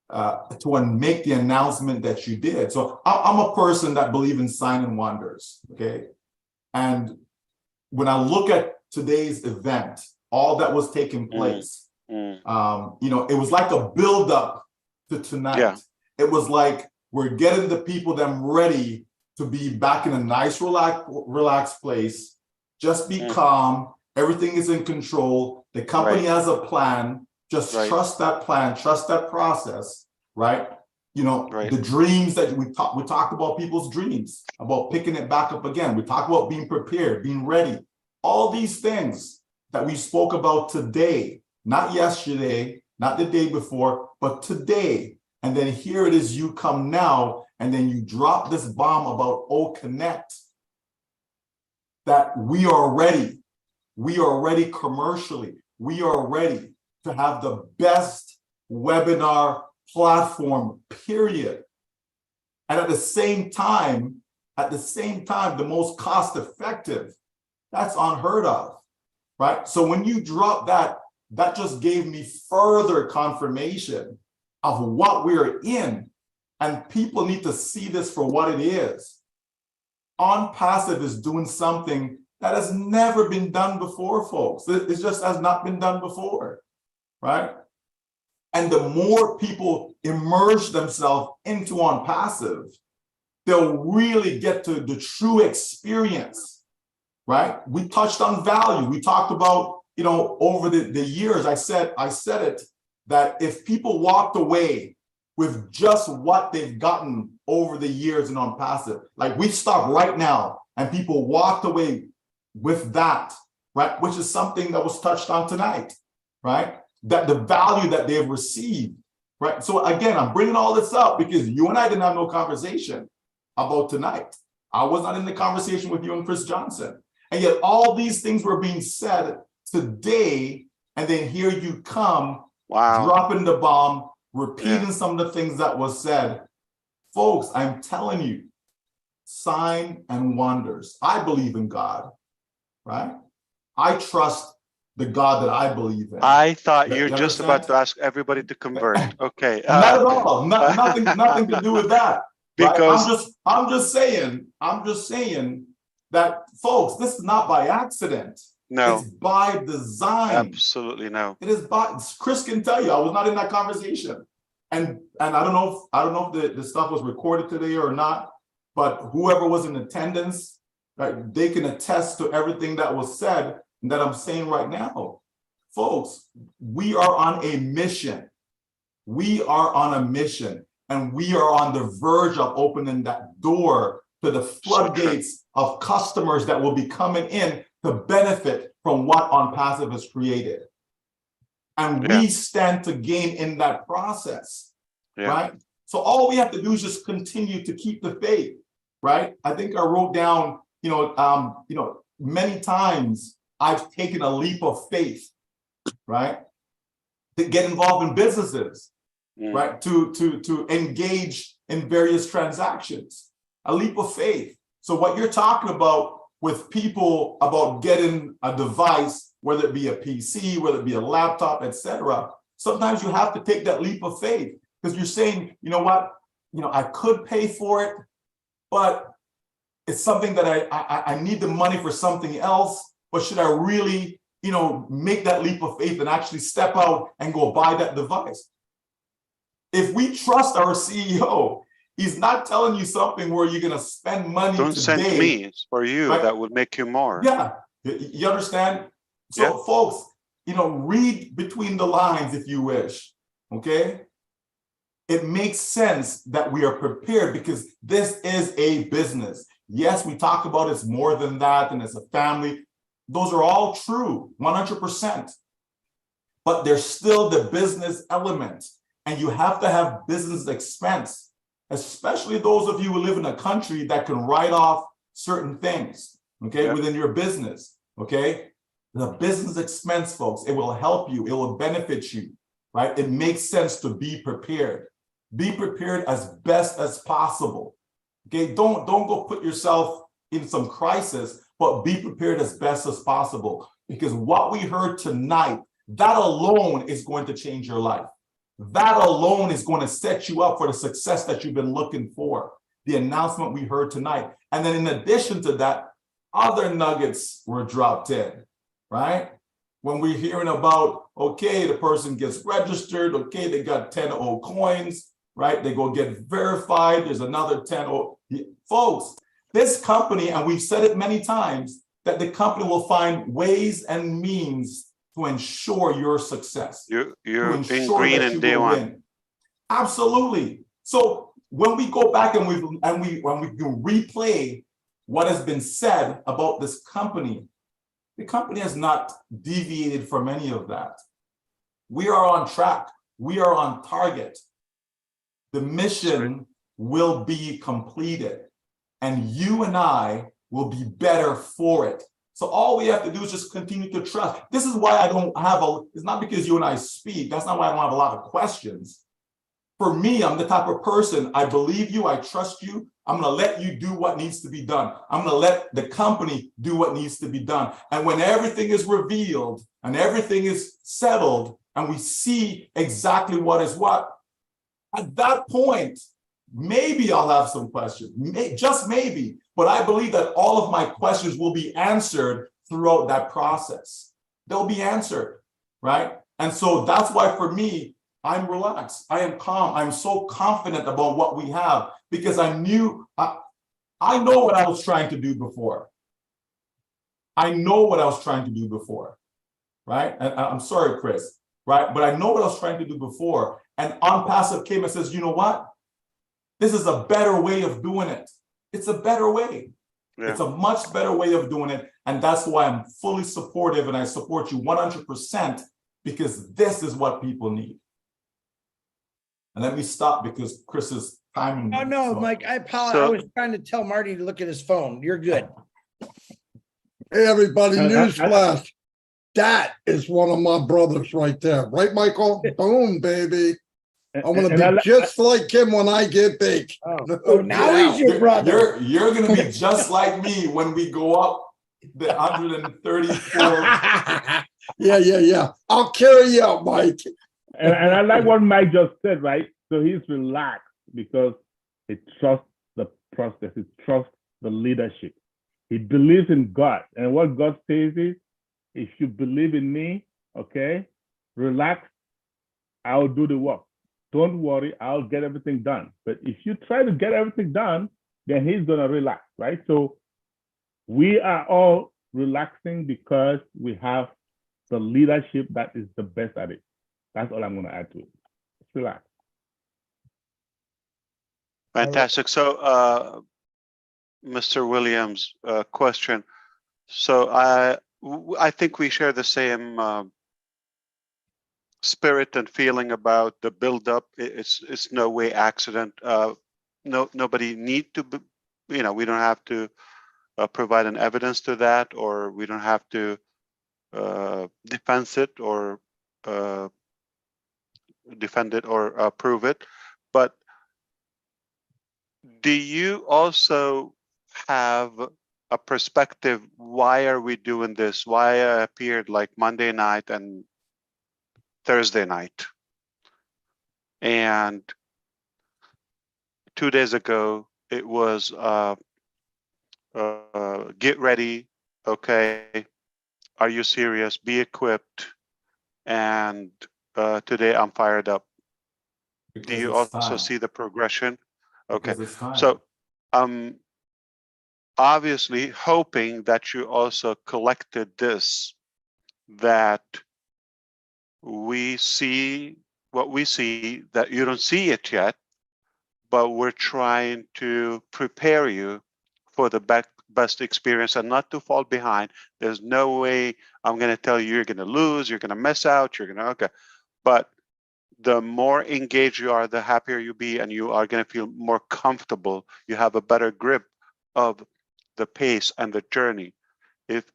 to make the announcement that you did. So I'm a person that believes in sign and wonders, okay? And when I look at today's event, all that was taking place, it was like a build-up to tonight. Yeah. It was like we're getting the people them ready to be back in a nice, relaxed place. Just be calm. Everything is in control. The company has a plan. Just trust that plan, trust that process, right? The dreams that we talked about people's dreams, about picking it back up again. We talked about being prepared, being ready. All these things that we spoke about today, not yesterday, not the day before, but today. And then here it is, you come now, and then you drop this bomb about OConnect, that we are ready. We are ready commercially. We are ready to have the best webinar platform, period. And at the same time, the most cost effective. That's unheard of, right? So when you drop that, that just gave me further confirmation of what we're in. And people need to see this for what it is. ONPASSIVE is doing something that has never been done before, folks. It just has not been done before, right? And the more people immerse themselves into ONPASSIVE, they'll really get to the true experience, right? We touched on value. We talked about, you know, over the years, I said it, that if people walked away with just what they've gotten over the years in ONPASSIVE, like we stop right now and people walked away with that, right? Which is something that was touched on tonight, right? That the value that they've received, right? So again, I'm bringing all this up because you and I didn't have no conversation about tonight. I was not in the conversation with you and Chris Johnson. And yet all these things were being said today, and then here you come, dropping the bomb, repeating some of the things that was said. Folks, I'm telling you, sign and wonders. I believe in God, right? I trust the God that I believe in.
I thought you're just about to ask everybody to convert. Okay.
Not at all. Nothing to do with that.
Because
right? I'm just saying that, folks, this is not by accident.
No.
It's by design.
Absolutely no.
It is by, Chris can tell you, I was not in that conversation. And I don't know if the stuff was recorded today or not, but whoever was in attendance, right, they can attest to everything that was said and that I'm saying right now. Folks, we are on a mission. We are on a mission, and we are on the verge of opening that door to the floodgates of customers that will be coming in to benefit from what ONPASSIVE has created. And we stand to gain in that process, right? So all we have to do is just continue to keep the faith, right? I think I wrote down, many times I've taken a leap of faith, right? To get involved in businesses, right? To engage in various transactions, a leap of faith. So what you're talking about with people about getting a device, whether it be a PC, whether it be a laptop, etc., sometimes you have to take that leap of faith because you're saying, you know what, I could pay for it, but it's something that I need the money for something else. But should I really, make that leap of faith and actually step out and go buy that device? If we trust our CEO, he's not telling you something where you're going to spend money
Don't
today.
send me, it's for you, right? That would make you more.
Yeah, you understand? So folks, read between the lines if you wish, okay? It makes sense that we are prepared because this is a business. Yes, we talk about it's more than that and it's a family. Those are all true, 100%. But there's still the business element, and you have to have business expense, especially those of you who live in a country that can write off certain things, okay, within your business, okay? The business expense, folks, it will help you, it will benefit you, right? It makes sense to be prepared. Be prepared as best as possible, okay? Don't go put yourself in some crisis, but be prepared as best as possible, because what we heard tonight, that alone is going to change your life. That alone is going to set you up for the success that you've been looking for, the announcement we heard tonight. And then in addition to that, other nuggets were dropped in, right? When we're hearing about, okay, the person gets registered, okay, they got 10 old coins, right? They go get verified, there's another 10 old. Folks, this company, and we've said it many times, that the company will find ways and means to ensure your success.
You're in green and day one.
Absolutely. So when we go back and we can replay what has been said about this company, the company has not deviated from any of that. We are on track. We are on target. The mission will be completed, and you and I will be better for it. So all we have to do is just continue to trust. This is why I don't have it's not because you and I speak. That's not why I don't have a lot of questions. For me, I'm the type of person, I believe you, I trust you. I'm gonna let you do what needs to be done. I'm gonna let the company do what needs to be done. And when everything is revealed and everything is settled and we see exactly what is what, at that point, maybe I'll have some questions, just maybe. But I believe that all of my questions will be answered throughout that process. They'll be answered, right? And so that's why for me, I'm relaxed. I am calm. I'm so confident about what we have because I knew, I know what I was trying to do before. I know what I was trying to do before, right? And I'm sorry, Chris, right? But I know what I was trying to do before. And ONPASSIVE came and says, you know what? This is a better way of doing it. It's a better way. Yeah. It's a much better way of doing it. And that's why I'm fully supportive and I support you 100% because this is what people need. And let me stop because Chris is timing me.
Oh, no,
so.
Mike, I apologize. I was trying to tell Marty to look at his phone. You're good.
Hey, everybody, newsflash. That is one of my brothers right there. Right, Michael? Boom, baby. I want to be just like him when I get big.
Oh, now he's your brother.
You're going to be just like me when we go up the 134.
Yeah. I'll carry you out, Mike.
And I like what Mike just said, right? So he's relaxed because he trusts the process. He trusts the leadership. He believes in God. And what God says is, if you believe in me, okay, relax, I'll do the work. Don't worry, I'll get everything done. But if you try to get everything done, then he's going to relax, right? So we are all relaxing because we have the leadership that is the best at it. That's all I'm going to add to it. Just relax.
Fantastic. So, Mr. Williams, question. So I think we share the same spirit and feeling about the buildup. It's no way accident. Nobody need to be, we don't have to provide an evidence to that, or we don't have to defend it or prove it. But do you also have a perspective? Why are we doing this? Why I appeared like Monday night and Thursday night? And 2 days ago, it was get ready. Okay. Are you serious? Be equipped. And today I'm fired up.
Because
do you also see the progression? Okay. So I'm obviously hoping that you also collected this, that we see what we see, that you don't see it yet, but we're trying to prepare you for the best experience and not to fall behind. There's no way I'm going to tell you you're going to lose, you're going to miss out, you're going to, okay. But the more engaged you are, the happier you be, and you are going to feel more comfortable. You have a better grip of the pace and the journey. If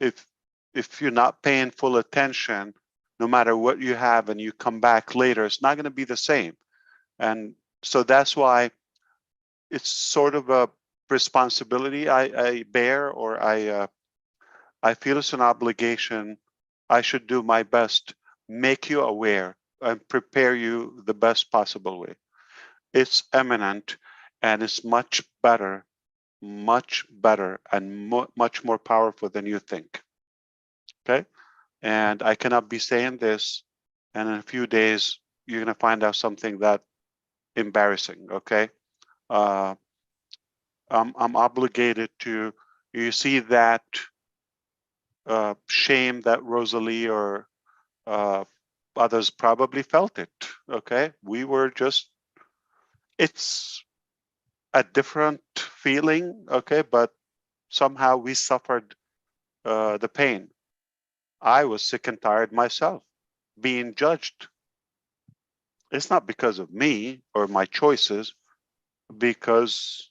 you're not paying full attention, no matter what you have, and you come back later, it's not going to be the same. And so that's why it's sort of a responsibility I bear, or I feel it's an obligation. I should do my best, make you aware, and prepare you the best possible way. It's eminent, and it's much better, and much more powerful than you think. Okay? And I cannot be saying this, and in a few days, you're going to find out something that embarrassing, okay? I'm obligated to, you see that shame that Rosalie or others probably felt it, okay? We were just, it's a different feeling, okay? But somehow we suffered the pain. I was sick and tired myself, being judged. It's not because of me or my choices, because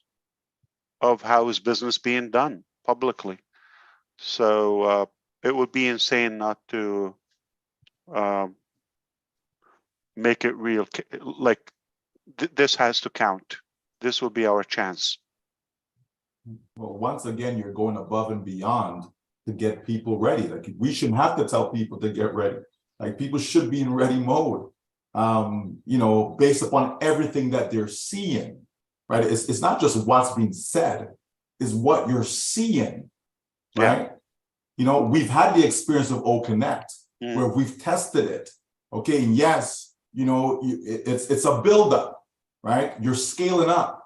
of how is business being done publicly. So it would be insane not to make it real. Like this has to count. This will be our chance.
Well, once again, you're going above and beyond to get people ready. Like we shouldn't have to tell people to get ready. Like people should be in ready mode, you know, based upon everything that they're seeing, right? It's not just what's being said, it's what you're seeing, right? Yeah. You know, we've had the experience of O Connect where we've tested it. Okay, and yes, you know, it's a buildup, right? You're scaling up.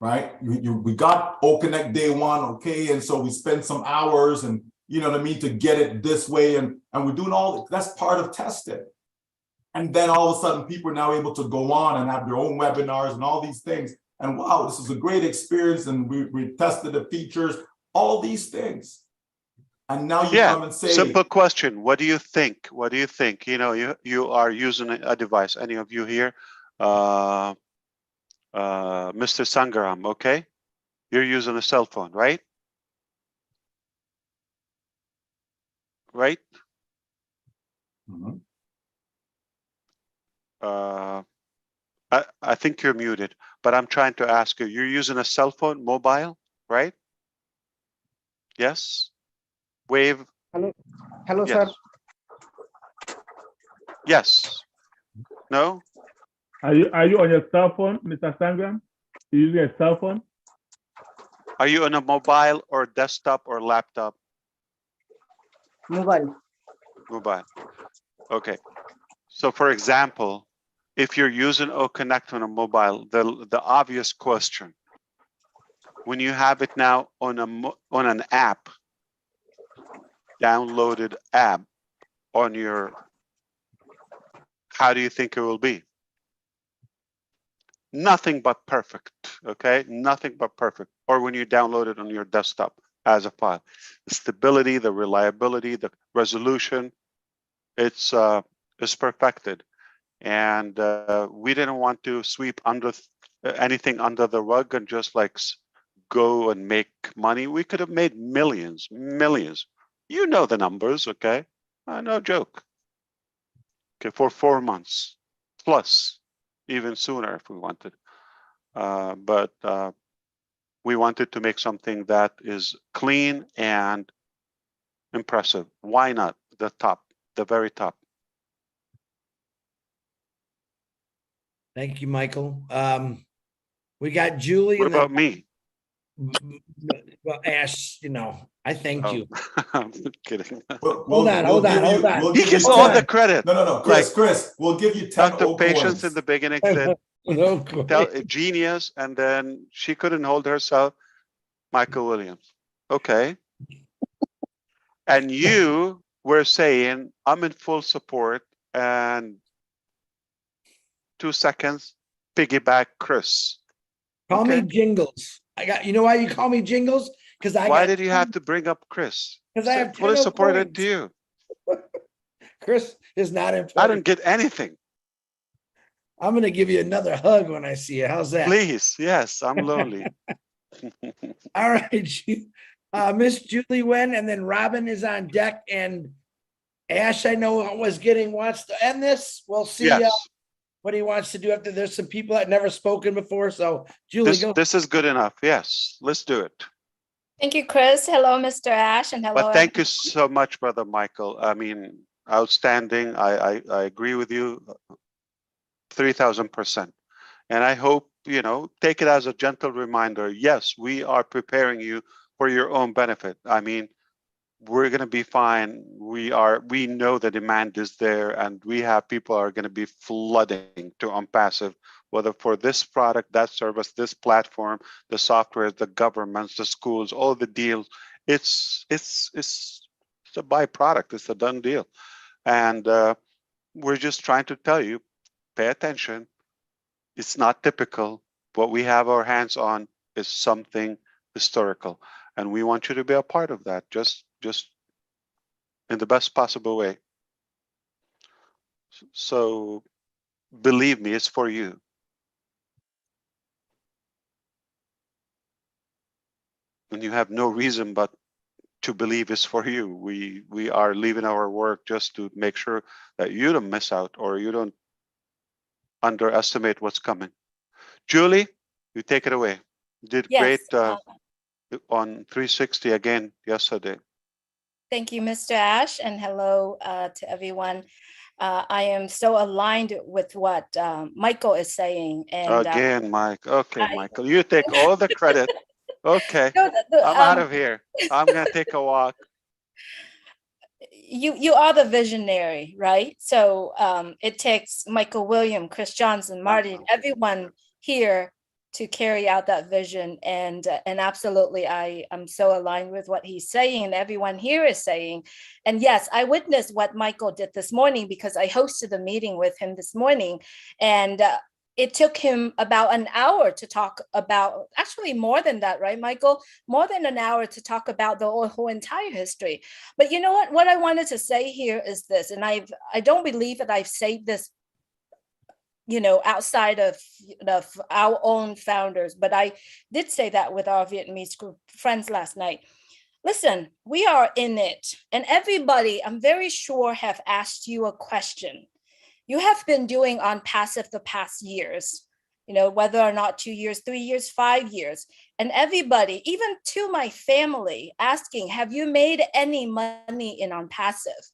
Right, we got O Connect day one, okay, and so we spent some hours, and you know what I mean, to get it this way, and we're doing all that's part of testing. And then all of a sudden, people are now able to go on and have their own webinars and all these things. And wow, this is a great experience, and we tested the features, all these things. And now you come and say,
simple question: what do you think? What do you think? You know, you are using a device. Any of you here? Mr. Sangaram, okay? You're using a cell phone, right? Right?
Mm-hmm.
I think you're muted, but I'm trying to ask you, you're using a cell phone, mobile, right? Yes? Wave?
Hello, hello,
yes.
sir.
Yes. No?
Are you on your cell phone, Mr. Sangram? You using a cell phone?
Are you on a mobile or desktop or laptop?
Mobile.
Mobile. Okay. So for example, if you're using O Connect on a mobile, the obvious question, when you have it now on an app, downloaded app on your, how do you think it will be? Nothing but perfect, okay? Nothing but perfect. Or when you download it on your desktop as a file. The stability, the reliability, the resolution, it's perfected. And we didn't want to sweep under anything under the rug and just like go and make money. We could have made millions. You know the numbers, okay? No joke. Okay, for 4 months plus, even sooner if we wanted. But we wanted to make something that is clean and impressive. Why not the top, the very top?
Thank you, Michael. We got Julie.
What about me?
Well, Ash, you know, I thank you.
I'm kidding.
Hold on.
He gets all the credit.
No, Chris, we'll give you 10
Dr. Patience in the beginning said, genius, and then she couldn't hold herself. Michael Williams. Okay. And you were saying, I'm in full support, and 2 seconds, piggyback Chris.
Call me Jingles. You know why you call me Jingles? Because
why did you have to bring up Chris?
Because I have
fully supported to you.
Chris is not important.
I don't get anything.
I'm going to give you another hug when I see you. How's that?
Please. Yes, I'm lonely.
All right. Miss Julie Wen, and then Robin is on deck, and Ash, I know wants to end this. We'll see what he wants to do after. There's some people that never spoken before. So Julie,
this is good enough. Yes, let's do it.
Thank you, Chris. Hello, Mr. Ash, and hello.
But thank you so much, Brother Michael. I mean, outstanding. I agree with you 3,000%. And I hope, you know, take it as a gentle reminder. Yes, we are preparing you for your own benefit. I mean, we're going to be fine. We know the demand is there, and we have people are going to be flooding to ONPASSIVE, whether for this product, that service, this platform, the software, the governments, the schools, all the deals. It's a byproduct. It's a done deal. And we're just trying to tell you, pay attention. It's not typical. What we have our hands on is something historical. And we want you to be a part of that, just in the best possible way. So believe me, it's for you. And you have no reason but to believe is for you. We are leaving our work just to make sure that you don't miss out or you don't underestimate what's coming. Julie, you take it away. You did
Yes,
great on 360 again yesterday.
thank you, Mr. Ash, and hello to everyone. I am so aligned with what Michael is saying. And
Again, Mike. Okay, Michael, you take all the credit. Okay,
no,
I'm out of here. I'm gonna take a walk.
You are the visionary, right? So it takes Michael William, Chris Johnson, Marty, everyone here to carry out that vision. And absolutely, I'm so aligned with what he's saying and everyone here is saying. And yes, I witnessed what Michael did this morning because I hosted a meeting with him this morning. And it took him about an hour to talk about, actually more than that, right, Michael? More than an hour to talk about the whole entire history. But you know what I wanted to say here is this, and I don't believe that I've said this, you know, outside of our own founders, but I did say that with our Vietnamese group friends last night. Listen, we are in it, and everybody, I'm very sure, have asked you a question. You have been doing ONPASSIVE the past years, you know, whether or not 2 years, 3 years, 5 years, and everybody, even to my family, asking, have you made any money in ONPASSIVE?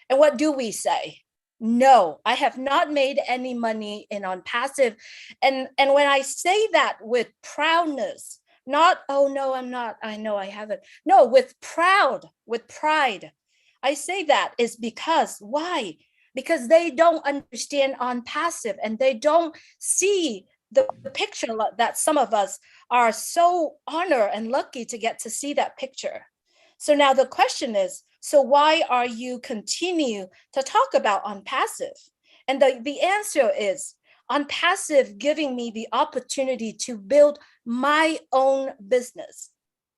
And what do we say? No, I have not made any money in ONPASSIVE. And when I say that with proudness, not, oh no, I'm not, I know I haven't. No, with pride. I say that is because, why? Because they don't understand ONPASSIVE and they don't see the picture that some of us are so honored and lucky to get to see that picture. So now the question is, so why are you continue to talk about ONPASSIVE? And the answer is ONPASSIVE giving me the opportunity to build my own business.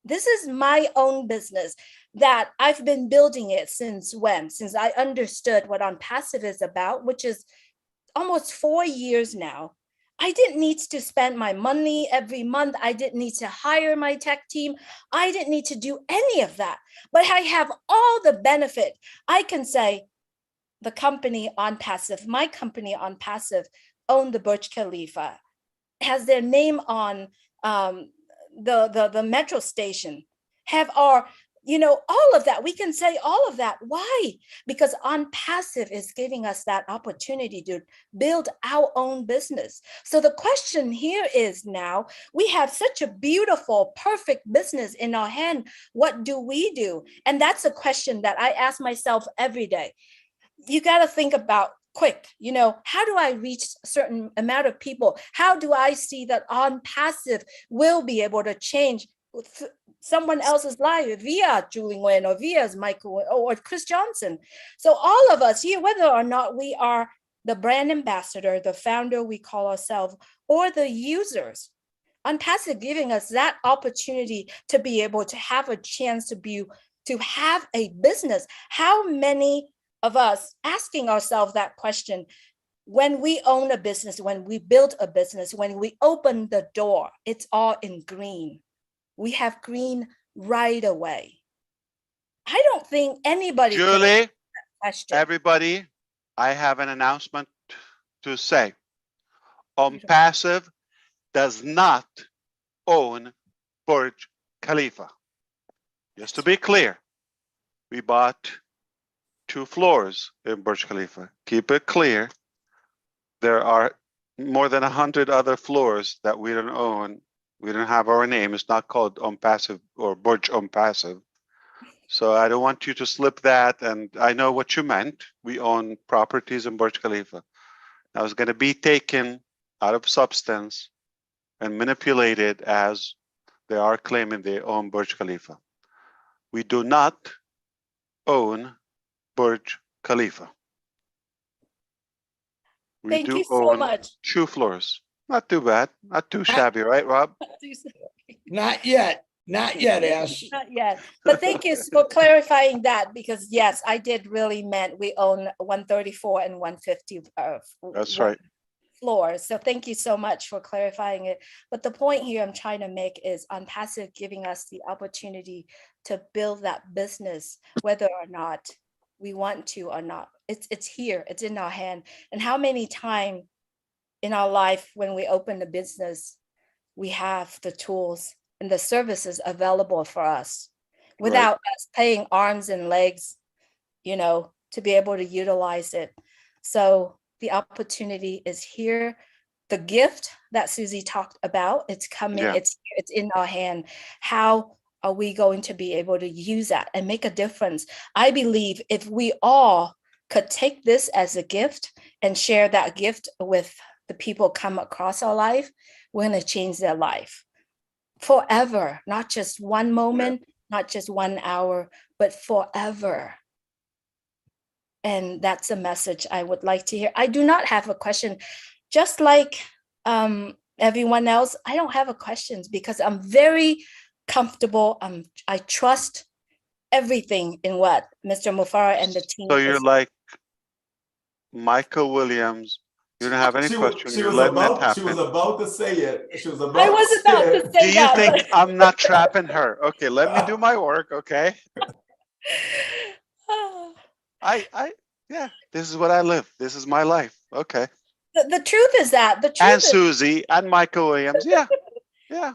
This is my own business that I've been building it since when? Since I understood what ONPASSIVE is about, which is almost 4 years now. I didn't need to spend my money every month. I didn't need to hire my tech team. I didn't need to do any of that, but I have all the benefit. I can say the company ONPASSIVE, my company ONPASSIVE, own the Burj Khalifa, has their name on the metro station, have our, you know, all of that. We can say all of that. Why? Because ONPASSIVE is giving us that opportunity to build our own business. So the question here is, now we have such a beautiful, perfect business in our hand. What do we do? And that's a question that I ask myself every day. You got to think about quick, you know, how do I reach a certain amount of people? How do I see that ONPASSIVE will be able to change someone else's life via Julie Nguyen or via Michael or Chris Johnson? So all of us here, whether or not we are the brand ambassador, the founder we call ourselves, or the users, ONPASSIVE giving us that opportunity to be able to have a chance to have a business. How many of us asking ourselves that question when we own a business, when we build a business, when we open the door, it's all in green. We have green right away. I don't think anybody
Julie,
can
everybody, I have an announcement to say. ONPASSIVE does not own Burj Khalifa. Just to be clear, we bought 2 floors in Burj Khalifa. Keep it clear. There are more than 100 other floors that we don't own. We don't have our name. It's not called ONPASSIVE or Burj ONPASSIVE. So I don't want you to slip that. And I know what you meant. We own properties in Burj Khalifa. Now it's going to be taken out of substance and manipulated as they are claiming they own Burj Khalifa. We do not own Burj Khalifa. We
Thank
do
you so
own
much.
2 floors. Not too bad. Not too shabby, right, Rob?
Not yet. Not yet, Ash.
Not yet. But thank you for clarifying that, because yes, I did really meant we own 134 and 150
That's right.
floors. So thank you so much for clarifying it. But the point here I'm trying to make is ONPASSIVE giving us the opportunity to build that business, whether or not we want to or not. It's here, it's in our hand. And how many times in our life when we open a business, we have the tools and the services available for us without us paying arms and legs, you know, to be able to utilize it. So the opportunity is here. The gift that Susie talked about, it's coming, it's in our hand. How are we going to be able to use that and make a difference? I believe if we all could take this as a gift and share that gift with the people come across our life, we're going to change their life forever, not just one moment, not just 1 hour, but forever. And that's a message I would like to hear. I do not have a question. Just like everyone else, I don't have a questions because I'm very comfortable. I trust everything in what Mr. Mufareh and the team.
So you're like Michael Williams. You don't have any questions. You're letting it happen.
She was about to say it. She was about
I was about to say
Do you think I'm not trapping her? Okay, let me do my work. Okay. Yeah, this is what I live. This is my life. Okay.
The truth is that
and Susie and Michael Williams. Yeah.
No,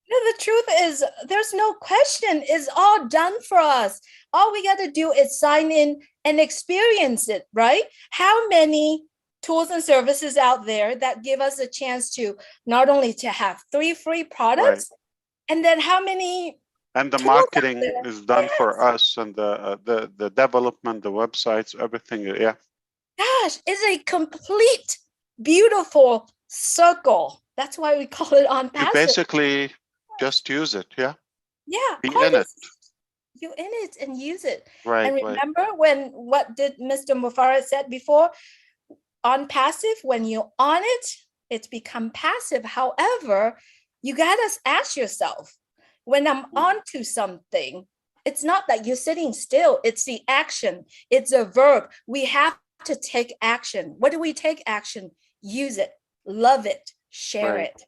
the truth is there's no question. It's all done for us. All we got to do is sign in and experience it, right? How many tools and services out there that give us a chance to not only to have 3 free products, and then how many
and the marketing is done for us, and the development, the websites, everything. Yeah.
Gosh, it's a complete, beautiful circle. That's why we call it ONPASSIVE.
You basically just use it. Yeah.
Yeah.
Be in it.
You in it and use it.
Right.
And remember what did Mr. Mufareh said before? ONPASSIVE, when you're on it, it's become passive. However, you gotta ask yourself, when I'm onto something, it's not that you're sitting still, it's the action, it's a verb. We have to take action. What do we take action? Use it, love it, share it.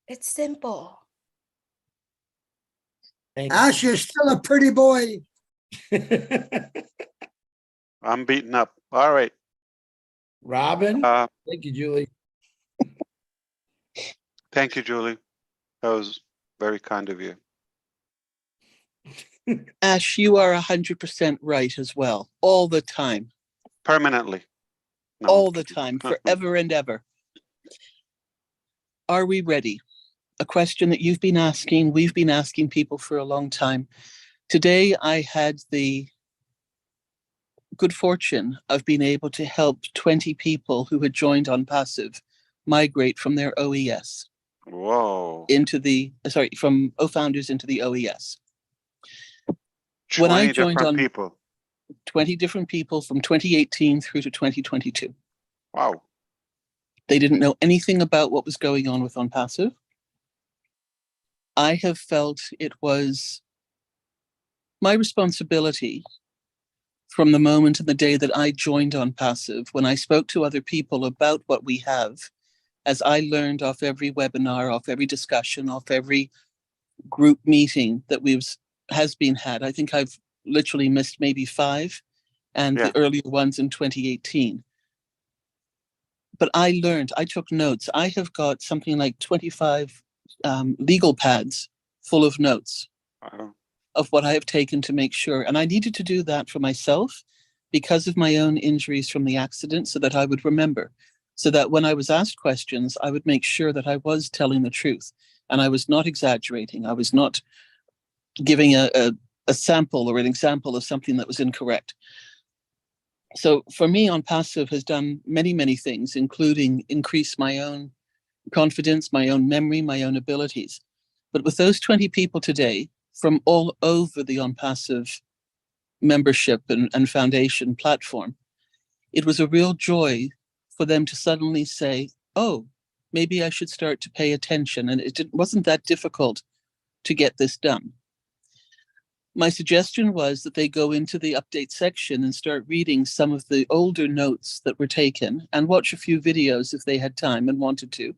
It's simple.
Ash, you're still a pretty boy.
I'm beaten up. All right.
Robin, thank you, Julie.
Thank you, Julie. That was very kind of you.
Ash, you are 100% right as well, all the time.
Permanently. No.
All the time, forever and ever. Are we ready? A question that you've been asking, we've been asking people for a long time. Today, I had the good fortune of being able to help 20 people who had joined ONPASSIVE migrate from their OES.
Whoa.
Into the, from OFounders into the OES.
20
when I joined
different
on
people.
20 different people from 2018 through to 2022.
Wow.
They didn't know anything about what was going on with ONPASSIVE. I have felt it was my responsibility from the moment and the day that I joined ONPASSIVE, when I spoke to other people about what we have, as I learned off every webinar, off every discussion, off every group meeting that has been had. I think I've literally missed maybe 5, and the earlier ones in 2018. But I learned, I took notes. I have got something like 25 legal pads full of notes of what I have taken to make sure. And I needed to do that for myself because of my own injuries from the accident, so that I would remember, so that when I was asked questions, I would make sure that I was telling the truth and I was not exaggerating. I was not giving a sample or an example of something that was incorrect. So for me, ONPASSIVE has done many, many things, including increase my own confidence, my own memory, my own abilities. But with those 20 people today from all over the ONPASSIVE membership and foundation platform, it was a real joy for them to suddenly say, oh, maybe I should start to pay attention. And it wasn't that difficult to get this done. My suggestion was that they go into the update section and start reading some of the older notes that were taken and watch a few videos if they had time and wanted to,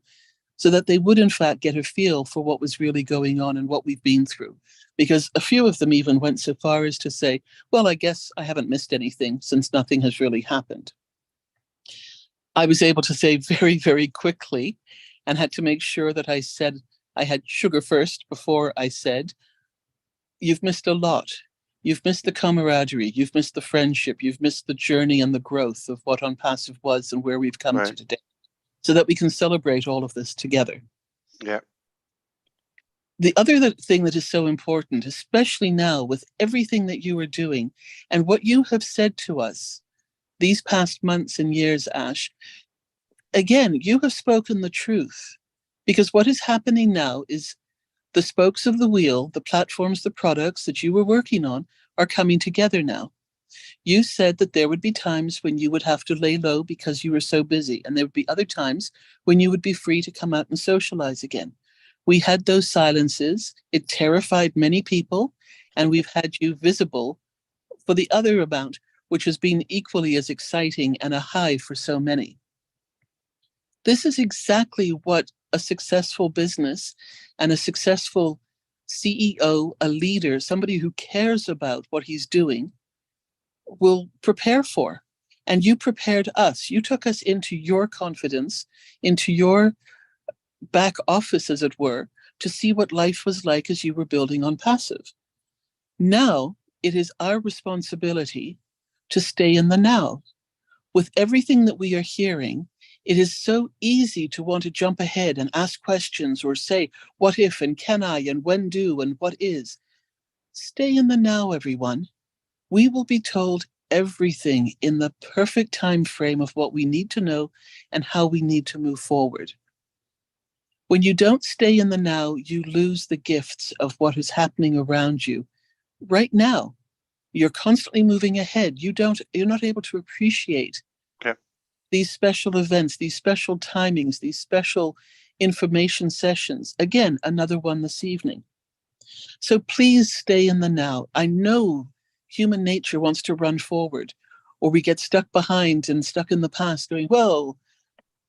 so that they would in fact get a feel for what was really going on and what we've been through. Because a few of them even went so far as to say, well, I guess I haven't missed anything since nothing has really happened. I was able to say very, very quickly, and had to make sure that I said I had sugar first before I said, you've missed a lot. You've missed the camaraderie, you've missed the friendship, you've missed the journey and the growth of what ONPASSIVE was and where we've come to today, so that we can celebrate all of this together.
Yeah.
The other thing that is so important, especially now with everything that you are doing and what you have said to us these past months and years, Ash, again, you have spoken the truth, because what is happening now is the spokes of the wheel, the platforms, the products that you were working on are coming together now. You said that there would be times when you would have to lay low because you were so busy, and there would be other times when you would be free to come out and socialize again. We had those silences. It terrified many people, and we've had you visible for the other amount, which has been equally as exciting and a high for so many. This is exactly what a successful business and a successful CEO, a leader, somebody who cares about what he's doing, will prepare for. And you prepared us. You took us into your confidence, into your back office, as it were, to see what life was like as you were building ONPASSIVE. Now, it is our responsibility to stay in the now. With everything that we are hearing, it is so easy to want to jump ahead and ask questions or say, what if and can I and when do and what is. Stay in the now, everyone. We will be told everything in the perfect time frame of what we need to know and how we need to move forward. When you don't stay in the now, you lose the gifts of what is happening around you right now. You're constantly moving ahead. You're not able to appreciate these special events, these special timings, these special information sessions. Again, another one this evening. So please stay in the now. I know human nature wants to run forward, or we get stuck behind and stuck in the past going, well,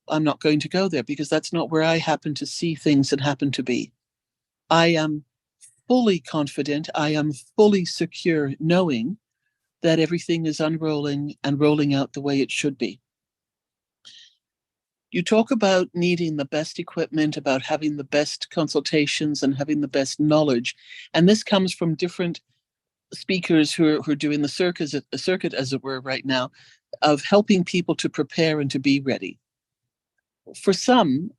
I'm not going to go there because that's not where I happen to see things and happen to be. I am fully confident, I am fully secure knowing that everything is unrolling and rolling out the way it should be. You talk about needing the best equipment, about having the best consultations and having the best knowledge. And this comes from different speakers who are doing the circuit, as it were, right now, of helping people to prepare and to be ready. For some,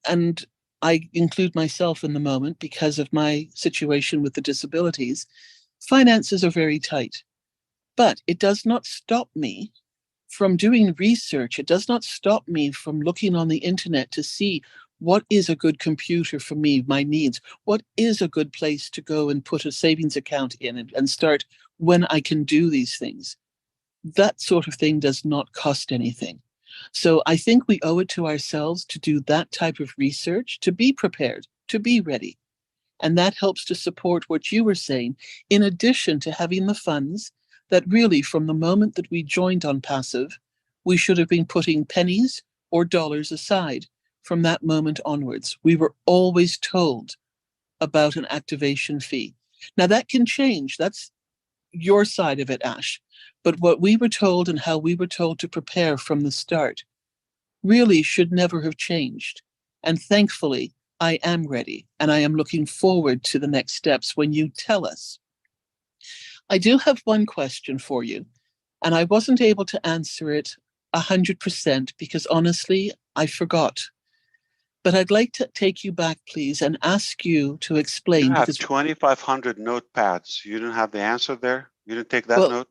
and I include myself in the moment because of my situation with the disabilities, finances are very tight. But it does not stop me from doing research. It does not stop me from looking on the internet to see what is a good computer for me, my needs, what is a good place to go and put a savings account in and start when I can do these things. That sort of thing does not cost anything. So I think we owe it to ourselves to do that type of research, to be prepared, to be ready. And that helps to support what you were saying, in addition to having the funds that really, from the moment that we joined ONPASSIVE, we should have been putting pennies or dollars aside from that moment onwards. We were always told about an activation fee. Now that can change. That's your side of it, Ash. But what we were told and how we were told to prepare from the start really should never have changed. And thankfully, I am ready, and I am looking forward to the next steps when you tell us. I do have one question for you, and I wasn't able to answer it 100% because honestly, I forgot. But I'd like to take you back, please, and ask you to explain.
You have 2,500 notepads. You didn't have the answer there? You didn't take that
Well,
note?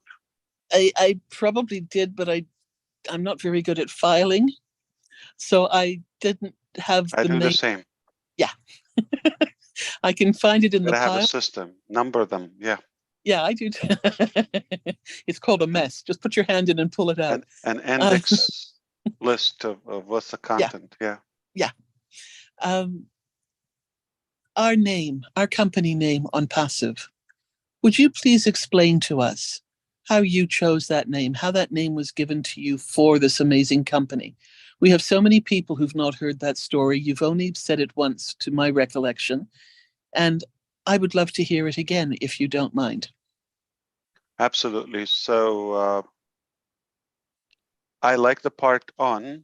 I probably did, but I'm not very good at filing. So I didn't have
I
the
do
name.
the same.
Yeah. I can find it in the
But I have
pile.
a system, number them, yeah.
Yeah, I do. It's called a mess. Just put your hand in and pull it out.
An index list of what's the content, yeah.
Yeah. Our name, our company name ONPASSIVE. Would you please explain to us how you chose that name, how that name was given to you for this amazing company? We have so many people who've not heard that story. You've only said it once to my recollection, and I would love to hear it again if you don't mind.
Absolutely. So I like the part on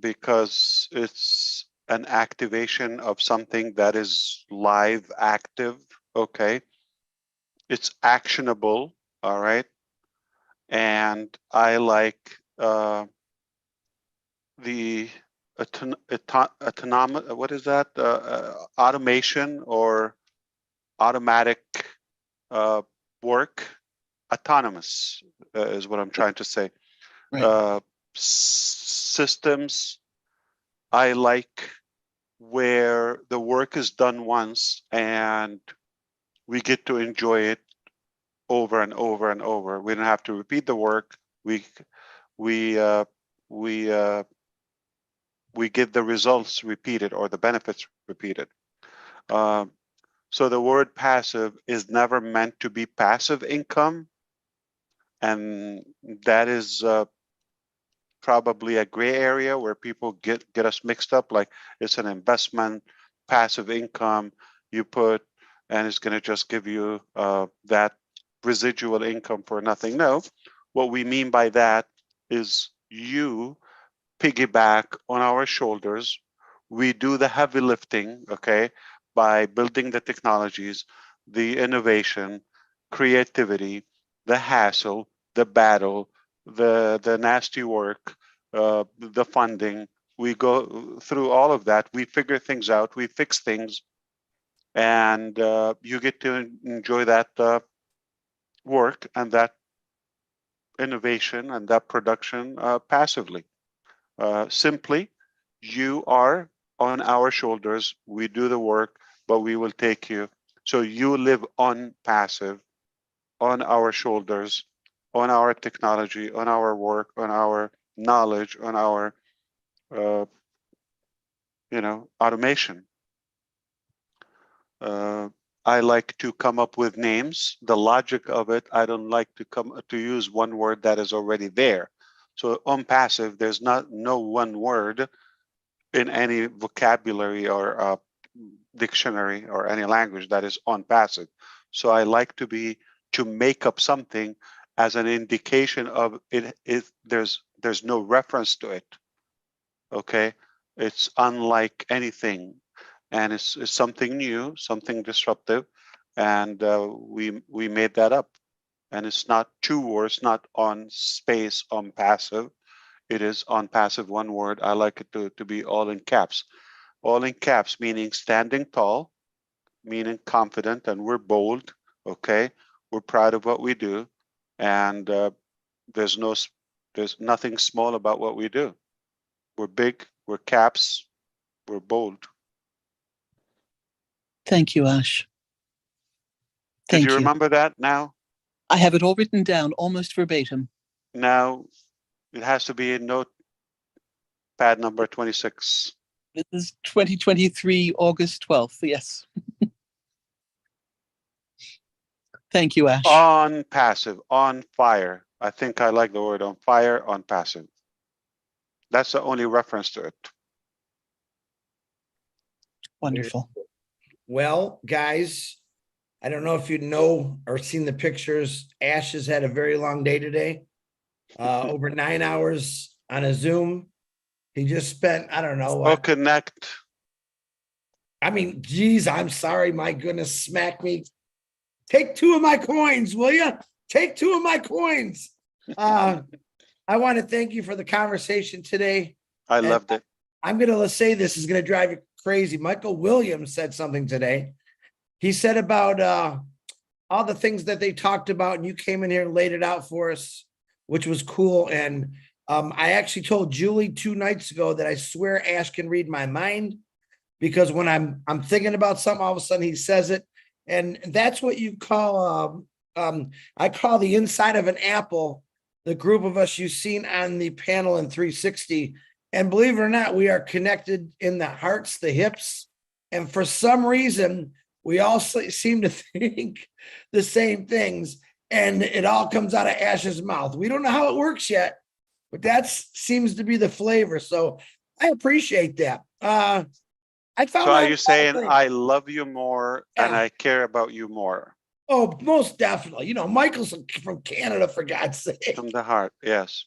because it's an activation of something that is live, active. Okay. It's actionable. All right. And I like the autonomous, what is that? Automation or automatic work. Autonomous is what I'm trying to say.
Right.
Systems, I like where the work is done once and we get to enjoy it over and over and over. We don't have to repeat the work. We get the results repeated or the benefits repeated. So the word passive is never meant to be passive income, and that is probably a gray area where people get us mixed up, like it's an investment, passive income you put, and it's going to just give you that residual income for nothing. No, what we mean by that is you piggyback on our shoulders. We do the heavy lifting, okay, by building the technologies, the innovation, creativity, the hassle, the battle, the nasty work, the funding. We go through all of that. We figure things out. We fix things, and you get to enjoy that work and that innovation and that production passively. Simply, you are on our shoulders. We do the work, but we will take you. So you live on passive, on our shoulders, on our technology, on our work, on our knowledge, on our, automation. I like to come up with names. The logic of it, I don't like to use one word that is already there. So on passive, there's no one word in any vocabulary or dictionary or any language that is on passive. So I like to make up something as an indication of it. There's no reference to it. Okay, it's unlike anything, and it's something new, something disruptive, and we made that up. And it's not two words, not on space on passive. It is on passive, one word. I like it to be all in caps. All in caps, meaning standing tall, meaning confident, and we're bold, okay? We're proud of what we do, and there's nothing small about what we do. We're big, we're caps, we're bold.
Thank you, Ash.
Did you remember that now?
I have it all written down, almost verbatim.
Now, it has to be in notepad number 26.
This is 2023, August 12th, yes. Thank you, Ash.
On passive, on fire. I think I like the word on fire, on passive. That's the only reference to it.
Wonderful.
Well, guys, I don't know if you know or seen the pictures. Ash has had a very long day today. Over 9 hours on a Zoom. He just spent, I don't know.
Connect.
I mean, geez, I'm sorry. My goodness, smack me. Take 2 of my coins, will you? Take 2 of my coins. I want to thank you for the conversation today.
I loved it.
I'm going to say this is going to drive you crazy. Michael Williams said something today. He said about all the things that they talked about, and you came in here and laid it out for us, which was cool. And I actually told Julie 2 nights ago that I swear Ash can read my mind, because when I'm thinking about something, all of a sudden he says it. And that's what you call, I call the inside of an apple, the group of us you've seen on the panel in 360. And believe it or not, we are connected in the hearts, the hips. And for some reason, we all seem to think the same things. And it all comes out of Ash's mouth. We don't know how it works yet, but that seems to be the flavor. So I appreciate that. I found
So are
out
you saying I love you more and
Yeah.
I care about you more?
Oh, most definitely. You know, Michael's from Canada, for God's sake.
From the heart, yes.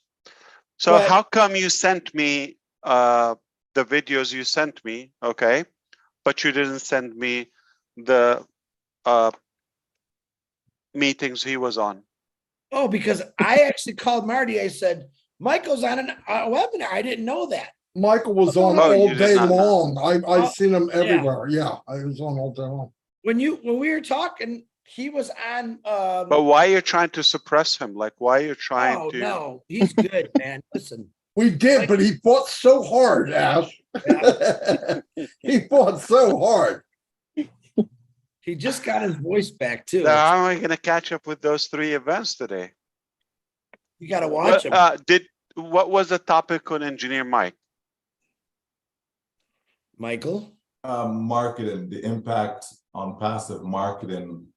So
But-
how come you sent me the videos you sent me, okay, but you didn't send me the meetings he was on?
Oh, because I actually called Marty. I said, Michael's on a webinar. I didn't know that.
Michael was on
Oh,
all
you did
day
not know.
long. I've
Oh,
seen him
yeah.
everywhere. Yeah, I was on all day long.
When we were talking, he was on
But why are you trying to suppress him? Like, why are you trying
oh
to?
no, he's good, man. Listen.
We did, but he fought so hard, Ash. He fought so hard.
He just got his voice back too.
So how am I going to catch up with those 3 events today?
You got to watch him.
What was the topic on Engineer Mike?
Michael?
Marketing, the impact on passive marketing.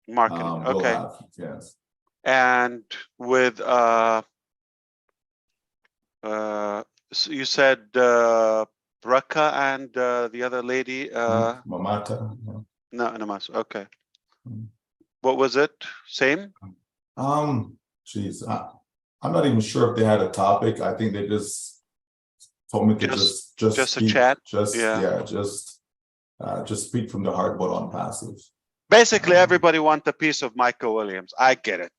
Marketing,
will
okay.
have, yes.
And with so you said Raka and the other lady
Mamata.
no, okay. What was it? Same?
Geez, I'm not even sure if they had a topic. I think they just told me to just
a chat.
Just speak from the heart about ONPASSIVE.
Basically, everybody wants a piece of Michael Williams. I get it.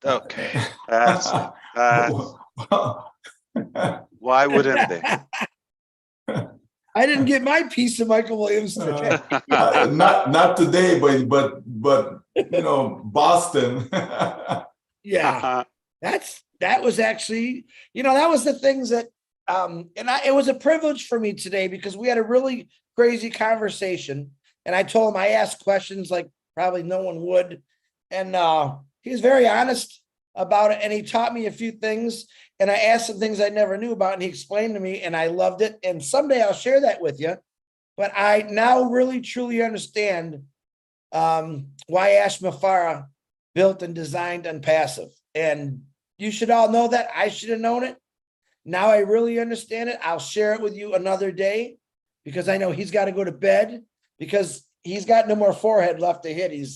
Okay. That's why wouldn't they?
I didn't get my piece of Michael Williams today.
Not today, but you know, Boston.
Yeah, that was actually, you know, that was the things that it was a privilege for me today because we had a really crazy conversation, and I told him I asked questions like probably no one would, and he was very honest about it, and he taught me a few things, and I asked some things I never knew about, and he explained to me, and I loved it, and someday I'll share that with you. But I now really truly understand why Ash Mufareh built and designed ONPASSIVE. And you should all know that. I should have known it. Now I really understand it. I'll share it with you another day because I know he's got to go to bed because he's got no more forehead left to hit. He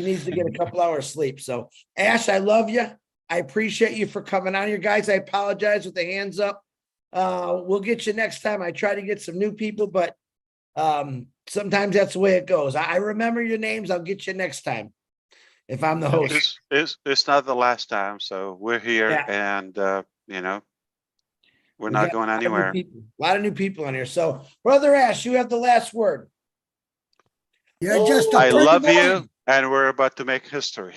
needs to get a couple hours sleep. So Ash, I love you. I appreciate you for coming on here, guys. I apologize with the hands up. We'll get you next time. I try to get some new people, but sometimes that's the way it goes. I remember your names. I'll get you next time if I'm the host.
It's not the last time, so we're here, and you know, we're not going anywhere.
A lot of new people on here. So, Brother Ash, you have the last word.
You're just
I love you, and we're about to make history.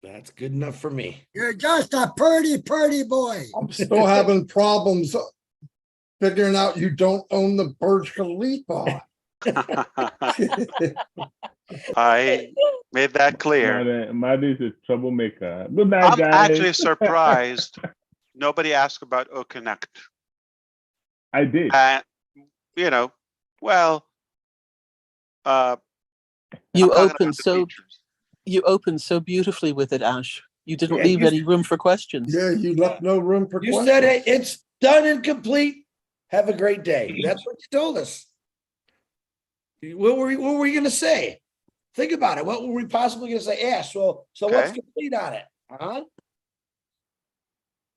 That's good enough for me.
You're just a pretty boy.
I'm still having problems figuring out you don't own the Burj Khalifa.
I made that clear.
Marty's a troublemaker. Good night,
I'm
guys.
actually surprised nobody asked about OConnect.
I did.
You know, well,
you opened so beautifully with it, Ash. You didn't leave any room for questions.
Yeah, you left no room for questions.
You said it's done and complete. Have a great day. That's what you told us. What were we going to say? Think about it. What were we possibly going to say? Ash, so what's complete on it? Huh?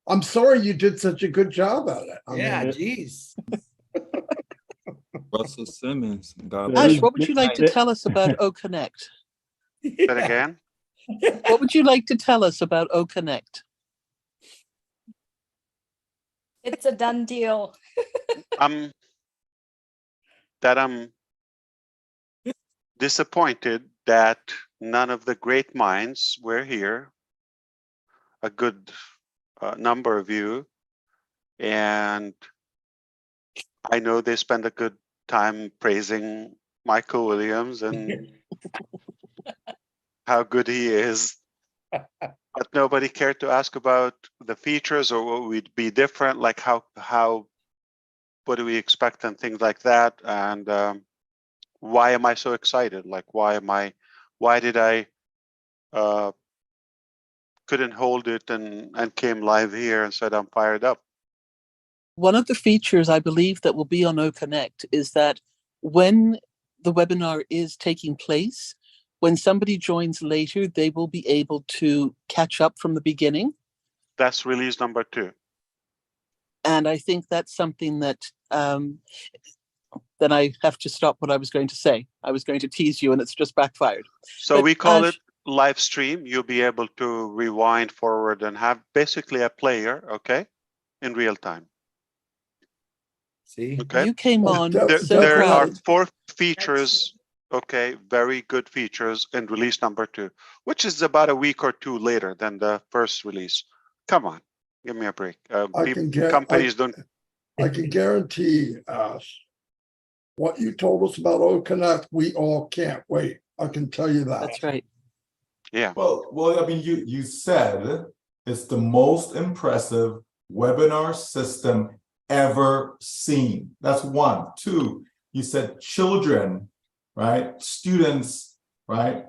I'm sorry you did such a good job at it.
Geez.
Russell Simmons.
Ash, what would you like to tell us about OConnect?
Say it again.
What would you like to tell us about OConnect?
It's a done deal.
I'm disappointed that none of the great minds were here. A good number of you, and I know they spend a good time praising Michael Williams and how good he is, but nobody cared to ask about the features or what would be different, like what do we expect and things like that. And why am I so excited? Like, why did I couldn't hold it and came live here and said, I'm fired up.
One of the features I believe that will be on OConnect is that when the webinar is taking place, when somebody joins later, they will be able to catch up from the beginning.
That's release number 2.
And I think that's something that then I have to stop what I was going to say. I was going to tease you and it's just backfired.
So
But
we call it live stream. You'll be able to rewind forward and have basically a player, okay, in real time.
See,
okay.
You came on
There are 4 features, okay, very good features in release number 2, which is about a week or 2 later than the first release. Come on, give me a break. Companies don't.
I can guarantee what you told us about OConnect, we all can't wait. I can tell you that.
That's right.
Yeah.
Well, I mean, you said it's the most impressive webinar system ever seen. That's 1. 2, you said children, right? Students, right?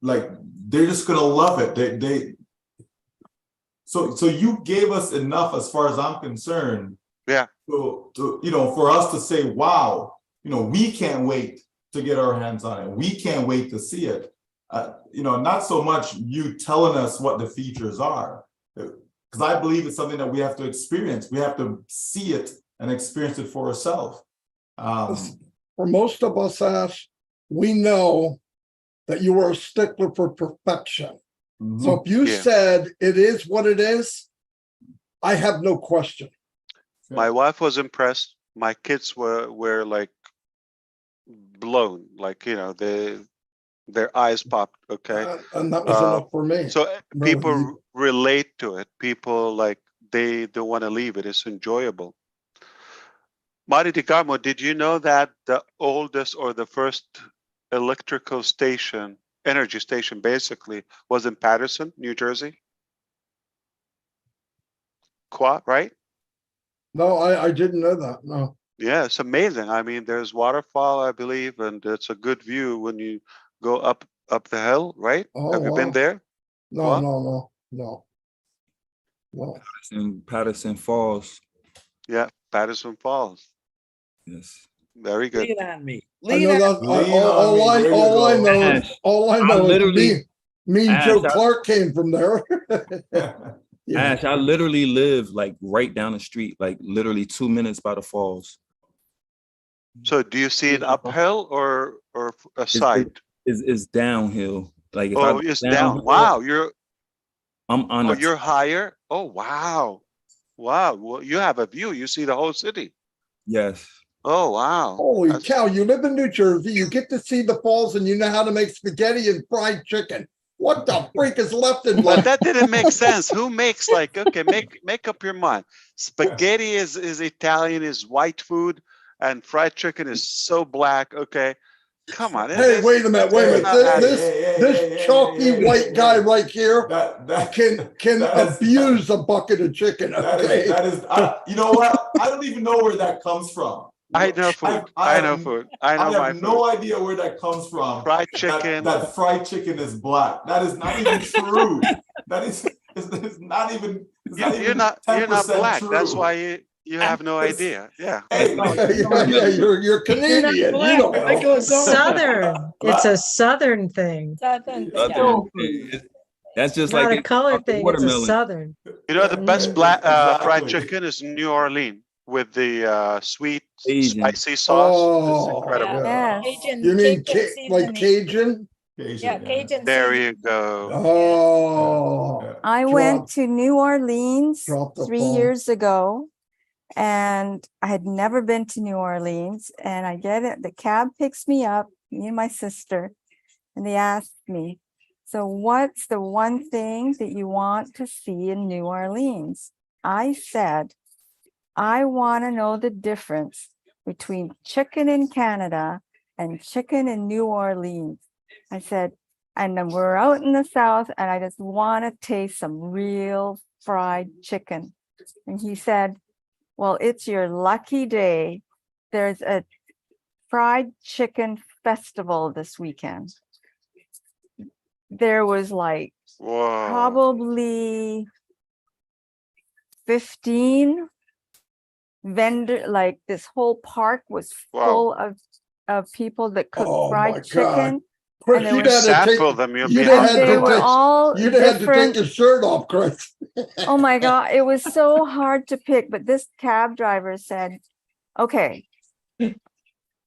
Like they're just gonna love it. So you gave us enough, as far as I'm concerned.
Yeah.
To for us to say, wow, we can't wait to get our hands on it. We can't wait to see it. Not so much you telling us what the features are, because I believe it's something that we have to experience. We have to see it and experience it for ourselves.
For most of us, Ash, we know that you are a stickler for perfection. So if you said it is what it is, I have no question.
My wife was impressed. My kids were like blown, like their eyes popped. Okay,
and that was enough for me.
So people relate to it. People like they don't want to leave it. It's enjoyable. Mari DiCarmo, did you know that the oldest or the first electrical station, energy station, basically was in Patterson, New Jersey? Right?
No, I didn't know that. No.
Yeah, it's amazing. I mean, there's waterfall, I believe, and it's a good view when you go up the hill, right?
Oh,
Have you been there?
No.
Patterson Falls.
Yeah, Patterson Falls.
Yes.
Very good.
Lean on me.
I know that. All I know is me and Joe Clark came from there.
Ash, I literally live like right down the street, like literally 2 minutes by the falls.
So do you see it uphill or a side?
It's downhill. Like if
it's down. Wow,
I'm on.
You're higher. Oh wow, wow. Well, you have a view. You see the whole city.
Yes.
Oh wow.
Holy cow! You live in New Jersey. You get to see the falls, and you know how to make spaghetti and fried chicken. What the freak is left in
But
life?
that didn't make sense. Who makes okay, make up your mind. Spaghetti is Italian, is white food, and fried chicken is so black. Okay, come on.
Hey, wait a minute. This chalky white guy right here can abuse a bucket of chicken. Okay?
That is you know what? I don't even know where that comes from.
I know food. I know food. I know my food.
I have no idea where that comes from.
Fried chicken.
That fried chicken is black. That is not even true. That is it's not even.
You're not black.
True.
That's why you have no idea. Yeah.
Hey, you're Canadian. You don't know.
Southern. It's a Southern thing.
That's just
not
like
a color thing. It's a Southern.
You know the best black fried chicken is New Orleans with the sweet spicy sauce. It's incredible.
Yeah. You mean like Cajun?
Yeah, Cajun.
There you go.
Oh.
I went to New Orleans 3 years ago, and I had never been to New Orleans. And I get it. The cab picks me up, me and my sister, and they asked me, "So what's the one thing that you want to see in New Orleans?" I said, "I want to know the difference between chicken in Canada and chicken in New Orleans." I said, and then we're out in the South, and I just want to taste some real fried chicken. And he said, "Well, it's your lucky day. There's a fried chicken festival this weekend." there was like
Whoa.
probably 15 vendor, like this whole park was full of people that cooked fried chicken.
Chris,
And there
you'd
were
have to take,
Sample them, you'll be
you'd have
hungry.
had
they
to
were
take,
all
you'd have had to take
different.
your shirt off, Chris.
Oh my God, it was so hard to pick. But this cab driver said, okay,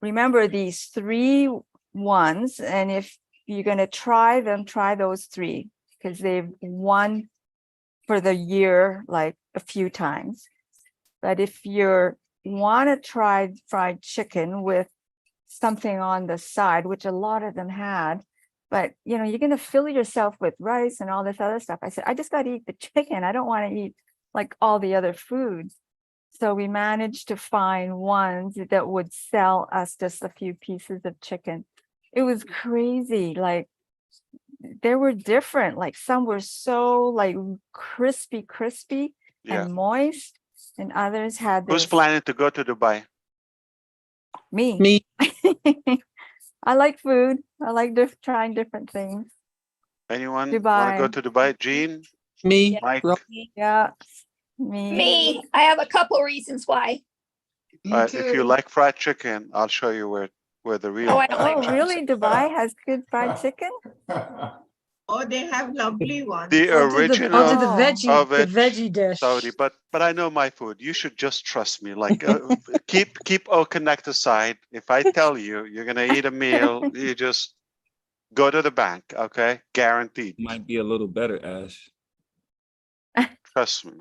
remember these 3 ones. And if you're going to try them, try those 3 because they've won for the year like a few times. But if you want to try fried chicken with something on the side, which a lot of them had, but you know, you're going to fill yourself with rice and all this other stuff. I said, I just got to eat the chicken. I don't want to eat like all the other foods. So we managed to find ones that would sell us just a few pieces of chicken. It was crazy. Like they were different. Like some were so like crispy and moist, and others had this.
Who's planning to go to Dubai?
Me. I like food. I like trying different things.
Anyone want
Dubai.
to go to Dubai? Jean?
Me.
Mike?
Yeah. Me.
Me. I have a couple reasons why.
If you like fried chicken, I'll show you where the real.
I don't like
really? Dubai has good fried chicken?
Oh, they have lovely ones.
The original
the veggie,
of
the
it,
veggie dish.
Saudi, but I know my food. You should just trust me. Like keep Connect aside. If I tell you you're gonna eat a meal, you just go to the bank. Okay, guaranteed.
Might be a little better, Ash.
Trust me.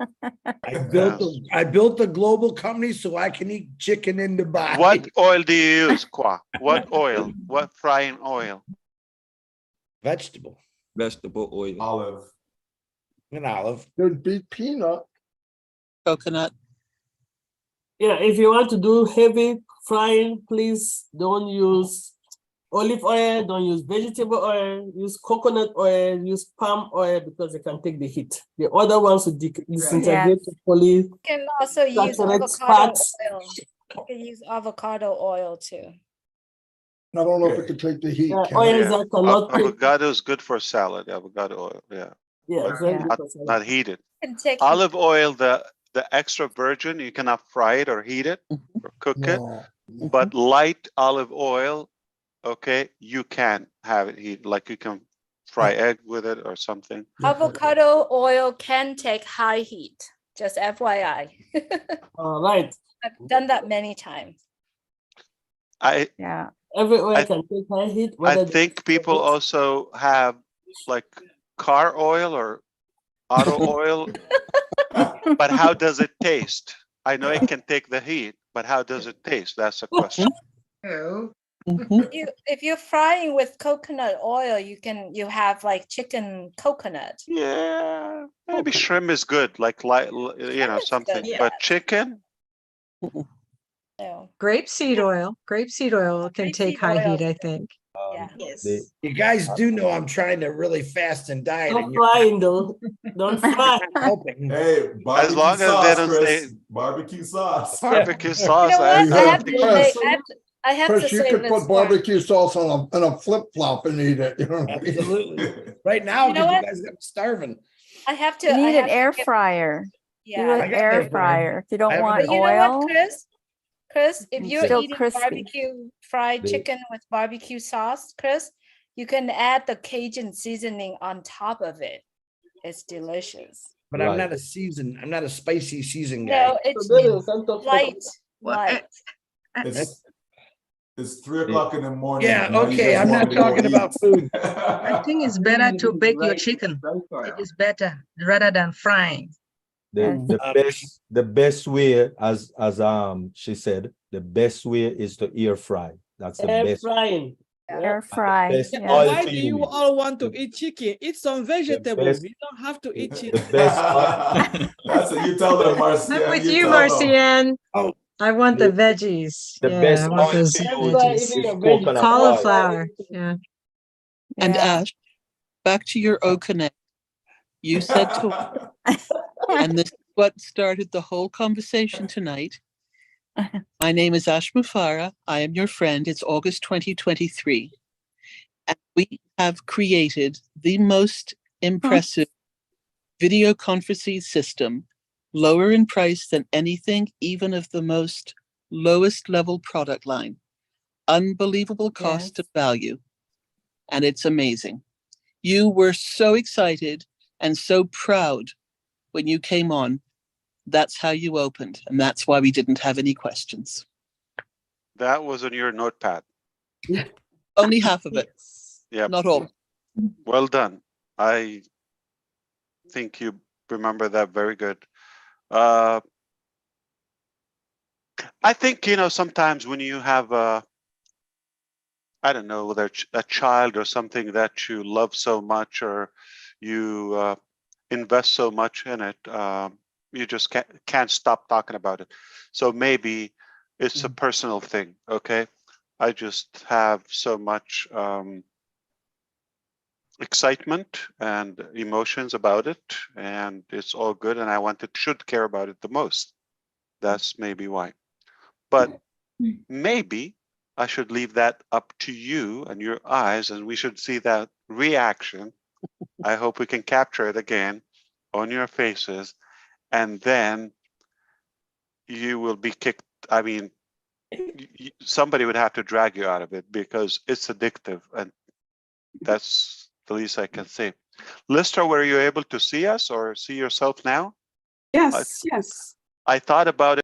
I built a global company so I can eat chicken in Dubai.
What oil do you use, Kwa? What oil? What frying oil?
Vegetable.
Vegetable oil.
Olive.
An olive.
There'd be peanut.
Coconut.
Yeah, if you want to do heavy frying, please don't use olive oil, don't use vegetable oil, use coconut oil, use palm oil because they can take the heat. The other ones will disintegrate fully.
You can also use avocado oil. You can use avocado oil too.
I don't know if it could take the heat.
Avocado is good for salad. Avocado oil, not heated. Olive oil, the extra virgin, you cannot fry it or heat it or cook it. But light olive oil, okay, you can have it heated. Like you can fry egg with it or something.
Avocado oil can take high heat. Just FYI.
All right.
I've done that many times.
Every oil can take high heat.
I think people also have like car oil or auto oil. But how does it taste? I know it can take the heat, but how does it taste? That's a question.
If you're frying with coconut oil, you have like chicken coconut.
Yeah, maybe shrimp is good, like something.
good,
But chicken.
Grapeseed oil can take high heat, I think.
Yes.
You guys do know I'm trying to really fast and diet.
Don't fry though. Don't fry.
Hey,
as long as they don't say
barbecue sauce.
Barbecue sauce.
You know what? I have to
Chris, you
say
could
this
put barbecue sauce on a flip flop and eat it. You know what I mean?
Absolutely. Right now,
You know
because you
what?
guys got me starving.
I have to.
You need
I
an
have
air
to give-
fryer.
Yeah.
Do
I
an
got
air
air fryer.
fryer. If you don't
I
want
But you know
oil.
what, Chris, if you're
still
eating
crispy.
barbecue fried chicken with barbecue sauce, Chris, you can add the Cajun seasoning on top of it. It's delicious.
But I'm not a spicy seasoned guy.
No, it's light. Light.
It's 3 o'clock in the morning.
Yeah,
and now you
okay.
guys
I'm
want
not
me to go
talking
eat.
about food.
I think it's better to bake your chicken. It is better rather than frying.
The best way, as she said, the best way is to air fry. That's the
Air
best.
frying.
Air fry.
best
Yeah.
oil
Why
to
do you
use.
all want to eat chicken? Eat some vegetables.
best-
You don't have to eat
The
chicken.
best.
That's what you tell them, Marcian.
I'm with
You
you,
tell them.
Marcian.
Oh,
I want the veggies.
The
Yeah,
best
I want
oil
those
to use
Everybody
veggies.
eating
is
a veggie.
coconut oil.
Cauliflower. Yeah.
And
Yeah.
Ash, back to your O Connect. You said to, and this is what started the whole conversation tonight. My name is Ash Mufareh. I am your friend. It's August 2023. And we have created the most impressive video conferencing system, lower in price than anything, even of the most lowest level product line. Unbelievable cost to value. And it's amazing. You were so excited and so proud when you came on. That's how you opened. And that's why we didn't have any questions.
That was on your notepad.
Only half of it.
Yeah.
Not all.
Well done. I think you remember that very good. I think, sometimes when you have I don't know, whether it's a child or something that you love so much, or you invest so much in it, you just can't stop talking about it. So maybe it's a personal thing, okay? I just have so much excitement and emotions about it, and it's all good, and I should care about it the most. That's maybe why. But maybe I should leave that up to you and your eyes, and we should see that reaction. I hope we can capture it again on your faces, and then you will be kicked. I mean, somebody would have to drag you out of it because it's addictive, and that's the least I can say. Lister, were you able to see us or see yourself now?
Yes, yes.
I thought about it.